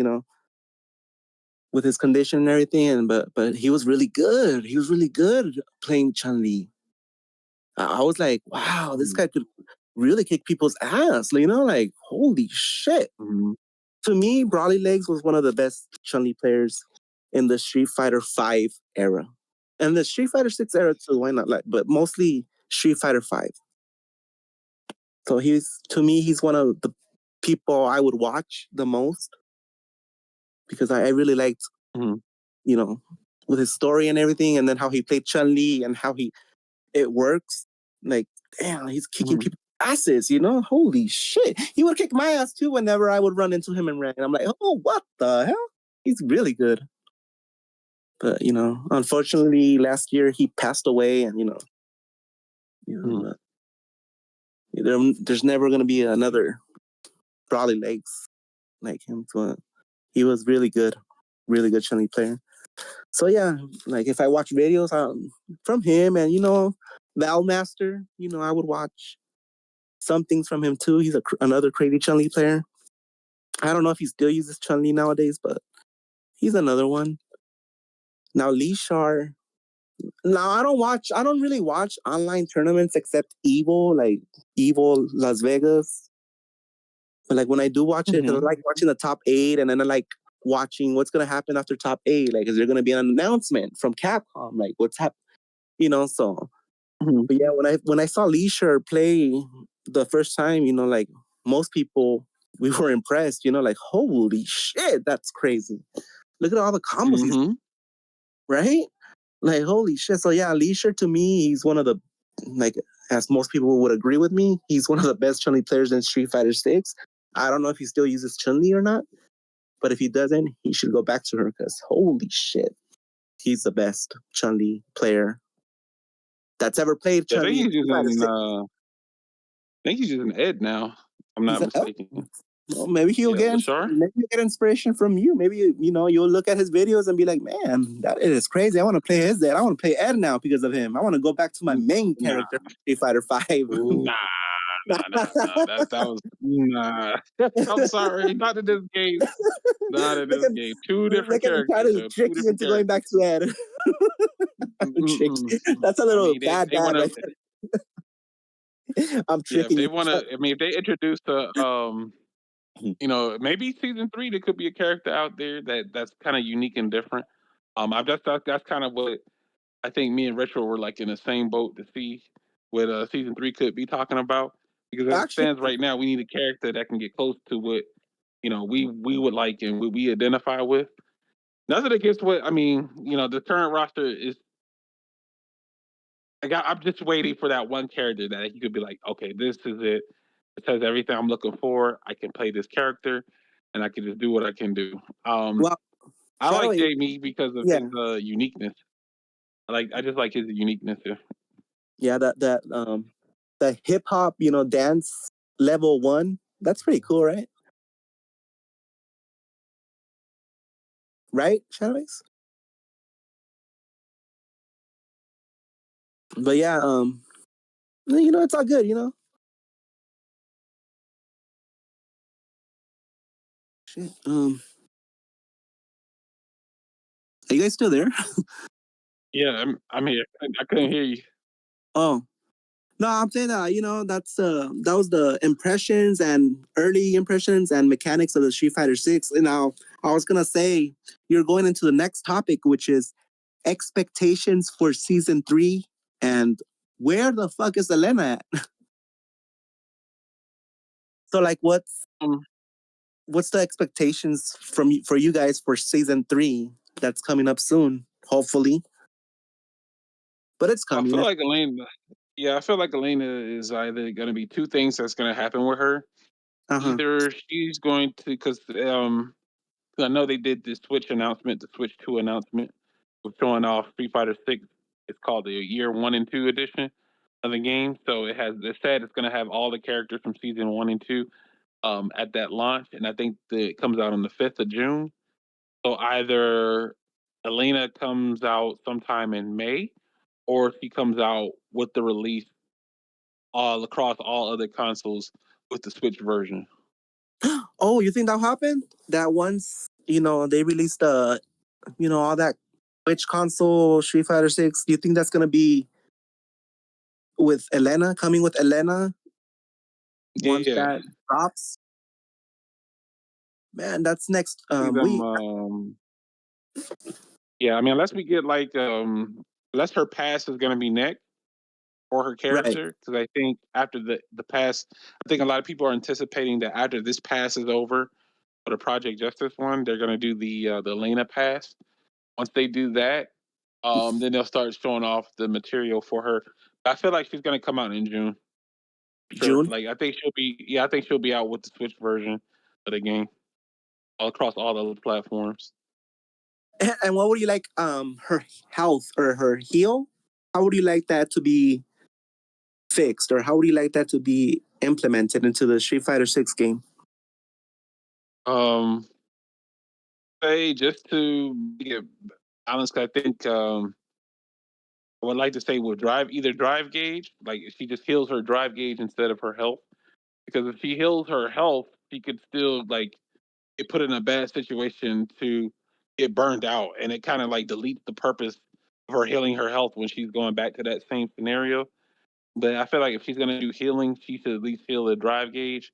with his condition and everything. And but he was really good. He was really good playing Chun Li. I was like, wow, this mm, guy could really kick people's ass. Like holy shit. mm, To me, Brawly Legs was one of the best Chun Li players in the Street Fighter 5 era, and the Street Fighter 6 era too. Why not? Like, but mostly Street Fighter 5. So to me, he's one of the people I would watch the most because I really liked, mm, you know, with his story and everything, and then how he played Chun Li and how it works. Like, damn, he's kicking mm. people asses. Holy shit, he would kick my ass too whenever I would run into him in rank. I'm like, oh, what the hell? He's really good. But unfortunately, last year he passed away, and Mm. there's never gonna be another Brawly Legs like him. So he was really good Chun-Li player. So yeah, like if I watch videos from him and Valmaster, I would watch some things from him too. He's another crazy Chun-Li player. I don't know if he still uses Chun-Li nowadays, but he's another one. Now Lee Shar. Now I don't really watch online tournaments except Evo Las Vegas. But like when I do watch it, because I Mhm. like watching the top 8, and then I like watching what's gonna happen after top 8. Like, is there gonna be an announcement from Capcom? Like, what's happening? So. Mhm. But yeah, when I saw Leisure play the first time, like most people, we were impressed. Like, holy shit, that's crazy. Look at all the combos he's right. Like holy shit. So yeah, Leisure to me, he's one of the like as most people would agree with me, he's one of the best Chun-Li players in Street Fighter 6. I don't know if he still uses Chun-Li or not, but if he doesn't, he should go back to her because holy shit, he's the best Chun-Li player that's ever played I think Chun-Li in he's Street Fighter using 6. I think he's using Ed now. If I'm He's not like, oh, mistaken. well, maybe Yeah, Lashar. maybe he'll get inspiration from you. Maybe you'll look at his videos and be like, man, that is crazy. I want to play his Ed. I want to play Ed now because of him. I want to go back to my main Nah, character, Street Fighter 5. nah, nah. That was nah. I'm sorry, not in this game. Not in Look this at game. Two look different at him trying characters, to yo. trick Two you different into going back characters. to Ed. Tricked. Mm-mm. That's a I little mean, bad they want to. right there. I'm Yeah, if tricking they you. want to. I mean, if they introduce maybe season 3 there could be a character out there that's kind of unique and different. I've just that's kind of what I think me and Retro were like in the same boat to see what season 3 could be talking about. Because as it Actually, stands right now, we need a character that can get close to what we would like and what we identify with. Nothing against what I mean. The current roster is. I'm just waiting for that one character that he could be like, okay, this is it. It says everything I'm looking for. I can play this character, and I can just do what I can do. well, I Shadow, like Jamie because of his yeah, uniqueness. I just like his uniqueness. yeah, that hip hop, dance level 1. That's pretty cool, right? Right, Shadows? But yeah, it's all good. Shit. Are you guys still there? Yeah, I'm here. I couldn't hear you. Oh. No, I'm saying that, that was the impressions and early impressions and mechanics of the Street Fighter 6. And now I was gonna say you're going into the next topic, which is expectations for season 3 and where the fuck is Elena at? So like Um, what's the expectations for you guys for season 3 that's coming up soon, hopefully. But it's I coming. feel like Elena. Yeah, I feel like Elena is either going to be two things that's going to happen with her. Uh-huh. Either she's going to, because I know they did this Switch announcement, the Switch 2 announcement, with showing off Street Fighter 6. It's called the Year 1 and 2 edition of the game. So it said it's going to have all the characters from season 1 and 2 at that launch. And I think that it comes out on the 5th of June. So either Elena comes out sometime in May, or she comes out with the release all across all other consoles with the Switch version. Oh, you think that'll happen? That once, they released all that Switch console Street Fighter 6, do you think that's gonna be with Elena, coming with Elena once Yeah, that drops? Man, that's next see them. week. Yeah, I mean, unless we get like unless her pass is gonna be next for her Right. character, because I think after the pass, I think a lot of people are anticipating that after this pass is over for the Project Justice one, they're gonna do the Elena pass. Once they do that, then they'll start showing off the material for her. I feel like she's gonna come out in June. Sure. June. Like I think she'll be out with the Switch version of the game all across all the other platforms. And what would you like her health or her heal? How would you like that to be fixed, or how would you like that to be implemented into the Street Fighter 6 game? Um, say just to be honest, I think I would like to say with drive gauge, like she just heals her drive gauge instead of her health. Because if she heals her health, she could still like get put in a bad situation to get burned out, and it kind of like deletes the purpose of her healing her health when she's going back to that same scenario. But I feel like if she's gonna do healing, she should at least heal the drive gauge,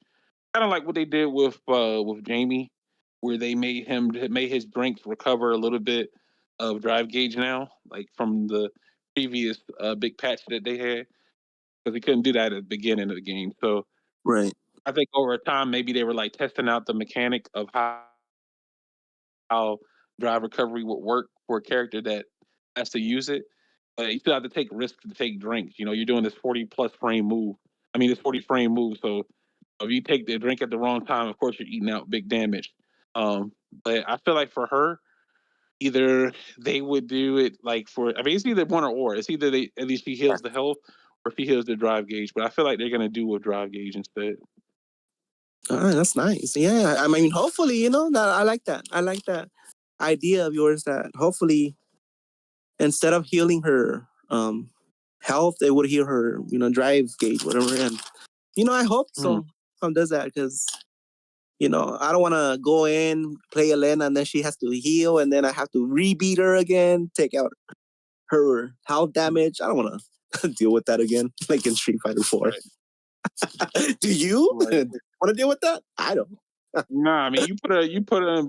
kind of like what they did with Jamie, where they made his drinks recover a little bit of drive gauge now, like from the previous big patch that they had, because they couldn't do that at the beginning of the game. So Right. I think over time maybe they were like testing out the mechanic of how drive recovery would work for a character that has to use it. You still have to take risks to take drinks. You're doing this 40+ frame move. I mean, this 40 frame move. So if you take the drink at the wrong time, of course you're eating out big damage. But I feel like for her, either they would do it like it's either one or. It's either at least she heals the health or she heals the drive gauge. But I feel like they're gonna do a drive gauge instead. That's nice. Yeah, I mean, hopefully, that I like that. I like that idea of yours that hopefully instead of healing her health, they would heal her, drive gauge, whatever. And I hope so. Does that because I don't want to go in, play Elena, and then she has to heal, and then I have to rebeat her again, take out her health damage. I don't want to deal with that again, like in Street Fighter 4. Right. Do you want to deal with that? I don't. Nah, I mean you put her in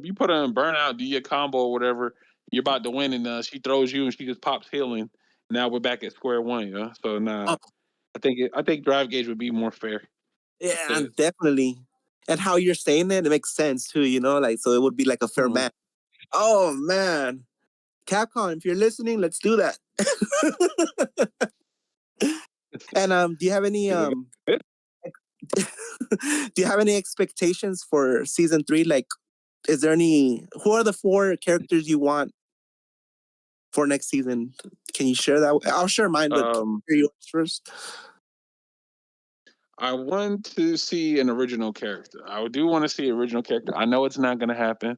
burnout, do your combo or whatever. You're about to win, and she throws you, and she just pops healing. Now we're back at square one, So I think drive gauge would be more fair. Yeah, definitely. And how you're saying it makes sense too. Like so it would be like a fair match. Oh man, Capcom, if you're listening, let's do that. And do you have any do you have any expectations for season 3? Like, is there who are the 4 characters you want for next season? Can you share that? I'll share mine, but can you share yours first? I want to see an original character. I do want to see an original character. I know it's not going to happen.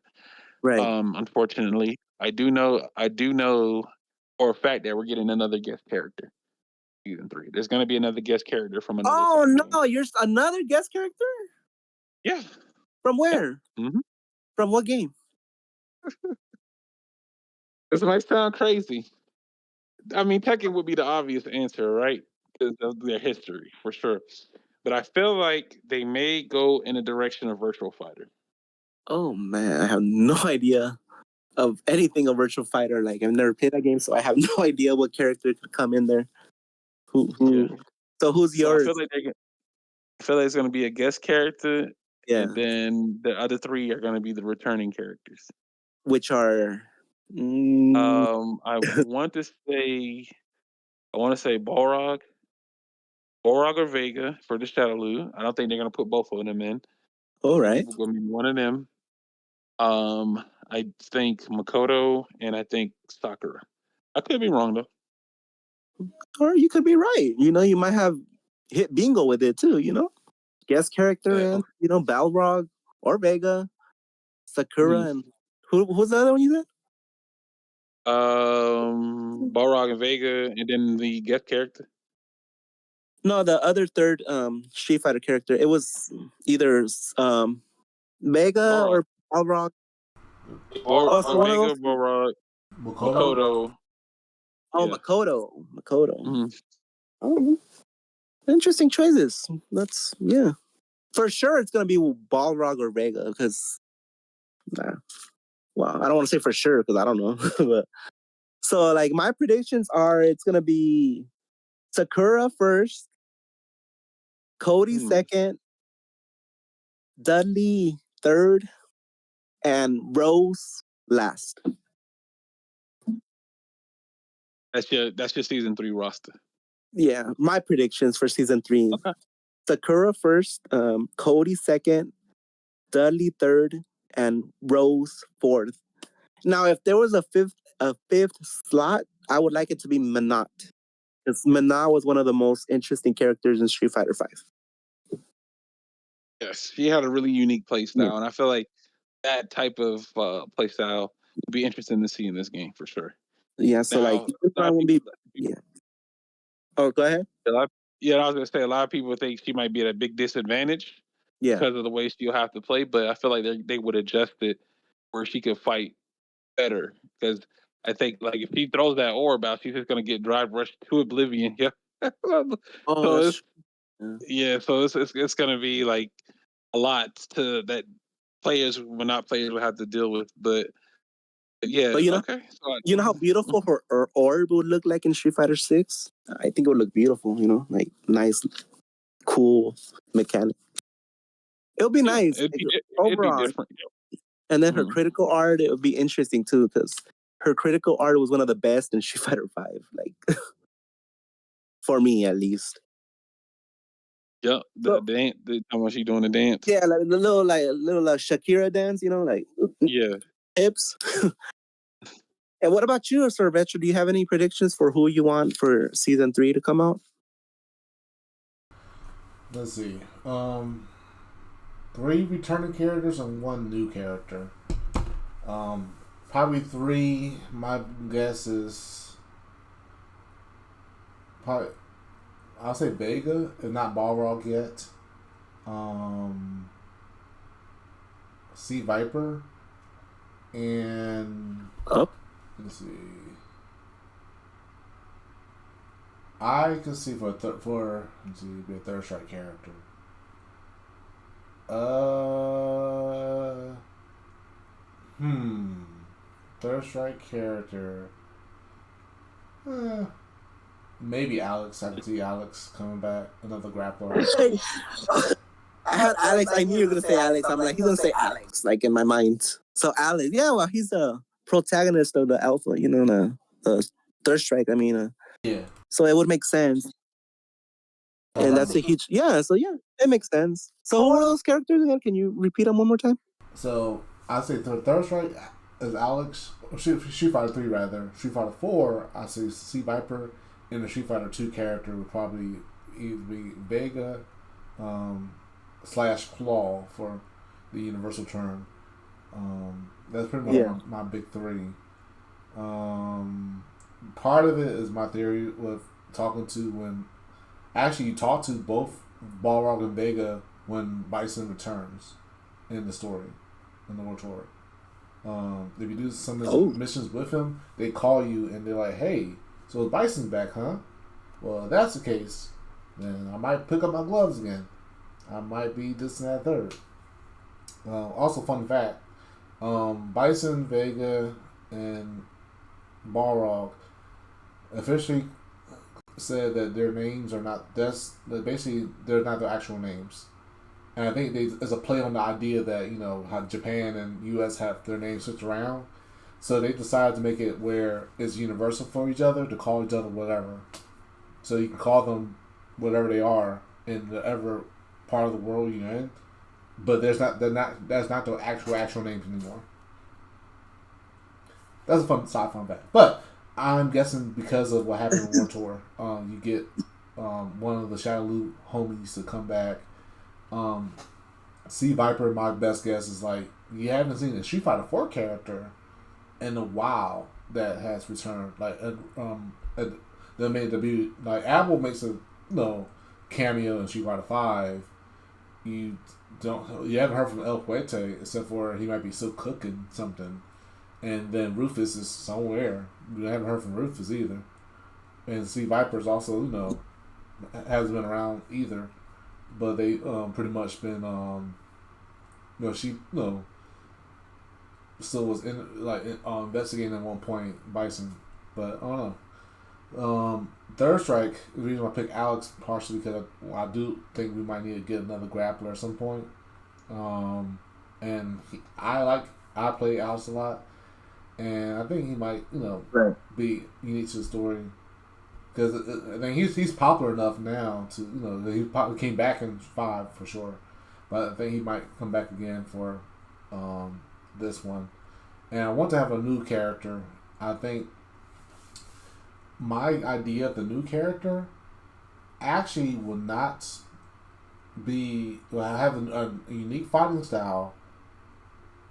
Right. Unfortunately, I do know for a fact that we're getting another guest character. Season 3. There's going to be another guest character from another. Oh no! You're another guest character? Yeah. From where? Yeah. Mm-hmm. From what game? This might sound crazy. I mean, Tekken would be the obvious answer, right? Because of their history, for sure. But I feel like they may go in the direction of Virtual Fighter. Oh man, I have no idea of anything of Virtual Fighter. Like I've never played that game, so I have no idea what character could come in there. Who? Yeah. So who's yours? I feel like it's going to be a guest character, and then the other 3 are going to be the returning characters, which are. I want to say Balrog or Vega for the Shadowloo. I don't think they're going to put both of them in. All right. It's going to be one of them. I think Makoto and I think Sakura. I could be wrong though. Or you could be right. You might have hit bingo with it too. Guest character and Balrog or Vega, Sakura, and who's the other one you said? Balrog and Vega, and then the guest character. No, the other third Street Fighter character. It was either Vega or Balrog. Vega, Balrog, Makoto. Oh, yeah. Makoto. Mm-hmm. Oh, interesting choices. For sure it's gonna be Balrog or Vega because well, I don't want to say for sure because I don't know. But so like my predictions are it's gonna be Sakura first, Cody second, Dudley third, and Rose last. That's your season 3 roster. Yeah, my predictions for season 3. Okay. Sakura first, Cody second, Dudley third, and Rose fourth. Now, if there was a fifth slot, I would like it to be Menat. Because Menat was one of the most interesting characters in Street Fighter V. Yes, she had a really unique playstyle, and I feel like that type of playstyle would be interesting to see in this game for sure. Yeah, so now, I won't be. Yeah. Oh, go ahead. I was gonna say a lot of people think she might be at a big disadvantage because of the way she'll have to play, but I feel like they would adjust it where she could fight better. Because I think like if she throws that orb out, she's just gonna get drive rushed to oblivion. Yeah. So it's gonna be like a lot to that players would have to deal with, but yeah. But okay. So how beautiful her orb would look like in Street Fighter 6? I think it would look beautiful. Like nice, cool mechanic. It would be nice. It'd be different. And then her critical art, it would be interesting too, because her critical art was one of the best in Street Fighter V, like for me at least. Yep, the dance. How much she doing the dance? Yeah, like the little Shakira dance, like hips. And what about you, Sir Vetro? Do you have any predictions for who you want for season 3 to come out? Let's see. 3 returning characters and 1 new character. Probably 3. My guess is probably I'll say Vega, if not Balrog yet. Sea Viper, and let's see. I can see be a third strike character. Third strike character. Maybe Alex. I can see Alex coming back. Another grappler. I had Alex. I knew you were gonna say Alex. I'm like, he's gonna say Alex, like in my mind. So Alex, yeah, well, he's the protagonist of the Alpha. The third strike. I mean, yeah. So it would make sense. And that's a huge, So it makes sense. So who are those characters again? Can you repeat them one more time? So I say third strike is Alex. Street Fighter 3 rather. Street Fighter 4, I say Sea Viper, and the Street Fighter 2 character would probably either be Vega, / Claw for the universal term. That's pretty much my big 3. Part of it is my theory with talking to when actually you talk to both Balrog and Vega when Bison returns in the story, in the World Tour. If you do some of his missions with him, they call you and they're like, "Hey, so Bison's back, huh? Well, if that's the case, then I might pick up my gloves again. I might be this and that third." Also, fun fact: Bison, Vega, and Balrog officially said that their names are not. Basically they're not their actual names. And I think there's a play on the idea that, how Japan and U.S. have their names switched around. So they decided to make it where it's universal for each other to call each other whatever. So you can call them whatever they are in whatever part of the world you're in. But that's not their actual names anymore. That's a fun fact. But I'm guessing because of what happened in War Tour, you get one of the Shadow Loop homies to come back. Sea Viper, my best guess is you haven't seen a Street Fighter 4 character in a while that has returned. They made debut. Apple makes a cameo in Street Fighter 5. You haven't heard from El Fuerte except for he might be still cooking something, and then Rufus is somewhere. We haven't heard from Rufus either, and Sea Viper's also hasn't been around either. But they pretty much been she still was investigating at one point Bison, but I don't know. Third strike, the reason I pick Alex partially because I do think we might need to get another grappler at some point. And I play Alex a lot, and I think he might be unique to the story. Because I think he's popular enough now to he probably came back in 5 for sure, but I think he might come back again for this one. And I want to have a new character. I think my idea of the new character actually will not have a unique fighting style,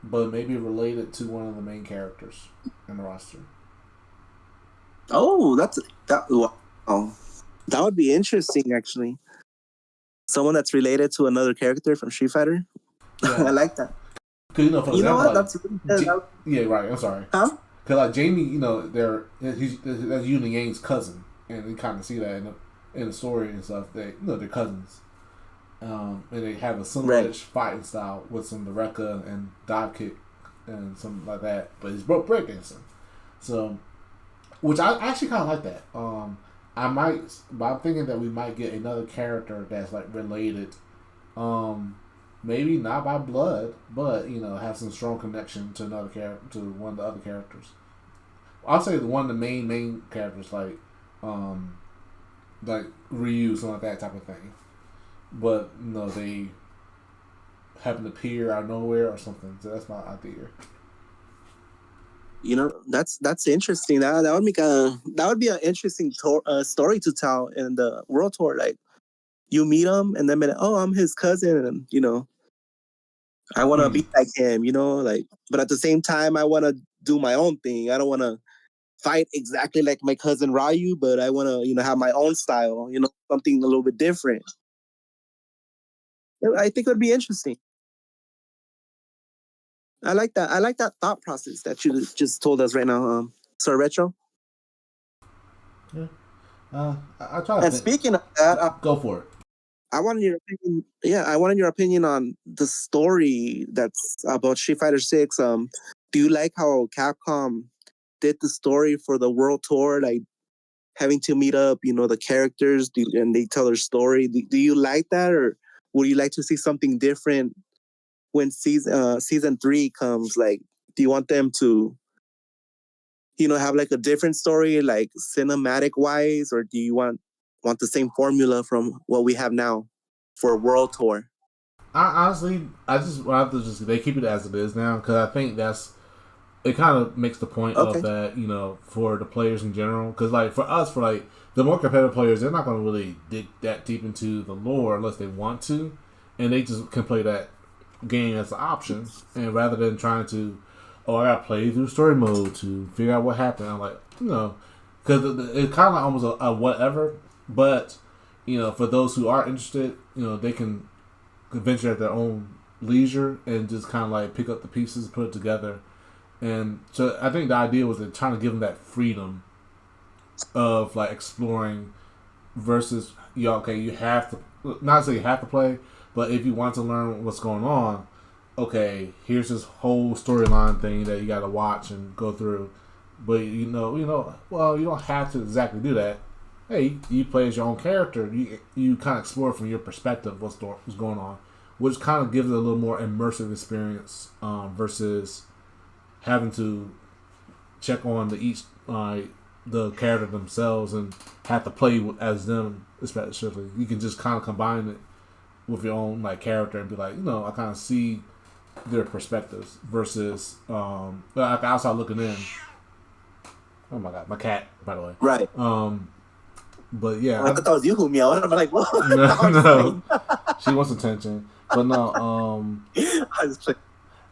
but maybe related to one of the main characters in the roster. Oh, that would be interesting, actually. Someone that's related to another character from Street Fighter. Yeah. I like that. For example, what? That's yeah, right. I'm sorry. Huh? Because Jamie, he's Yun Yang's cousin, and you kind of see that in the story and stuff. They're cousins, and they have a similar fighting style with some Eureka and dive kick and something like that. But he's both breakdancing, so. Which I actually kind of like that. But I'm thinking that we might get another character that's related. maybe not by blood, but have some strong connection to another character, to one of the other characters. I'll say the one of the main characters, like Ryu, something like that type of thing. But they happen to appear out of nowhere or something. So that's my idea. That's interesting. That would be an interesting story to tell in the world tour. Like you meet him and then be like, oh, I'm his cousin, and I want to be like him. But at the same time, I want to do my own thing. I don't want to fight exactly like my cousin Ryu, but I want to have my own style. Something a little bit different. I think it would be interesting. I like that. I like that thought process that you just told us right now, Sir Retro. Yeah. I try to. And speaking of that, go for it. I wanted your opinion. Yeah, I wanted your opinion on the story that's about Street Fighter 6. Do you like how Capcom did the story for the world tour, like having to meet up, the characters, and they tell their story? Do you like that, or would you like to see something different when season 3 comes? Like, do you want them to have like a different story, like cinematic wise, or do you want the same formula from what we have now for world tour? I just want to they keep it as it is now, because I think it kind of makes the point of that, for the players in general. Because like for us, for like the more competitive players, they're not going to really dig that deep into the lore unless they want to, and they just can play that game as an option, and rather than trying to, I gotta play through story mode to figure out what happened. I'm like, because it's kind of almost a whatever. But for those who are interested, they can venture at their own leisure and just kind of like pick up the pieces, put it together. And so I think the idea was they're trying to give them that freedom of like exploring versus you have to, not say you have to play, but if you want to learn what's going on, okay, here's this whole storyline thing that you got to watch and go through. But well, you don't have to exactly do that. Hey, you play as your own character. You kind of explore from your perspective what's going on, which kind of gives it a little more immersive experience versus having to check on the character themselves and have to play as them. Especially, you can just kind of combine it with your own like character and be like, I kind of see their perspectives versus like outside looking in. Oh my god, my cat, by the way. Right. But yeah, I thought that was you who meowed. I'm like, what? No, she wants attention, but no.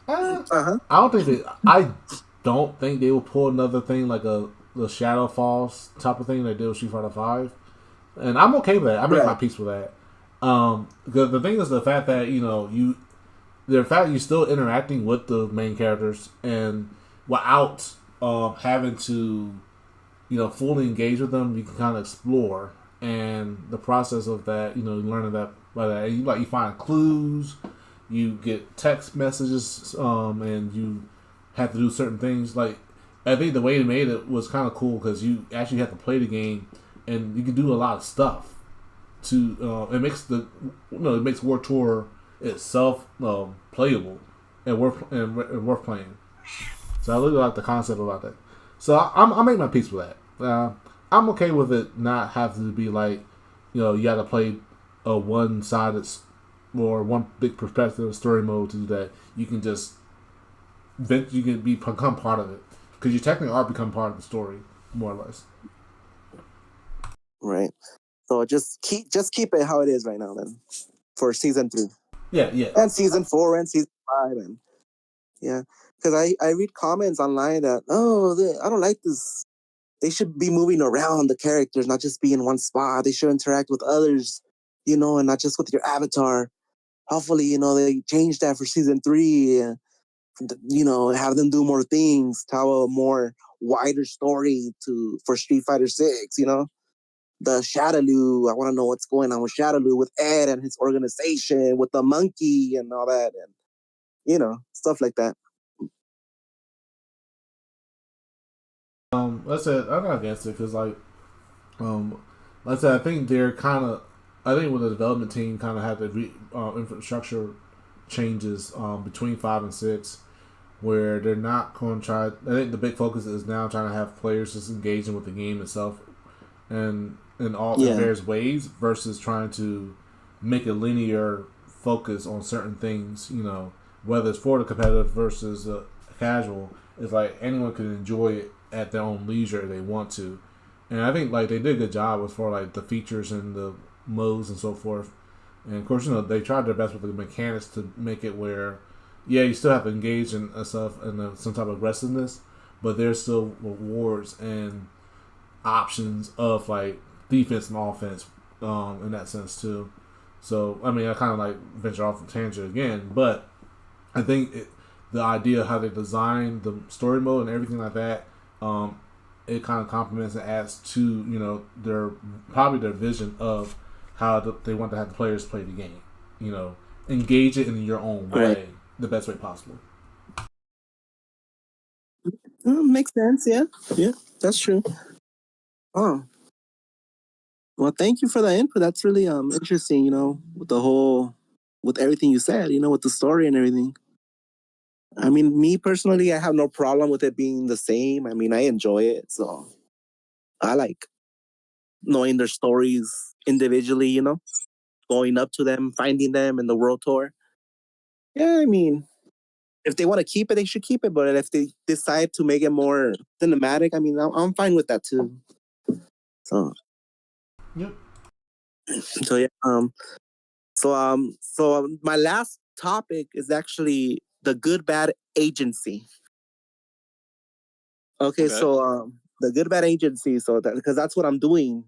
I don't think they will pull another thing like the Shadow Falls type of thing they did with Street Fighter 5, and I'm okay with that. I make my peace with that. The thing is the fact that you're still interacting with the main characters and without having to fully engage with them, you can kind of explore, and the process of that, learning that by that, and you find clues, you get text messages, and you have to do certain things. Like I think the way they made it was kind of cool because you actually have to play the game, and you can do a lot of stuff. It makes War Tour itself playable and worth playing. So I really like the concept about that. So I make my peace with that. I'm okay with it not having to be like, you got to play a one-sided or one big perspective story mode to do that. You can just become part of it because you technically are become part of the story more or less. Right. So just keep it how it is right now then for season 3. Yeah. And season 4 and season 5 and yeah. Because I read comments online that, I don't like this. They should be moving around the characters, not just be in one spot. They should interact with others, and not just with your avatar. Hopefully, they change that for season 3. Have them do more things, tell a more wider story for Street Fighter 6. The Shadaloo. I want to know what's going on with Shadaloo, with Ed and his organization, with the monkey and all that, and stuff like that. Let's say I'm not against it because let's say I think they're kind of. I think with the development team kind of have the infrastructure changes between 5 and 6, where they're not going to try. I think the big focus is now trying to have players just engaging with the game itself, and in various ways, versus trying to make a linear focus on certain things. Whether it's for the competitive versus casual, it's like anyone can enjoy it at their own leisure if they want to. And I think like they did a good job as far like the features and the modes and so forth. And of course, they tried their best with the mechanics to make it where, yeah, you still have to engage in stuff and some type of aggressiveness, but there's still rewards and options of like defense and offense in that sense too. So I mean, I kind of like venture off the tangent again, but I think the idea of how they design the story mode and everything like that, it kind of complements and adds to their vision of how they want to have the players play the game. Engage it in your own way, the best way possible. Makes sense. Yeah, that's true. Oh, well, thank you for the input. That's really interesting. With everything you said. With the story and everything. I mean, me personally, I have no problem with it being the same. I mean, I enjoy it, so I like knowing their stories individually. Going up to them, finding them in the world tour. Yeah, I mean, if they want to keep it, they should keep it. But if they decide to make it more cinematic, I mean, I'm fine with that too. So, yep. So yeah. So my last topic is actually the Good Bad Agency. Okay. So the Good Bad Agency. So because that's what I'm doing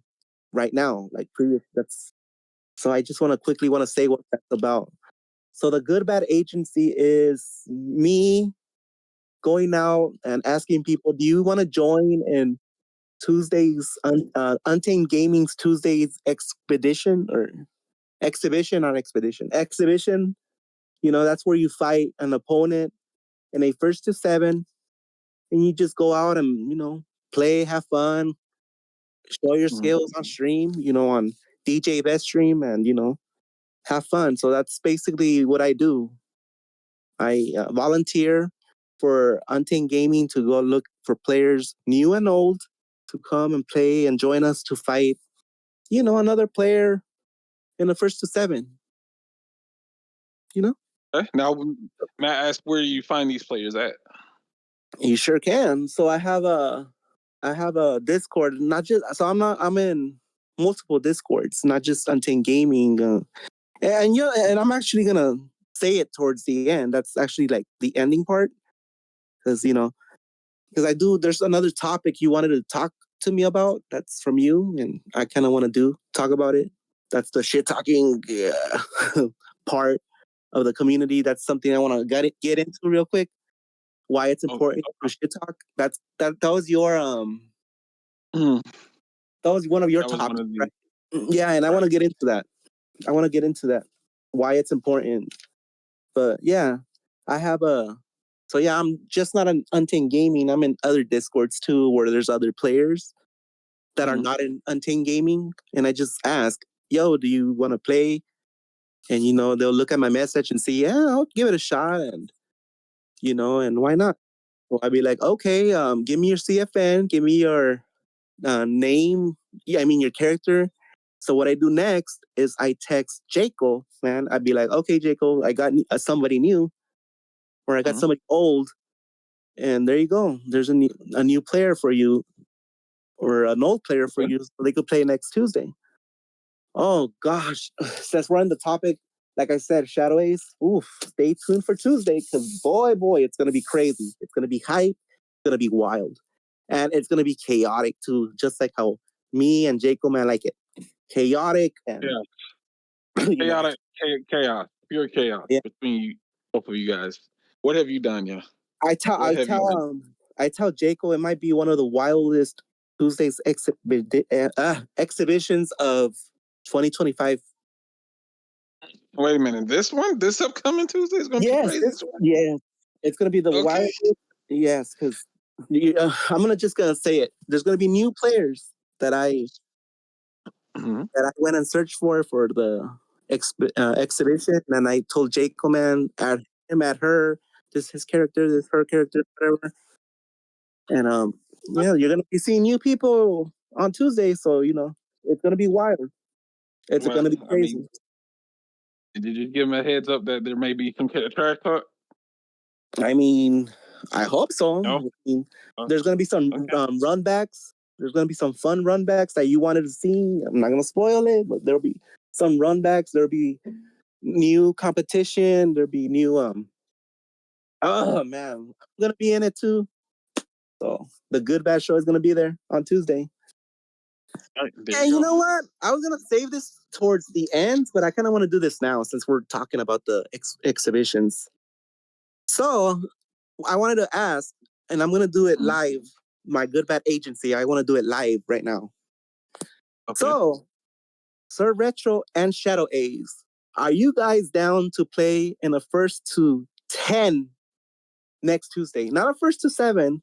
right now. Like previous. So I just want to say what that's about. So the Good Bad Agency is me going out and asking people, do you want to join in Tuesday's Untamed Gaming's Tuesday's expedition or exhibition on expedition? Exhibition, that's where you fight an opponent in a 1-7, and you just go out and, play, have fun, show your skills on stream, on DJ Best stream, and, have fun. So that's basically what I do. I volunteer for Untamed Gaming to go look for players, new and old, to come and play and join us to fight, another player in the 1-7. Okay. Now, may I ask where you find these players at? You sure can. So I have a Discord, I'm in multiple Discords, not just Untamed Gaming. And I'm actually gonna say it towards the end. That's actually like the ending part. Because there's another topic you wanted to talk to me about that's from you, and I kind of want to talk about it. That's the shit talking part of the community. That's something I want to get into real quick. Why it's important to shit talk. That was your that was one of your topics, right? Yeah, and I want to get into that. Why it's important. But yeah, I have I'm just not on Untamed Gaming. I'm in other Discords too, where there's other players that are not in Untamed Gaming, and I just ask, "Yo, do you want to play?" And they'll look at my message and say, "Yeah, I'll give it a shot," and and why not? So I'd be like, "Okay, give me your CFN, give me your name. Yeah, I mean your character." So what I do next is I text Jaco, man. I'd be like, "Okay, Jaco, I got somebody new, or I got somebody old, and there you go. There's a new player for you, or an old player for you, so they could play next Tuesday." Oh gosh, since we're on the topic, like I said, Shadow Ace. Oof, stay tuned for Tuesday, because boy, it's gonna be crazy. It's gonna be hype. It's gonna be wild, and it's gonna be chaotic too, just like how me and Jacob man like it. Chaotic and chaos, pure chaos between both of you guys. What have you done, yeah? I tell Jacob it might be one of the wildest Tuesdays exhibitions of 2025. Wait a minute, this upcoming Tuesday is going to be crazy. It's going to be the wildest. Yes, because I'm just gonna say it. There's going to be new players that I went and searched for the exhibition, and I told Jacob, man, add him, add her, this his character, this her character, whatever. And yeah, you're gonna be seeing new people on Tuesday, so it's gonna be wild. It's Well, gonna be I crazy. mean, did you give him a heads up that there may be some kind of trash talk? I mean, I hope so. No? I mean, there's gonna be some run backs. There's gonna be some fun run backs that you wanted to see. I'm not gonna spoil it, but there'll be some run backs. There'll be new competition. There'll be new oh man, I'm gonna be in it too. So the Good Bad Show is gonna be there on Tuesday. And you know what? I was gonna save this towards the end, but I kind of want to do this now since we're talking about the exhibitions. So I wanted to ask, and I'm gonna do it live. My Good Bad agency. I want to do it live right now. Okay. So, Sir Retro and Shadow A's, are you guys down to play in the first to 10 next Tuesday? Not a first to 7,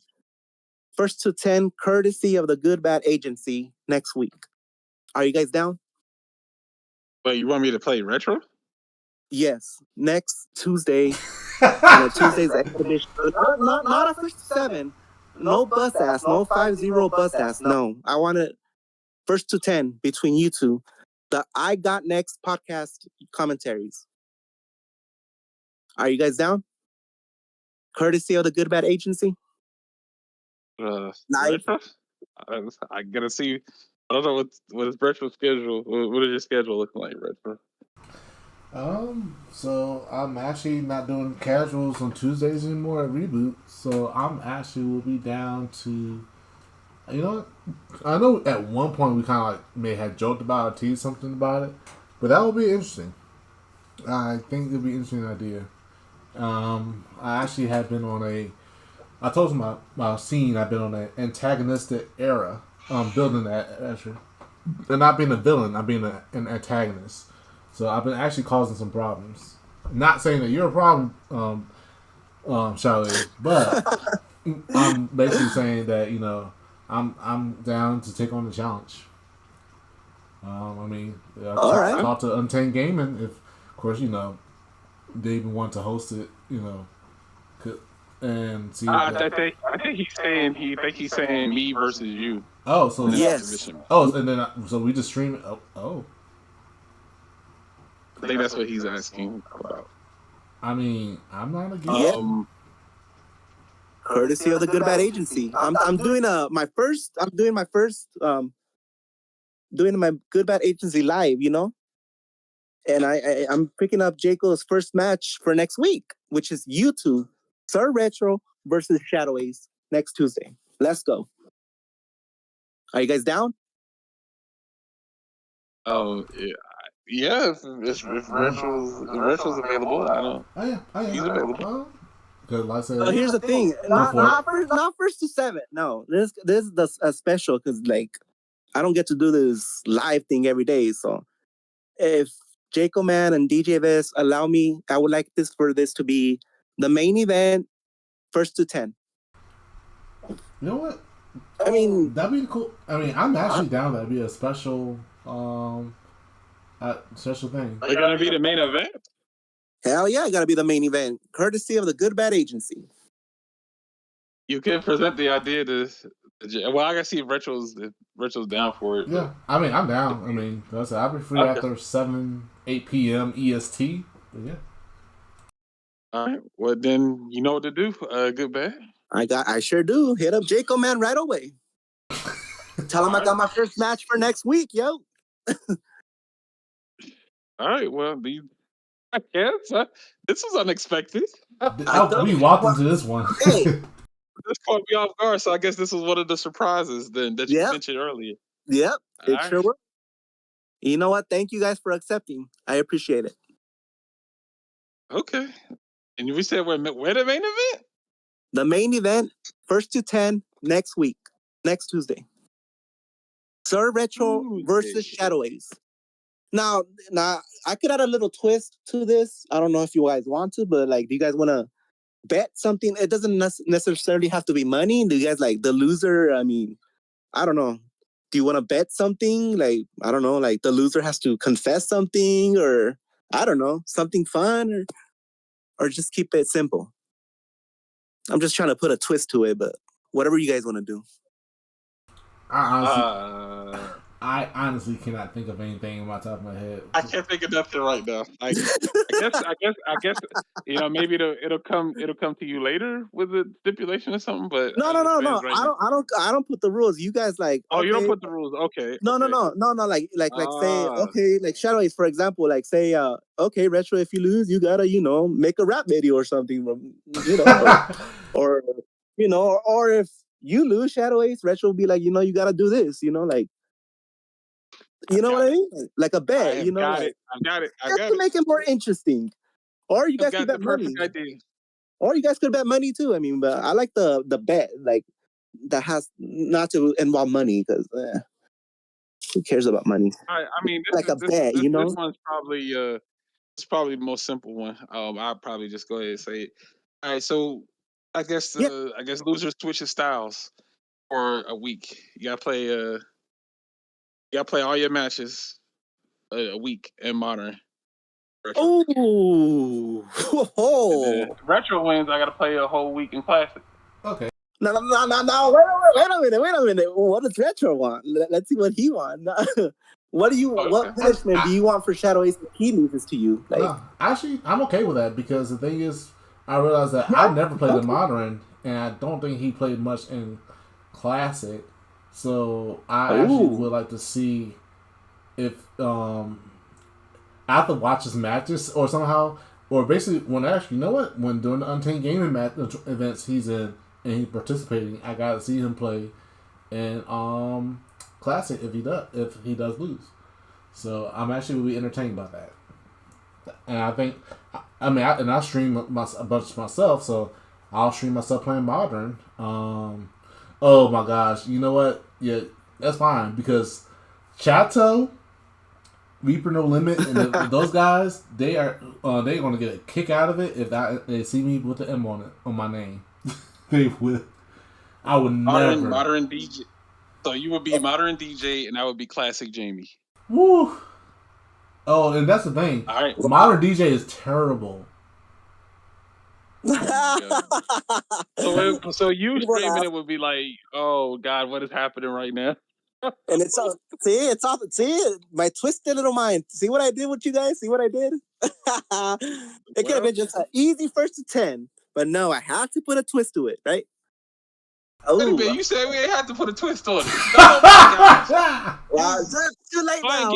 first to 10, courtesy of the Good Bad agency next week. Are you guys down? Wait, you want me to play retro? Yes, next Tuesday. Tuesday's exhibition. Not a first to 7. No bus ass. No 5-0 bus ass. No, I want it first to 10 between you two. The I Got Next podcast commentaries. Are you guys down? Courtesy of the Good Bad agency. Live. Retro? I gotta see. I don't know what his retro schedule. What is your schedule looking like, retro? So I'm actually not doing casuals on Tuesdays anymore at Reboot. So I'm actually will be down to, you know what? I know at one point we kind of like may have joked about or teased something about it, but that will be interesting. I think it'll be an interesting idea. I actually have been on I told you my scene. I've been on an antagonistic era. Building that actually, and not being a villain. I'm being an antagonist. So I've been actually causing some problems. Not saying that you're a problem, Charlie, but I'm basically saying that I'm down to take on the challenge. I mean, talk to Untamed Gaming if, of course, they even want to host it. And see. I think he's saying me versus you. Oh, so yes. Oh, and then so we just stream it. Oh. I think that's what he's asking about. I mean, I'm not against. Courtesy of the Good Bad agency. I'm doing my first. Doing my Good Bad agency live. And I'm picking up Jacob's first match for next week, which is you two, Sir Retro versus Shadow Ace next Tuesday. Let's go. Are you guys down? Oh yeah. If Retro's available, I don't. I am. He's available. Because like I said, here's the thing. Not first to 7. No, this is a special because I don't get to do this live thing every day. So if Jacob Man and DJ Vest allow me, I would like for this to be the main event, first to 10. You know what? I mean, that'd be cool. I mean, I'm actually down. That'd be a special, special thing. Are you gonna be the main event? Hell yeah, gotta be the main event, courtesy of the Good Bad agency. You can present the idea to. Well, I gotta see if Retro's down for it. Yeah, I mean, I'm down. I mean, I'll be free after 8 p.m. EST. But yeah. All right. Well, then you know what to do. Good Bad. I sure do. Hit up Jacob Man right away. Tell him I got my first match for next week, yo. All right. Well, I guess this was unexpected. We walked into this one. Hey. This caught me off guard, so I guess this was one of the surprises then that you mentioned earlier. Yep, it sure was. You know what? Thank you guys for accepting. I appreciate it. Okay. And we said where the main event? The main event, first to 10, next week, next Tuesday. Sir Retro versus Shadow Ace. Now, I could add a little twist to this. I don't know if you guys want to, but do you guys want to bet something? It doesn't necessarily have to be money. Do you guys the loser? I mean, I don't know. do you want to bet something? Like, I don't know, like the loser has to confess something, or I don't know, something fun, or just keep it simple. I'm just trying to put a twist to it, but whatever you guys want to do. I honestly cannot think of anything on my top of my head. I can't think of nothing right now. I guess maybe it'll come to you later with a stipulation or something. But No. right I don't put the rules. You guys like. Oh, okay. You don't put the rules. Okay. No. Like say, okay, like Shadow Ace, for example, like say, okay, Retro, if you lose, you gotta, make a rap video or something, or or if you lose, Shadow Ace, Retro will be like, you gotta do this, like, what I mean? Like a bet, I've got like, it. I've got it. I just got to it. make it more interesting. Or you guys could bet money. Idea. Or you guys could bet money too. I mean, but I like the bet, like, that has not to involve money, because who cares about money? I mean, like a bet, this one's probably it's probably the most simple one. I'll probably just go ahead and say it. All right, so I guess losers switches styles for a week. You gotta play all your matches a week in modern. Retro. Oh, Retro wins. I gotta play a whole week in classic. Okay. No. Wait a minute. What does Retro want? Let's see what he wants. What do you? What punishment do you want for Shadow Ace if he loses to you? Like, no, actually, I'm okay with that, because the thing is, I realized that I never played in modern, and I don't think he played much in classic. So I actually would like to see if I have to watch his matches or somehow, or basically when during the Untamed Gaming events he's in and he's participating, I gotta see him play in classic if he does lose. So I'm actually will be entertained by that. And I think, I stream a bunch myself, so I'll stream myself playing modern. Oh my gosh, you know what? Yeah, that's fine, because Chateau, Reaper No Limit, and those guys, they're gonna get a kick out of it if they see me with the M on my name. They will. I would never. Modern DJ. So you would be modern DJ, and I would be classic Jamie. Woo. Oh, and that's the thing. All right. Modern DJ is terrible. So you streaming it would be like, oh God, what is happening right now? And it's all my twisted little mind. See what I did with you guys? See what I did? It could have been just an easy first to 10, but no, I had to put a twist to it, right? Oh, you said we ain't had to put a twist on it. Oh my gosh. Wow, it's too late now.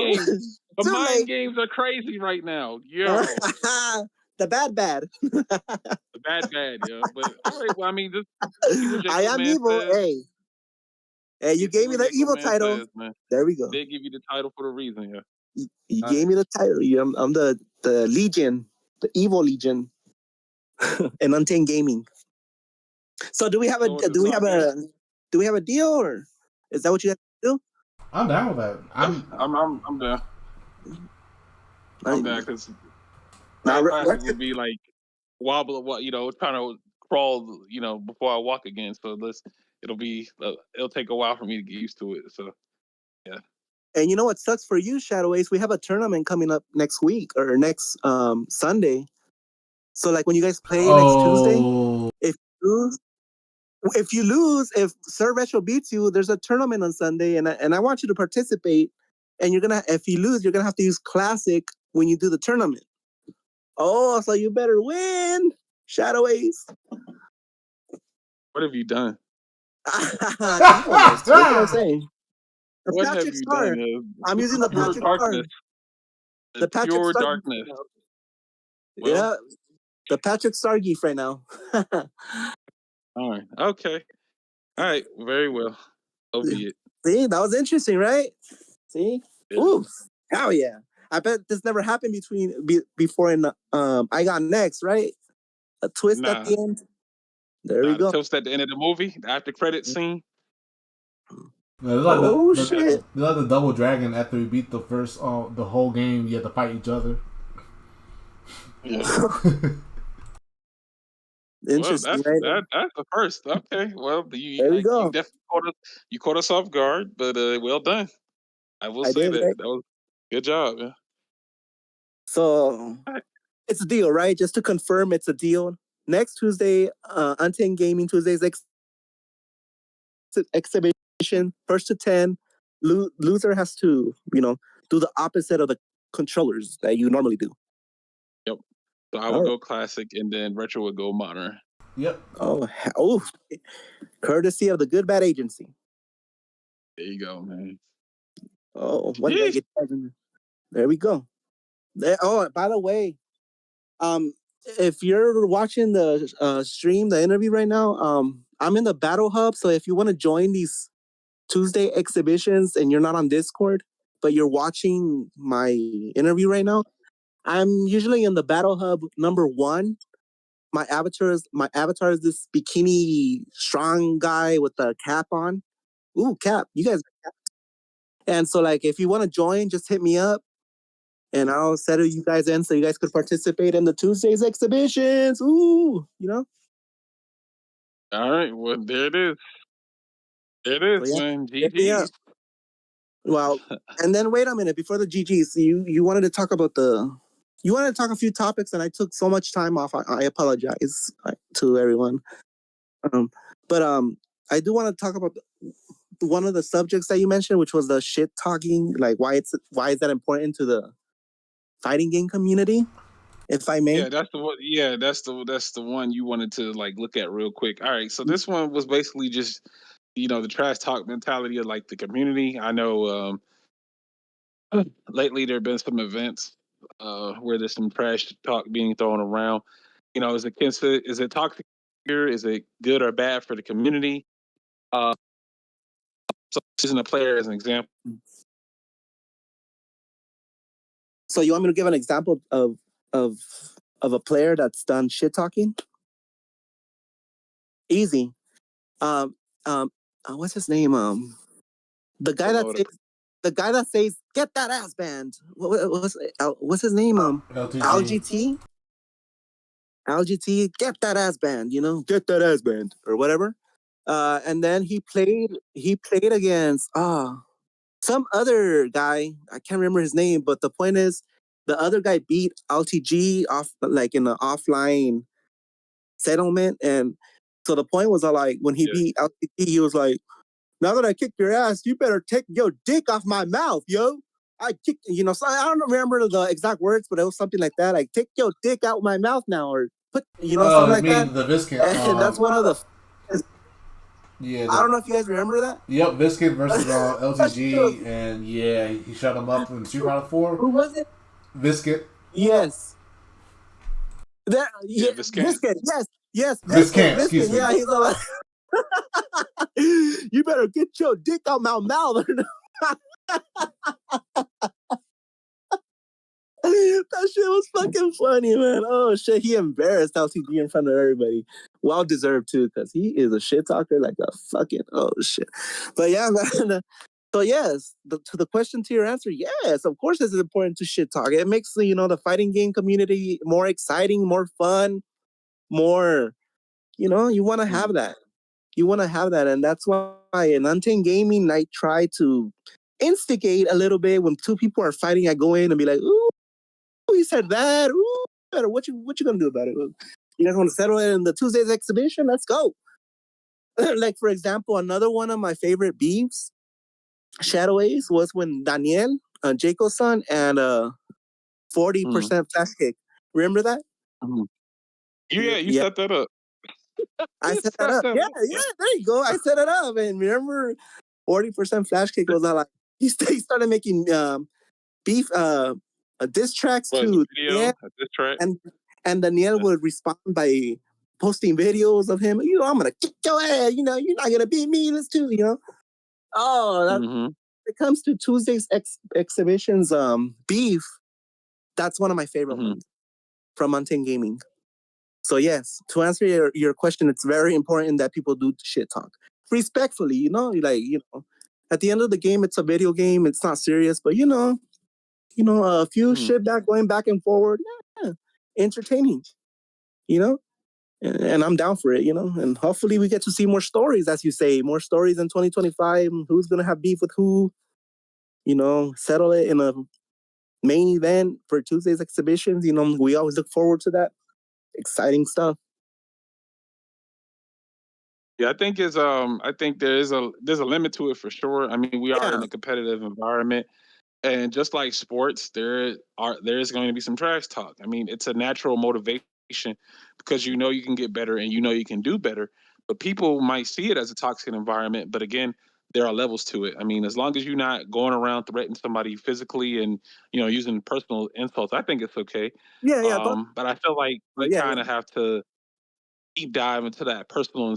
The mind games are crazy right now. Yo. The bad. The bad, yeah. But all right, well, I mean, I am evil. Says. Hey, you gave me the evil title. Says, there we go. They give you the title for a reason, yeah. You gave me the title. I'm the Legion, the evil Legion, in Untamed Gaming. So do we have a deal, or is that what you guys do? I'm down with that. I'm down. I'm down because classic would be like wobble, trying to crawl, before I walk again. So it'll take a while for me to get used to it. So yeah. And you know what sucks for you, Shadow Ace? We have a tournament coming up next week or next Sunday. So like when you guys play next Tuesday, if you lose, if Sir Retro beats you, there's a tournament on Sunday, and I want you to participate. And if you lose, you're gonna have to use Classic when you do the tournament. Oh, so you better win, Shadow Ace. What have you done? That's what I'm saying. What have you done? I'm using the Patrick darkness. The Patrick pure darkness. Well, yeah, the Patrick Stargeef right now. All right. Okay. All right. Very well. So be it. See, that was interesting, right? See? Yeah. Ooh, hell yeah. I bet this never happened before in I Got Next, right? A twist at the end. There we go. A twist at the end of the movie, the after credit scene. Yeah, shit. They like the double dragon after we beat the first the whole game, you had to fight each other. Yeah. Interesting, right? That's the first. Okay, well, There we you go. definitely caught us off guard, but well done. I will I say did, right? that was good job. Yeah. So it's a deal, right? Just to confirm, it's a deal. Next Tuesday, Untamed Gaming Tuesdays exhibition, first to 10. Loser has to, do the opposite of the controllers that you normally do. Yep. So I All would right. go classic, and then retro would go modern. Yep. Oh, courtesy of the Good Bad Agency. There you go, man. Oh, one guy gets there we go. By the way, if you're watching the stream, the interview right now, I'm in the Battle Hub. So if you want to join these Tuesday exhibitions and you're not on Discord, but you're watching my interview right now, I'm usually in the Battle Hub #1. My avatar is this bikini strong guy with a cap on. Ooh, cap! You guys. And so, like, if you want to join, just hit me up, and I'll settle you guys in so you guys could participate in the Tuesdays exhibitions. Ooh, All right, well, there it is. There it So is, yeah, man. hit me up. GG's. Well, and then wait a minute before the GGs. You wanted to talk about you wanted to talk a few topics, and I took so much time off. I apologize to everyone. Um, but I do want to talk about one of the subjects that you mentioned, which was the shit talking. Like why is that important to the fighting game community? If I may. Yeah, that's the one. Yeah, that's the one you wanted to like look at real quick. All right, so this one was basically just the trash talk mentality of like the community. I know lately there have been some events where there's some trash talk being thrown around. Is it toxic here? Is it good or bad for the community? Uh, so using a player as an example. So you want me to give an example of a player that's done shit talking? Easy. Um, what's his name? The guy that says get that ass band. What's his name? LTG. LGT, get that ass band. Get that ass band or whatever. And then he played against some other guy. I can't remember his name, but the point is, the other guy beat LTG off like in an offline settlement, and so the point was like when he beat LTG, he was like, "Now that I kicked your ass, you better take your dick off my mouth, yo." I kicked, so I don't remember the exact words, but it was something like that, like "take your dick out my mouth now," or put, something Oh, you like that. mean the Viscant? And that's one of the. Yeah. I don't know if you guys remember that. Yep, Viscant versus LTG, and yeah, he shut him up in Street Fighter 4. Who was it? Viscant. Yes. Yeah, Viscant. Yes, Viscant, excuse me. Yeah, he's all like, "You better get your dick out my mouth." That shit was fucking funny, man. Oh shit, he embarrassed LTG in front of everybody. Well deserved too, because he is a shit talker like a fucking shit. But yeah, man. So yes, to the question to your answer, yes, of course it's important to shit talk. It makes the fighting game community more exciting, more fun, more. You want to have that. You want to have that, and that's why in Untamed Gaming I try to instigate a little bit when two people are fighting. I go in and be like, "Ooh, he said that. Ooh, better. What you gonna do about it? You guys want to settle it in the Tuesdays exhibition? Let's go." Like for example, another one of my favorite beefs, Shadow Ace, was when Daniel, Jaco's son, and 40% flash kick. Remember that? Yeah, you Yeah, set that up. I You set that set up. that Yeah, up. there you go. I set it up, and remember, 40% flash kick was like he started making beef diss tracks Was to a video, yeah, a diss track. and Daniel would respond by posting videos of him. I'm gonna kick your ass. You're not gonna beat me. This too. Oh, that when it comes to Tuesday's exhibitions, beef. That's one of my favorite ones from Untamed Gaming. So yes, to answer your question, it's very important that people do shit talk respectfully. At the end of the game, it's a video game. It's not serious, but a few shit going back and forward, yeah, entertaining. You know. and I'm down for it, you know. And hopefully we get to see more stories, as you say, more stories in 2025. Who's gonna have beef with who? You know, settle it in a main event for Tuesday's exhibitions. You know, we always look forward to that. Exciting stuff. Yeah, I think there's a limit to it for sure. I mean, we are Yeah, in a competitive environment, and just like sports, there is going to be some trash talk. I mean, it's a natural motivation because you know you can get better and you know you can do better. But people might see it as a toxic environment. But again, there are levels to it. I mean, as long as you're not going around threatening somebody physically and using personal insults, I think it's okay. yeah. But I feel like we Yeah, kind of have to deep dive into that personal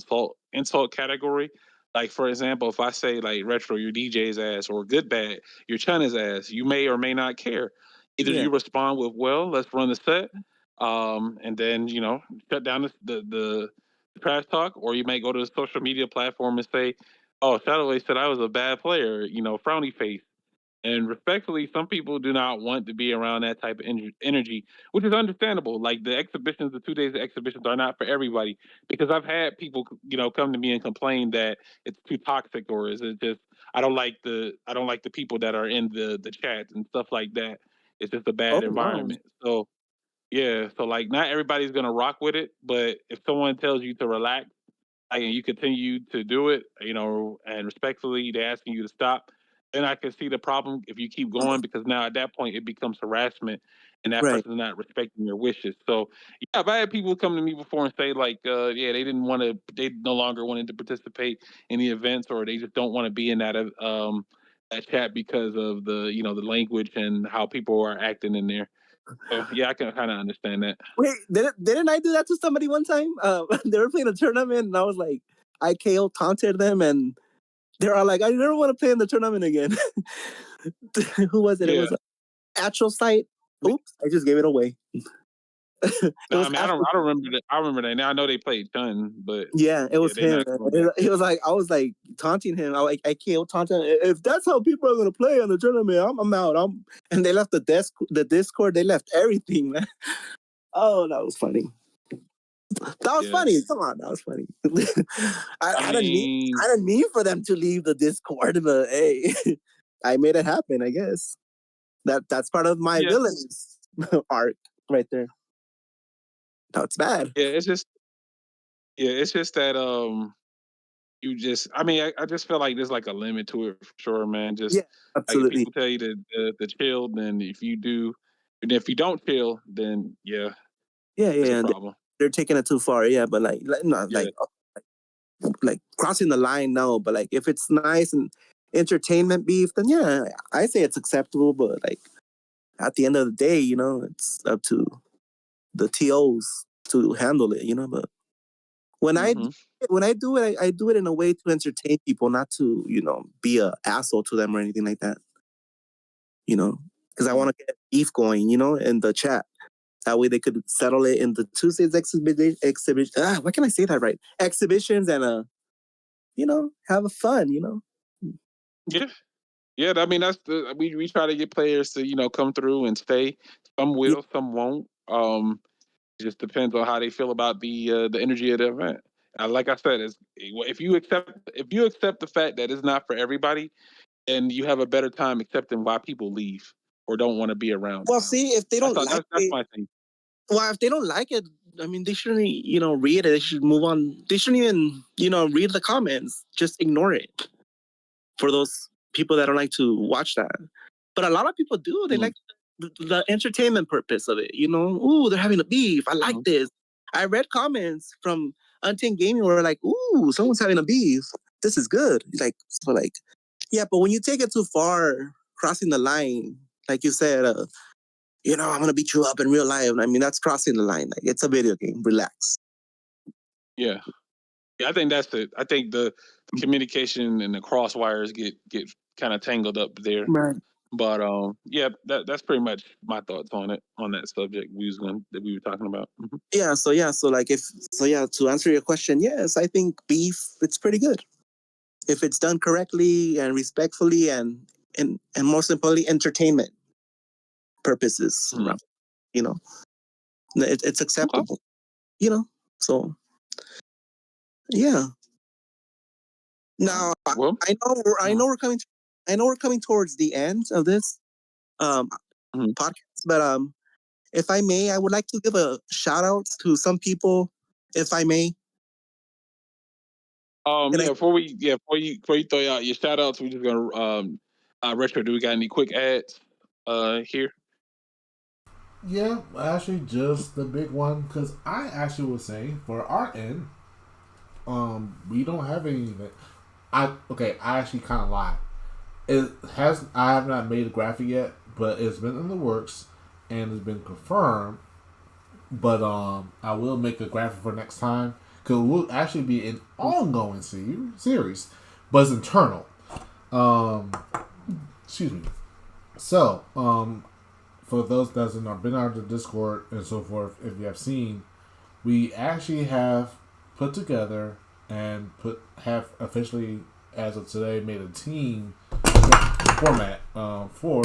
insult category. Like for example, if I say like Retro, your DJ's ass, or Good Bad, your China's ass, you may or may not care. Either yeah. you respond with, "Well, let's run the set," and then shut down the trash talk, or you may go to the social media platform and say, "Oh, Shadowway said I was a bad player," frowny face. And respectfully, some people do not want to be around that type of energy, which is understandable. Like the exhibitions, the 2 days of exhibitions are not for everybody because I've had people, come to me and complain that it's too toxic or is it just I don't like the people that are in the chats and stuff like that. It's just a Oh bad wow. environment. So yeah, so like not everybody's gonna rock with it, but if someone tells you to relax and you continue to do it, and respectfully they're asking you to stop, then I can see the problem if you keep going because now at that point it becomes harassment and that Right. person's not respecting your wishes. So yeah, I've had people come to me before and say like, yeah, they no longer wanted to participate in the events or they just don't want to be in that chat because of the language and how people are acting in there. So yeah, I can kind of understand that. Wait, didn't I do that to somebody one time? They were playing a tournament, and I was like, I KO taunted them, and they're all like, I never want to play in the tournament again. Who was it? It Yeah. was Astro Site. Oops, I just gave it away. It No, I was mean Astro. I don't remember that. I remember that now. I know they played ton, but Yeah, it yeah, was they're him. not going back. It was like I was like taunting him. I KO taunting. If that's how people are gonna play in the tournament, I'm out. And they left the Discord. They left everything, man. Oh, that was funny. That was Yeah, funny. Come on, that was funny. I I didn't mean mean, I didn't mean for them to leave the Discord, but hey, I made it happen. I guess that's part of my yeah, villain's arc right there. That's bad. yeah. It's just that you just. I mean, I just feel like there's like a limit to it for sure, man. Yeah, Just like if absolutely. people tell you to chill, then if you do, and if you don't chill, then yeah, it's a Yeah. problem. They're taking it too far. Yeah, but like no, Yeah, like crossing the line, no. But like if it's nice and entertainment beef, then yeah, I say it's acceptable. But like at the end of the day, you know, it's up to the TOs to handle it. You know, but when I hmm when I do it, I do it in a way to entertain people, not to be a asshole to them or anything like that. You know, because I want to get beef going. You know, in the chat. That way they could settle it in the Tuesdays exhibition. Why can I say that right? Exhibitions and have a fun. You know. yeah, yeah. I mean, that's we try to get players to come through and stay. Some Yeah, will, some won't. It just depends on how they feel about the energy of the event. Like I said, if you accept the fact that it's not for everybody, and you have a better time accepting why people leave or don't want to be around it. well, see, if they That's don't all, like that's it, my thing. well, if they don't like it, I mean, they shouldn't, read it. They should move on. They shouldn't even, read the comments. Just ignore it for those people that don't like to watch that. But a lot of people do. They Mhm, like the entertainment purpose of it. Ooh, they're having a beef. I like mhm. this. I read comments from Untamed Gaming where like, ooh, someone's having a beef. This is good. Like, yeah, but when you take it too far, crossing the line, like you said, I'm gonna beat you up in real life. I mean, that's crossing the line. Like it's a video game. Relax. Yeah, yeah. I think that's it. I think the communication and the cross wires get kind of tangled up there. Right. But yeah, that's pretty much my thoughts on it on that subject that we were talking about. Mhm. So like to answer your question, yes, I think beef it's pretty good if it's done correctly and respectfully and most importantly entertainment purposes. Mhm. You know, it's Okay. acceptable. You know. So yeah. Now Well, I know we're coming towards the end of this podcast, but if I may, I would like to give a shout out to some people, if I may. before you throw out your shout outs, we're just gonna Retro, do we got any quick ads here? Yeah, actually, just the big one because I actually would say for our end, we don't have anything. I actually kind of lied. I have not made a graphic yet, but it's been in the works and it's been confirmed. But I will make a graphic for next time because it will actually be an ongoing series, but it's internal. Um, excuse me. So, for those that have not been on the Discord and so forth, if you have seen, we actually have put together and have officially, as of today, made a team format for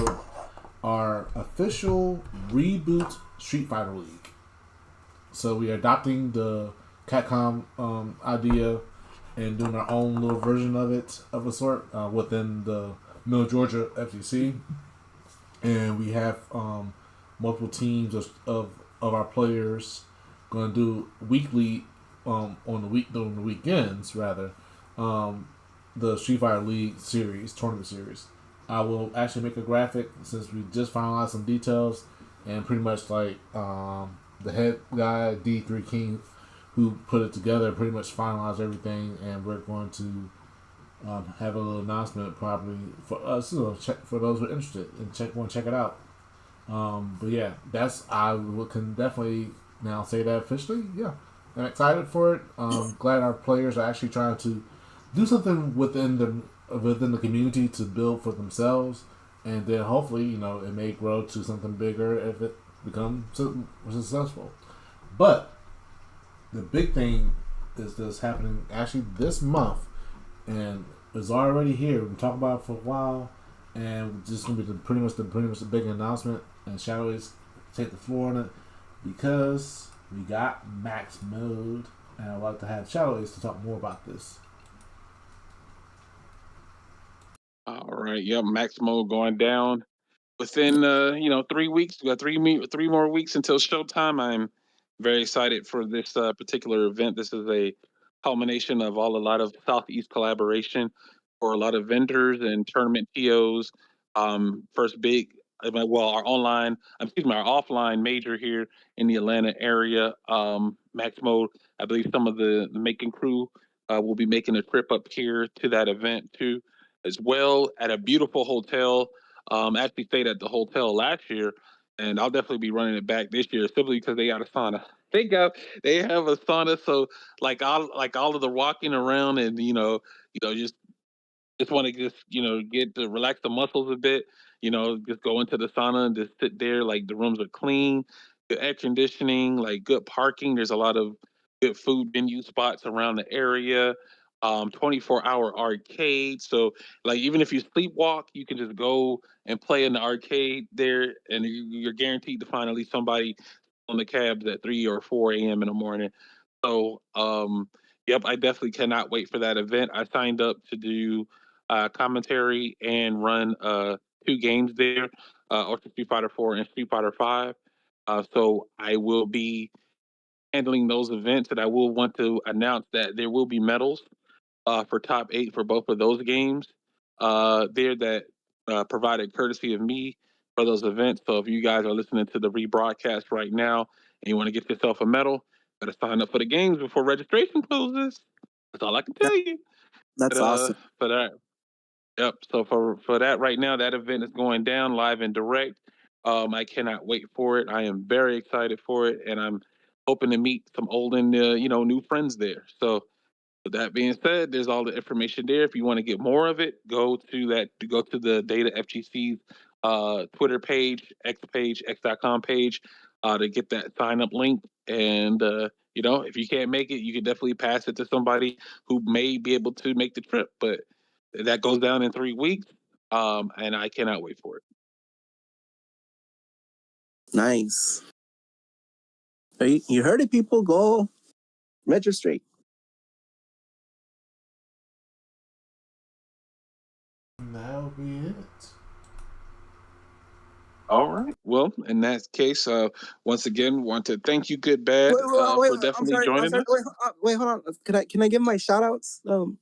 our official Reboot Street Fighter League. So we are adopting the Capcom idea and doing our own little version of it of a sort within the Middle Georgia FGC, and we have multiple teams of our players going to do weekly on during the weekends rather the Street Fighter League series tournament series. I will actually make a graphic since we just finalized some details and pretty much like the head guy D3 King who put it together pretty much finalized everything, and we're going to have a little announcement probably for us, for those who are interested and check it out. But yeah, can definitely now say that officially. Yeah, I'm excited for it. Glad our players are actually trying to do something within the community to build for themselves, and then hopefully it may grow to something bigger if it becomes successful. But the big thing is this happening actually this month, and it's already here. We've been talking about it for a while, and just gonna be pretty much the big announcement. And Shadow is take the floor on it because we got max mode, and I'd like to have Shadow Ace to talk more about this. All right, yep, max mode going down within 3 weeks. We got three more weeks until showtime. I'm very excited for this particular event. This is a culmination of a lot of Southeast collaboration for a lot of vendors and tournament TOs. First big, our our offline major here in the Atlanta area. Max Mode, I believe some of the making crew will be making a trip up here to that event too, as well at a beautiful hotel. Actually stayed at the hotel last year, and I'll definitely be running it back this year simply because they got a sauna. They have a sauna, so all of the walking around and just want to get to relax the muscles a bit. Just go into the sauna and just sit there. Like the rooms are clean, good air conditioning, like good parking. There's a lot of good food venue spots around the area. 24-hour arcade. So like even if you sleepwalk, you can just go and play in the arcade there, and you're guaranteed to find at least somebody on the cabs at 3 or 4 a.m. in the morning. So, yep, I definitely cannot wait for that event. I signed up to do commentary and run 2 games there, Ultra Street Fighter 4 and Street Fighter 5. So I will be handling those events, and I will want to announce that there will be medals for top 8 for both of those games there that provided courtesy of me for those events. So if you guys are listening to the rebroadcast right now and you want to get yourself a medal, gotta sign up for the games before registration closes. That's all I can That, tell you. that's But awesome. for that, yep. So for that right now, that event is going down live and direct. I cannot wait for it. I am very excited for it, and I'm hoping to meet some old and new friends there. So with that being said, there's all the information there. If you want to get more of it, go to the Data FGC's Twitter page, x.com page, to get that sign up link. And if you can't make it, you can definitely pass it to somebody who may be able to make the trip. But that goes down in 3 weeks, and I cannot wait for it. Nice. You heard it, people. Go Retrocade. That'll be it. All right. Well, in that case, once again, want to thank you, Good Bad, Wait, for definitely joining us. Wait, hold on. Can I give my shout outs? No,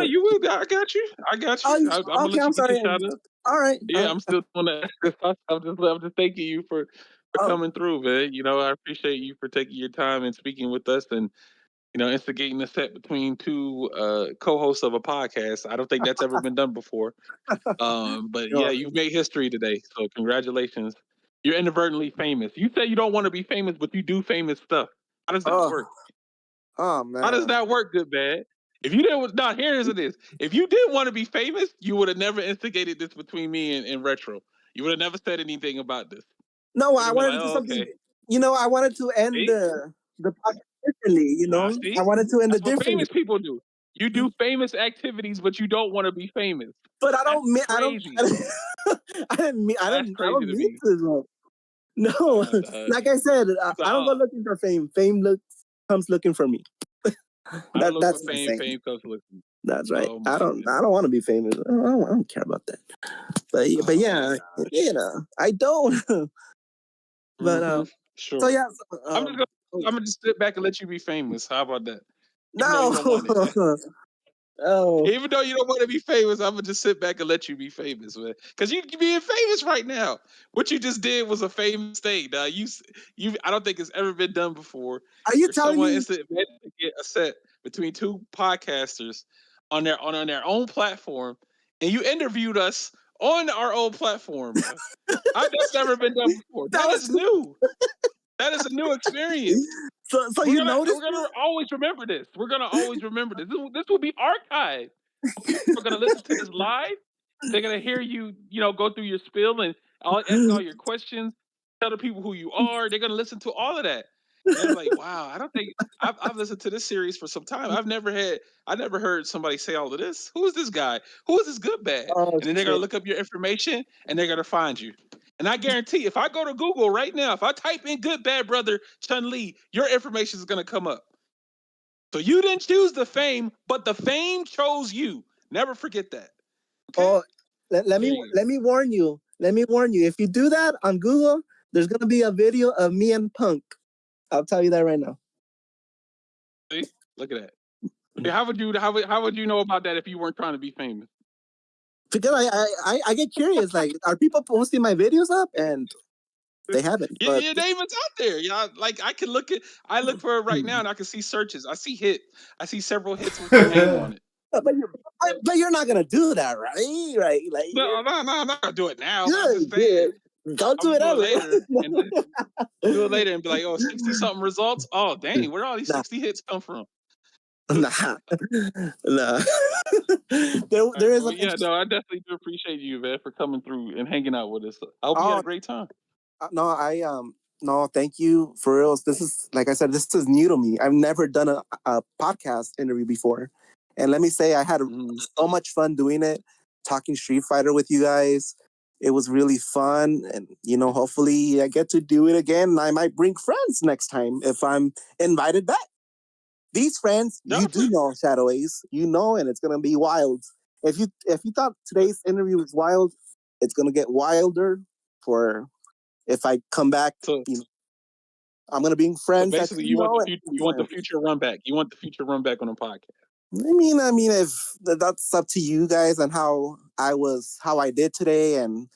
you will. I got you. I got you. I'm gonna Okay, let I'm you get sorry. your shout out. All right. Yeah, I'm still doing that. I'm just thanking you for Oh, coming through, man. You know, I appreciate you for taking your time and speaking with us, and instigating a set between two co-hosts of a podcast. I don't think that's ever been done before. But yeah, oh, you've made history today, so congratulations. You're inadvertently famous. You say you don't want to be famous, but you do famous stuff. How does that work? oh How does man. that work, Good Bad? If you didn't, now here's it is. If you didn't want to be famous, you would have never instigated this between me and Retro. You would have never said anything about this. No, You'd I have been wanted like, to do oh, something. okay. I wanted to end See? the podcast differently. See? I wanted to end That's it what differently. famous people do. You do famous activities, but you don't want to be famous. But I That's don't mean crazy. I didn't mean That's I crazy don't to mean me. to. No, like I said, I don't go So, looking for fame. Comes looking for me. I don't look for That's the fame. saying. Fame comes looking. That's right. Oh I my don't goodness. want to be famous. I don't care about that. But Oh yeah, my I don't. But gosh. so Sure. yeah. I'm just gonna I'm gonna just sit back and let you be famous. How about that? Even though you No. don't want it. Oh, Even though you don't want to be famous, I'm gonna just sit back and let you be famous, man. Because you being famous right now. What you just did was a famous thing. Now you I don't think it's ever been done before. are you For telling someone me? to get a set between two podcasters on their own platform, and you interviewed us on our own platform, bro. That's never been done before. That is That's new. That is a new experience. so We're you gonna noticed we're gonna always remember this. We're gonna always remember this. This will be archived. People are gonna listen to this live. They're gonna hear you, go through your spiel and ask all your questions. Tell the people who you are. They're gonna listen to all of that. And they're like, wow, I don't think I've listened to this series for some time. I never heard somebody say all of this. Who is this guy? Who is this Good Bad? Oh And then they're gonna shit. look up your information and they're gonna find you. And I guarantee, if I go to Google right now, if I type in Good Bad Brother Chun Li, your information is gonna come up. So you didn't choose the fame, but the fame chose you. Never forget that. Okay? Oh, let There me you go. let me warn you. Let me warn you. If you do that on Google, there's gonna be a video of me and Punk. I'll tell you that right now. See? Look at that. Yeah, how would you know about that if you weren't trying to be famous? Because I get curious. Like, are people posting my videos up? And they haven't. But Your name is out there. Yeah, like I look for it right now and I can see searches. I see hit. I see several hits with your name on it. but you're not gonna do that, right? Right? Like, No, I'm not gonna do it now. I'm good, just saying. good. Don't I'm do gonna it do it ever. later and do it later and be like, oh, 60 something results. Oh, dang, where do all these Nah, 60 hits come from? nah, nah. All right, There is well, an yeah, interest. no, I definitely do appreciate you, man, for coming through and hanging out with us. I hope you had Oh a great time. no, no, thank you for reals. This is, like I said, this is new to me. I've never done a podcast interview before, and let me say, I had so much fun doing it, talking Street Fighter with you guys. It was really fun, and hopefully, I get to do it again. I might bring friends next time if I'm invited back. These friends, you do Definitely. know, Shadow Ace, and it's gonna be wild. If you thought today's interview was wild, it's gonna get wilder for if I come back. So, I'm gonna bring so friends that basically, you want the and future. new You want the friends. future run back. You want the future run back on the podcast. I mean, if that's up to you guys and how I did today, and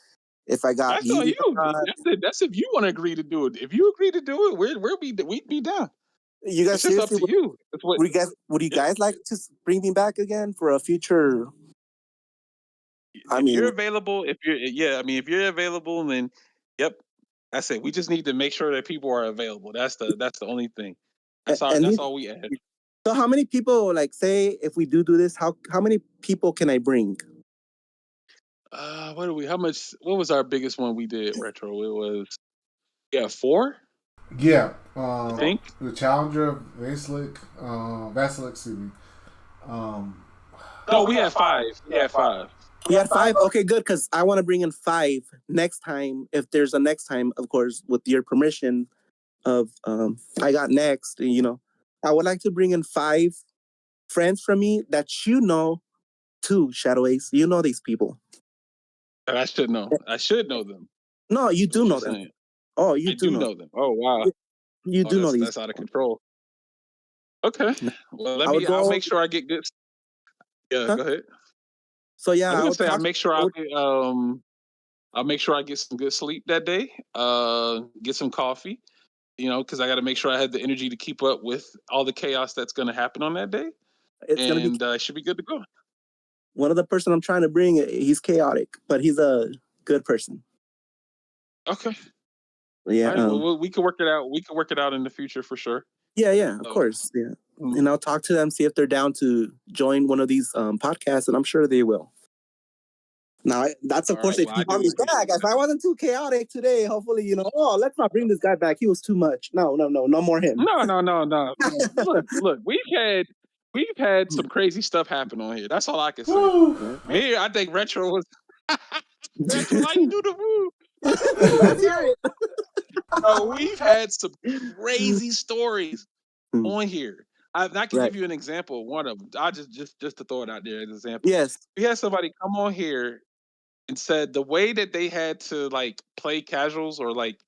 if I got That's on views you. or not. That's if you want to agree to do it. If you agree to do it, we'd be down. You It's guys just up seriously to you. That's what. would you Yeah. guys like to bring me back again for a future? I If you're mean, available, if you're available, then yep. That's it. We just need to make sure that people are available. That's the only thing. and That's all we ask. so how many people, like, say if we do this, how many people can I bring? What do we? How much? What was our biggest one we did retro? It was 4. Yeah. I think. The Challenger, Vasilik, excuse me. No, we had 5. We had 5. We had 5. Okay, good, because I want to bring in 5 next time. If there's a next time, of course, with your permission of I got next. I would like to bring in 5 friends from me that you know too, Shadow Ace. You know these people. And I should know. I should know them. No, you That's do what know you're them. saying. Oh, you I do do know. know them. Oh wow. You Oh, do know these. that's out of control. Okay. Well, I would I'll go. make sure I get good. Yeah, Huh? go ahead. So yeah, I was I gonna would say talk. I'll make sure I get some good sleep that day. Get some coffee. Because I got to make sure I have the energy to keep up with all the chaos that's going to happen on that day, It's gonna be and I should be good to go. one of the person I'm trying to bring. He's chaotic, but he's a good person. Okay. Yeah. All right. Well, we can work it out. We can work it out in the future for sure. Yeah. Of course. Yeah. And I'll talk to them, see if they're down to join one of these podcasts, and I'm sure they will. Now, that's of course Right. if Well, he I do comes back. appreciate If I wasn't too chaotic today, hopefully, let's not bring this guy back. He was too much. No more him. No. Look. We've had some crazy stuff happen on here. That's all I can say. Here, I think Retro was. Retro, why you do the woo? Let's hear it. No, we've had some crazy stories on here. I can Right. give you an example of one of them. I just to throw it out there as an example. Yes. We had somebody come on here and said the way that they had to like play casuals or like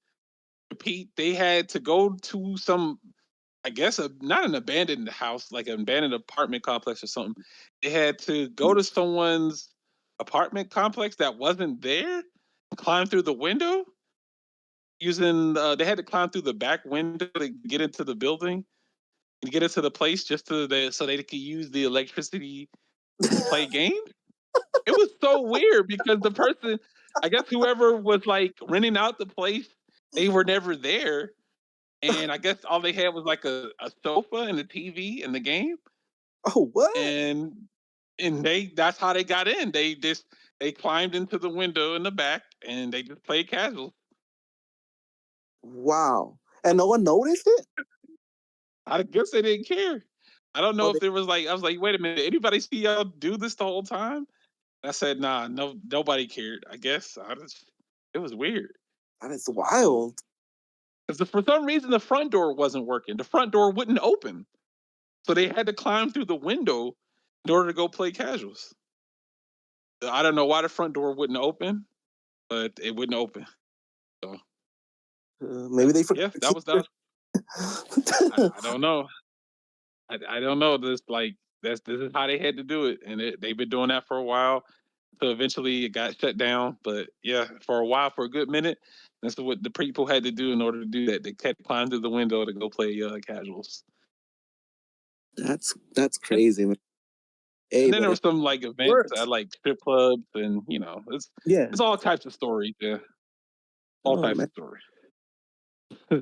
compete, they had to go to some, I guess, not an abandoned house, like an abandoned apartment complex or something. They had to go to someone's apartment complex that wasn't there, climb through the window using. They had to climb through the back window to get into the building and get into the place just so they could use the electricity to play games. It was so weird because the person, I guess whoever was like renting out the place, they were never there. And I guess all they had was like a sofa and a TV and the game. Oh, what? And that's how they got in. They climbed into the window in the back and they just played casual. Wow. And no one noticed it? I guess they didn't care. I don't know if there was like, I was like, wait a minute, anybody see y'all do this the whole time? I said, nah, nobody cared. I guess it was weird. That is wild. Because for some reason the front door wasn't working. The front door wouldn't open, so they had to climb through the window in order to go play casuals. I don't know why the front door wouldn't open, but it wouldn't open. So Maybe they forgot. yeah, that was that. I don't know. I don't know. This is how they had to do it, and they've been doing that for a while. So eventually it got shut down. But yeah, for a while, for a good minute, that's what the people had to do in order to do that. They kept climbing through the window to go play casuals. That's crazy. Hey, And then but there it was some like events works. at like strip clubs, and Yeah. it's all types of stories. Yeah, all Oh types man. of stories.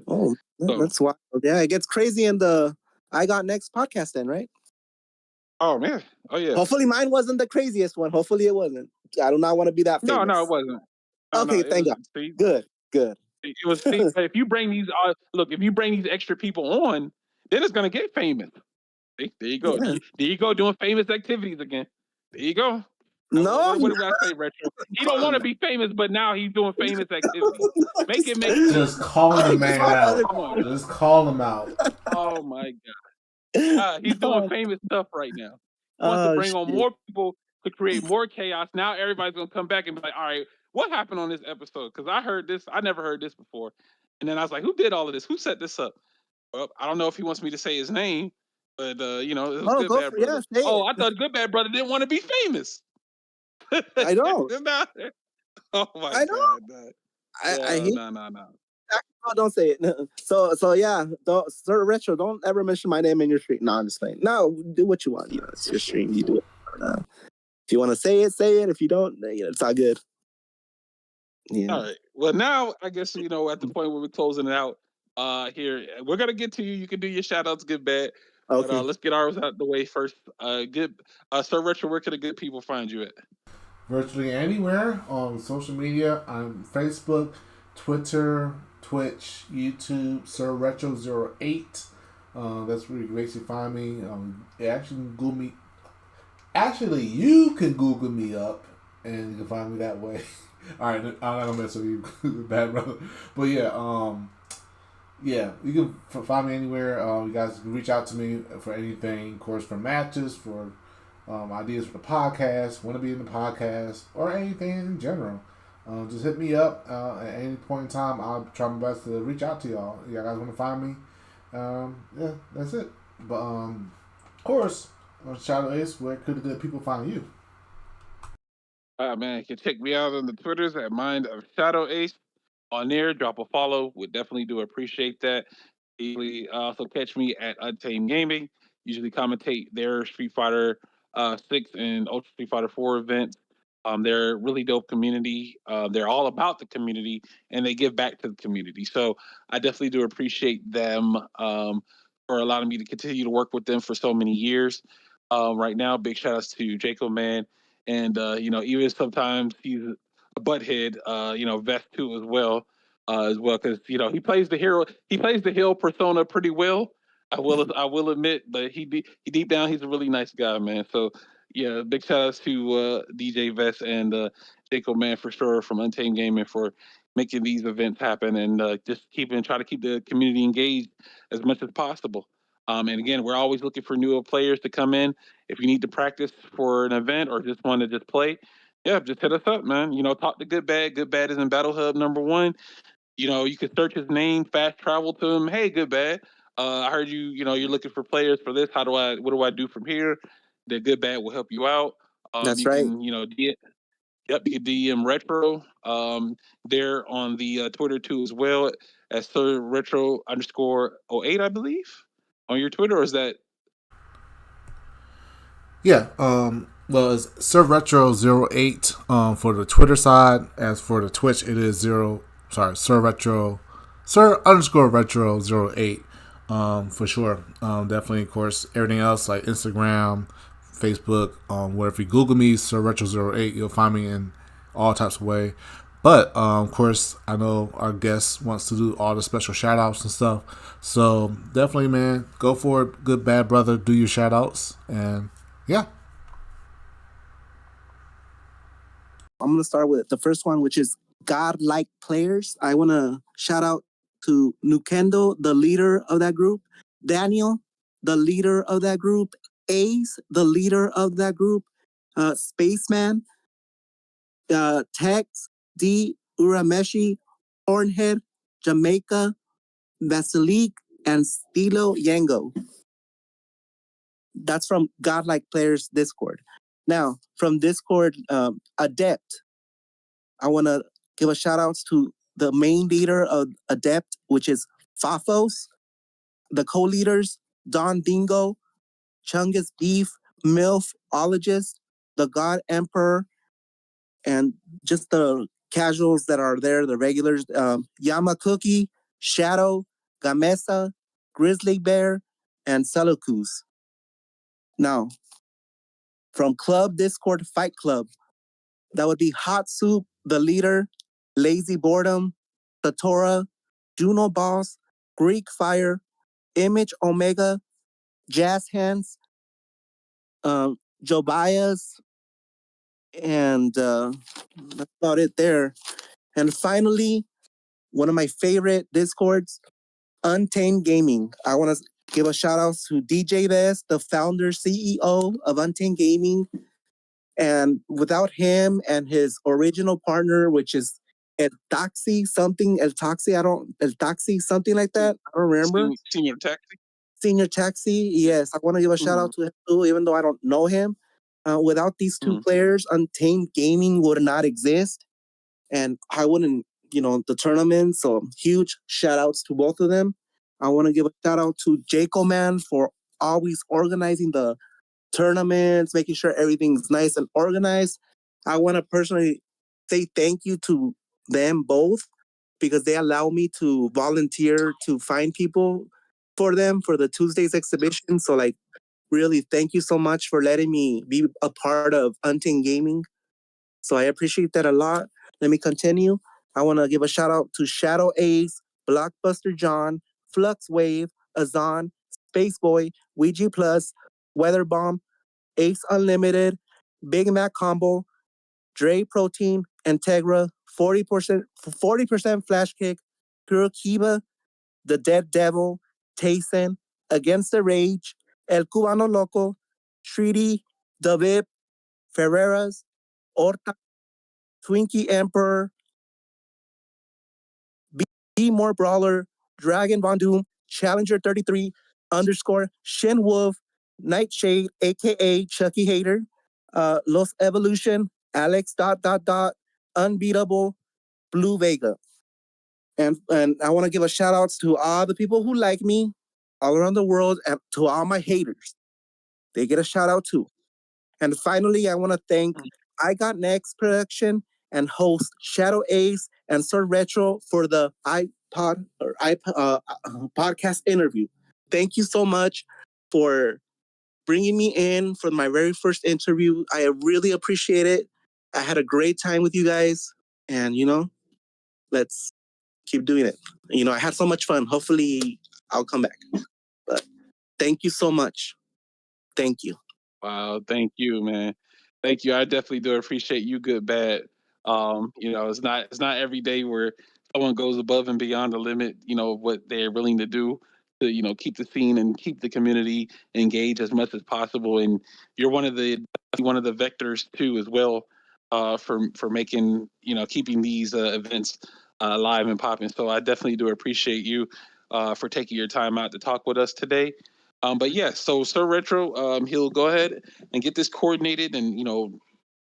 Oh, So, that's wild. Yeah, it gets crazy in the I Got Next podcast then, right? oh man, oh yeah. Hopefully mine wasn't the craziest one. Hopefully it wasn't. I do not want to be that famous. No, it wasn't. No, Okay, it thank was. God. See, Good. it was. See, if you bring these, if you bring these extra people on, then it's gonna get famous. See, there you go. Yeah. There you go, doing famous activities again. There you go. No, What did I say, Retro? He don't want to be famous, but now he's doing famous activities. Make it make sense. Just calling the man out. Come on. Just call him out. Oh my God. He's doing famous stuff right now. He wants to bring on more people to create more chaos. Now everybody's gonna come back and be like, all right, what happened on this episode? Because I heard this, I never heard this before. And then I was like, who did all of this? Who set this up? Well, I don't know if he wants me to say his name, but it was Oh, Good go Bad for it. Yeah, Brother. say Oh, it. I thought Good Bad Brother didn't want to be famous. I don't. Oh my I don't. God. I hate. No. No, don't say it. So yeah, don't, Sir Retro, don't ever mention my name in your stream. No, I'm just playing. No, do what you want. It's your stream. You do it. If you want to say it, say it. If you don't, it's all good. Yeah. All right. Well, now I guess at the point where we're closing it out. Here we're gonna get to you. You can do your shout outs, Good Bad. Okay. But let's get ours out of the way first. Good. Sir Retro, where can the good people find you at? Virtually anywhere on social media. On Facebook, Twitter, Twitch, YouTube, Sir Retro08. That's where you can basically find me. Actually, Google me. Actually, you can Google me up, and you can find me that way. All right, I'm not gonna mess with you, bad brother. But yeah, Yeah, you can find me anywhere. You guys can reach out to me for anything, of course, for matches, for ideas for the podcast, want to be in the podcast, or anything in general. Just hit me up at any point in time. I'll try my best to reach out to y'all. You guys want to find me? Yeah, that's it. But of course, Shadow Ace, where could the people find you? Man, you can check me out on the Twitters at Mind of Shadow Ace. On there, drop a follow. Would definitely do appreciate that. Usually also catch me at Untamed Gaming. Usually commentate their Street Fighter 6 and Ultra Street Fighter 4 events. They're a really dope community. They're all about the community and they give back to the community. So I definitely do appreciate them for allowing me to continue to work with them for so many years. Right now, big shout outs to Jacob Man. And, even sometimes he's a butthead, Vest too as well, because he plays the heel persona pretty well. I will admit, but he deep down he's a really nice guy, man. So yeah, big shout outs to DJ Vest and Jacob Man for sure from Untamed Gaming for making these events happen and just try to keep the community engaged as much as possible. And again, we're always looking for newer players to come in. If you need to practice for an event or just want to just play, yeah, just hit us up, man. Talk to Good Bad. Good Bad is in Battle Hub #1. You can search his name, fast travel to him. Hey, Good Bad. I heard you're looking for players for this. What do I do from here? The Good Bad will help you out. That's You right. can, you can DM Retro. They're on the Twitter too as well as Sir Retro _08, I believe, on your Twitter, or is that Yeah. Well, it's Sir Retro 08 for the Twitter side. As for the Twitch, it is zero. Sorry, Sir underscore Retro 08 for sure. Definitely, of course, everything else like Instagram, Facebook, where if you Google me, Sir Retro 08, you'll find me in all types of way. But of course, I know our guest wants to do all the special shout outs and stuff. So definitely, man, go for it. Good Bad Brother, do your shout outs. And yeah. I'm gonna start with the first one, which is godlike players. I want to shout out to Nukendo, the leader of that group, Daniel, the leader of that group, Ace, the leader of that group, Spaceman, Tex, D, Urameshi, Hornhead, Jamaica, Vasilique, and Stilo Yango. That's from Godlike Players Discord. Now, from Discord, Adept, I want to give a shout outs to the main leader of Adept, which is Fafos, the co-leaders, Don Dingo, Chungus Beef, MILF, Ologist, the God Emperor, and just the casuals that are there, the regulars, Yama Cookie, Shadow, Gamesa, Grizzly Bear, and Seleucus. Now, from Club Discord Fight Club, that would be Hot Soup, the leader, Lazy Boredom, Satora, Juno Boss, Greek Fire, Image Omega, Jazz Hands, Jobias, and that's about it there. And finally, one of my favorite Discords, Untamed Gaming. I want to give a shout out to DJ Best, the founder, CEO of Untamed Gaming. And without him and his original partner, which is El Taxi, something, El Taxi, El Taxi, something like that. I don't remember. Senior Taxi? Senior Taxi, yes. I want to give a shout out to him too, even though I don't know him. Without these two players, Untamed Gaming would not exist. And I wouldn't, the tournament. So huge shout outs to both of them. I want to give a shout out to Jaco Man for always organizing the tournaments, making sure everything's nice and organized. I want to personally say thank you to them both because they allow me to volunteer to find people for them for the Tuesdays exhibition. So like really thank you so much for letting me be a part of Unting Gaming. So I appreciate that a lot. Let me continue. I want to give a shout out to Shadow Ace, Blockbuster John, Flux Wave, Azan, Space Boy, Ouija Plus, Weather Bomb, Ace Unlimited, Big Mac Combo, Dre Protein, Integra, 40% Flash Kick, Pure Kiba, The Dead Devil, Tayson, Against the Rage, El Cubano Loco, Treaty, The Vip, Ferreras, Horta, Twinkie Emperor, Be More Brawler, Dragon Von Doom, Challenger 33, underscore, Shin Wolf, Nightshade, aka Chucky Hater, Los Evolution, Alex Unbeatable, Blue Vega. And I want to give a shout out to all the people who like me all around the world and to all my haters. They get a shout out too. And finally, I want to thank I Got Next Production and host Shadow Ace and Sir Retro for the podcast interview. Thank you so much for bringing me in for my very first interview. I really appreciate it. I had a great time with you guys, and let's keep doing it. I had so much fun. Hopefully, I'll come back. But thank you so much. Thank you. Wow, thank you, man. Thank you. I definitely do appreciate you, Good Bad. It's not every day where someone goes above and beyond the limit, of what they're willing to do to, keep the scene and keep the community engaged as much as possible. And you're one of the vectors too as well, for making, keeping these events alive and popping. So I definitely do appreciate you for taking your time out to talk with us today. But yeah, so Sir Retro, he'll go ahead and get this coordinated and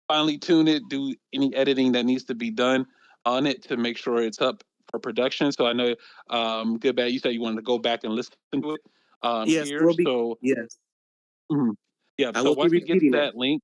finally tune it, do any editing that needs to be done on it to make sure it's up for production. So I know, Good Bad, you said you wanted to go back and listen to it Yes, here. So yes. yeah, I so will be once he gets repeating it. that link,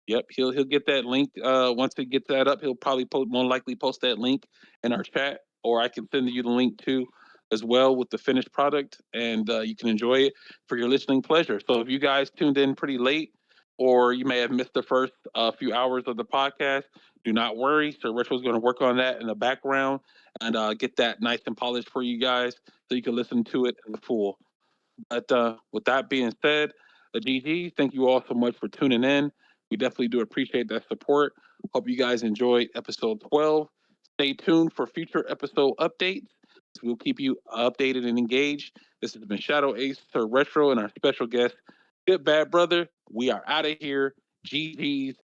yep, he'll get that link. Once he gets that up, he'll probably more likely post that link in our chat, or I can send you the link too, as well with the finished product, and you can enjoy it for your listening pleasure. So if you guys tuned in pretty late, or you may have missed the first few hours of the podcast, do not worry. Sir Retro's going to work on that in the background and get that nice and polished for you guys, so you can listen to it in full. But with that being said, GG, thank you all so much for tuning in. We definitely do appreciate that support. Hope you guys enjoyed episode 12. Stay tuned for future episode updates. We'll keep you updated and engaged. This has been Shadow Ace, Sir Retro, and our special guest, Good Bad Brother. We are out of here. GG's.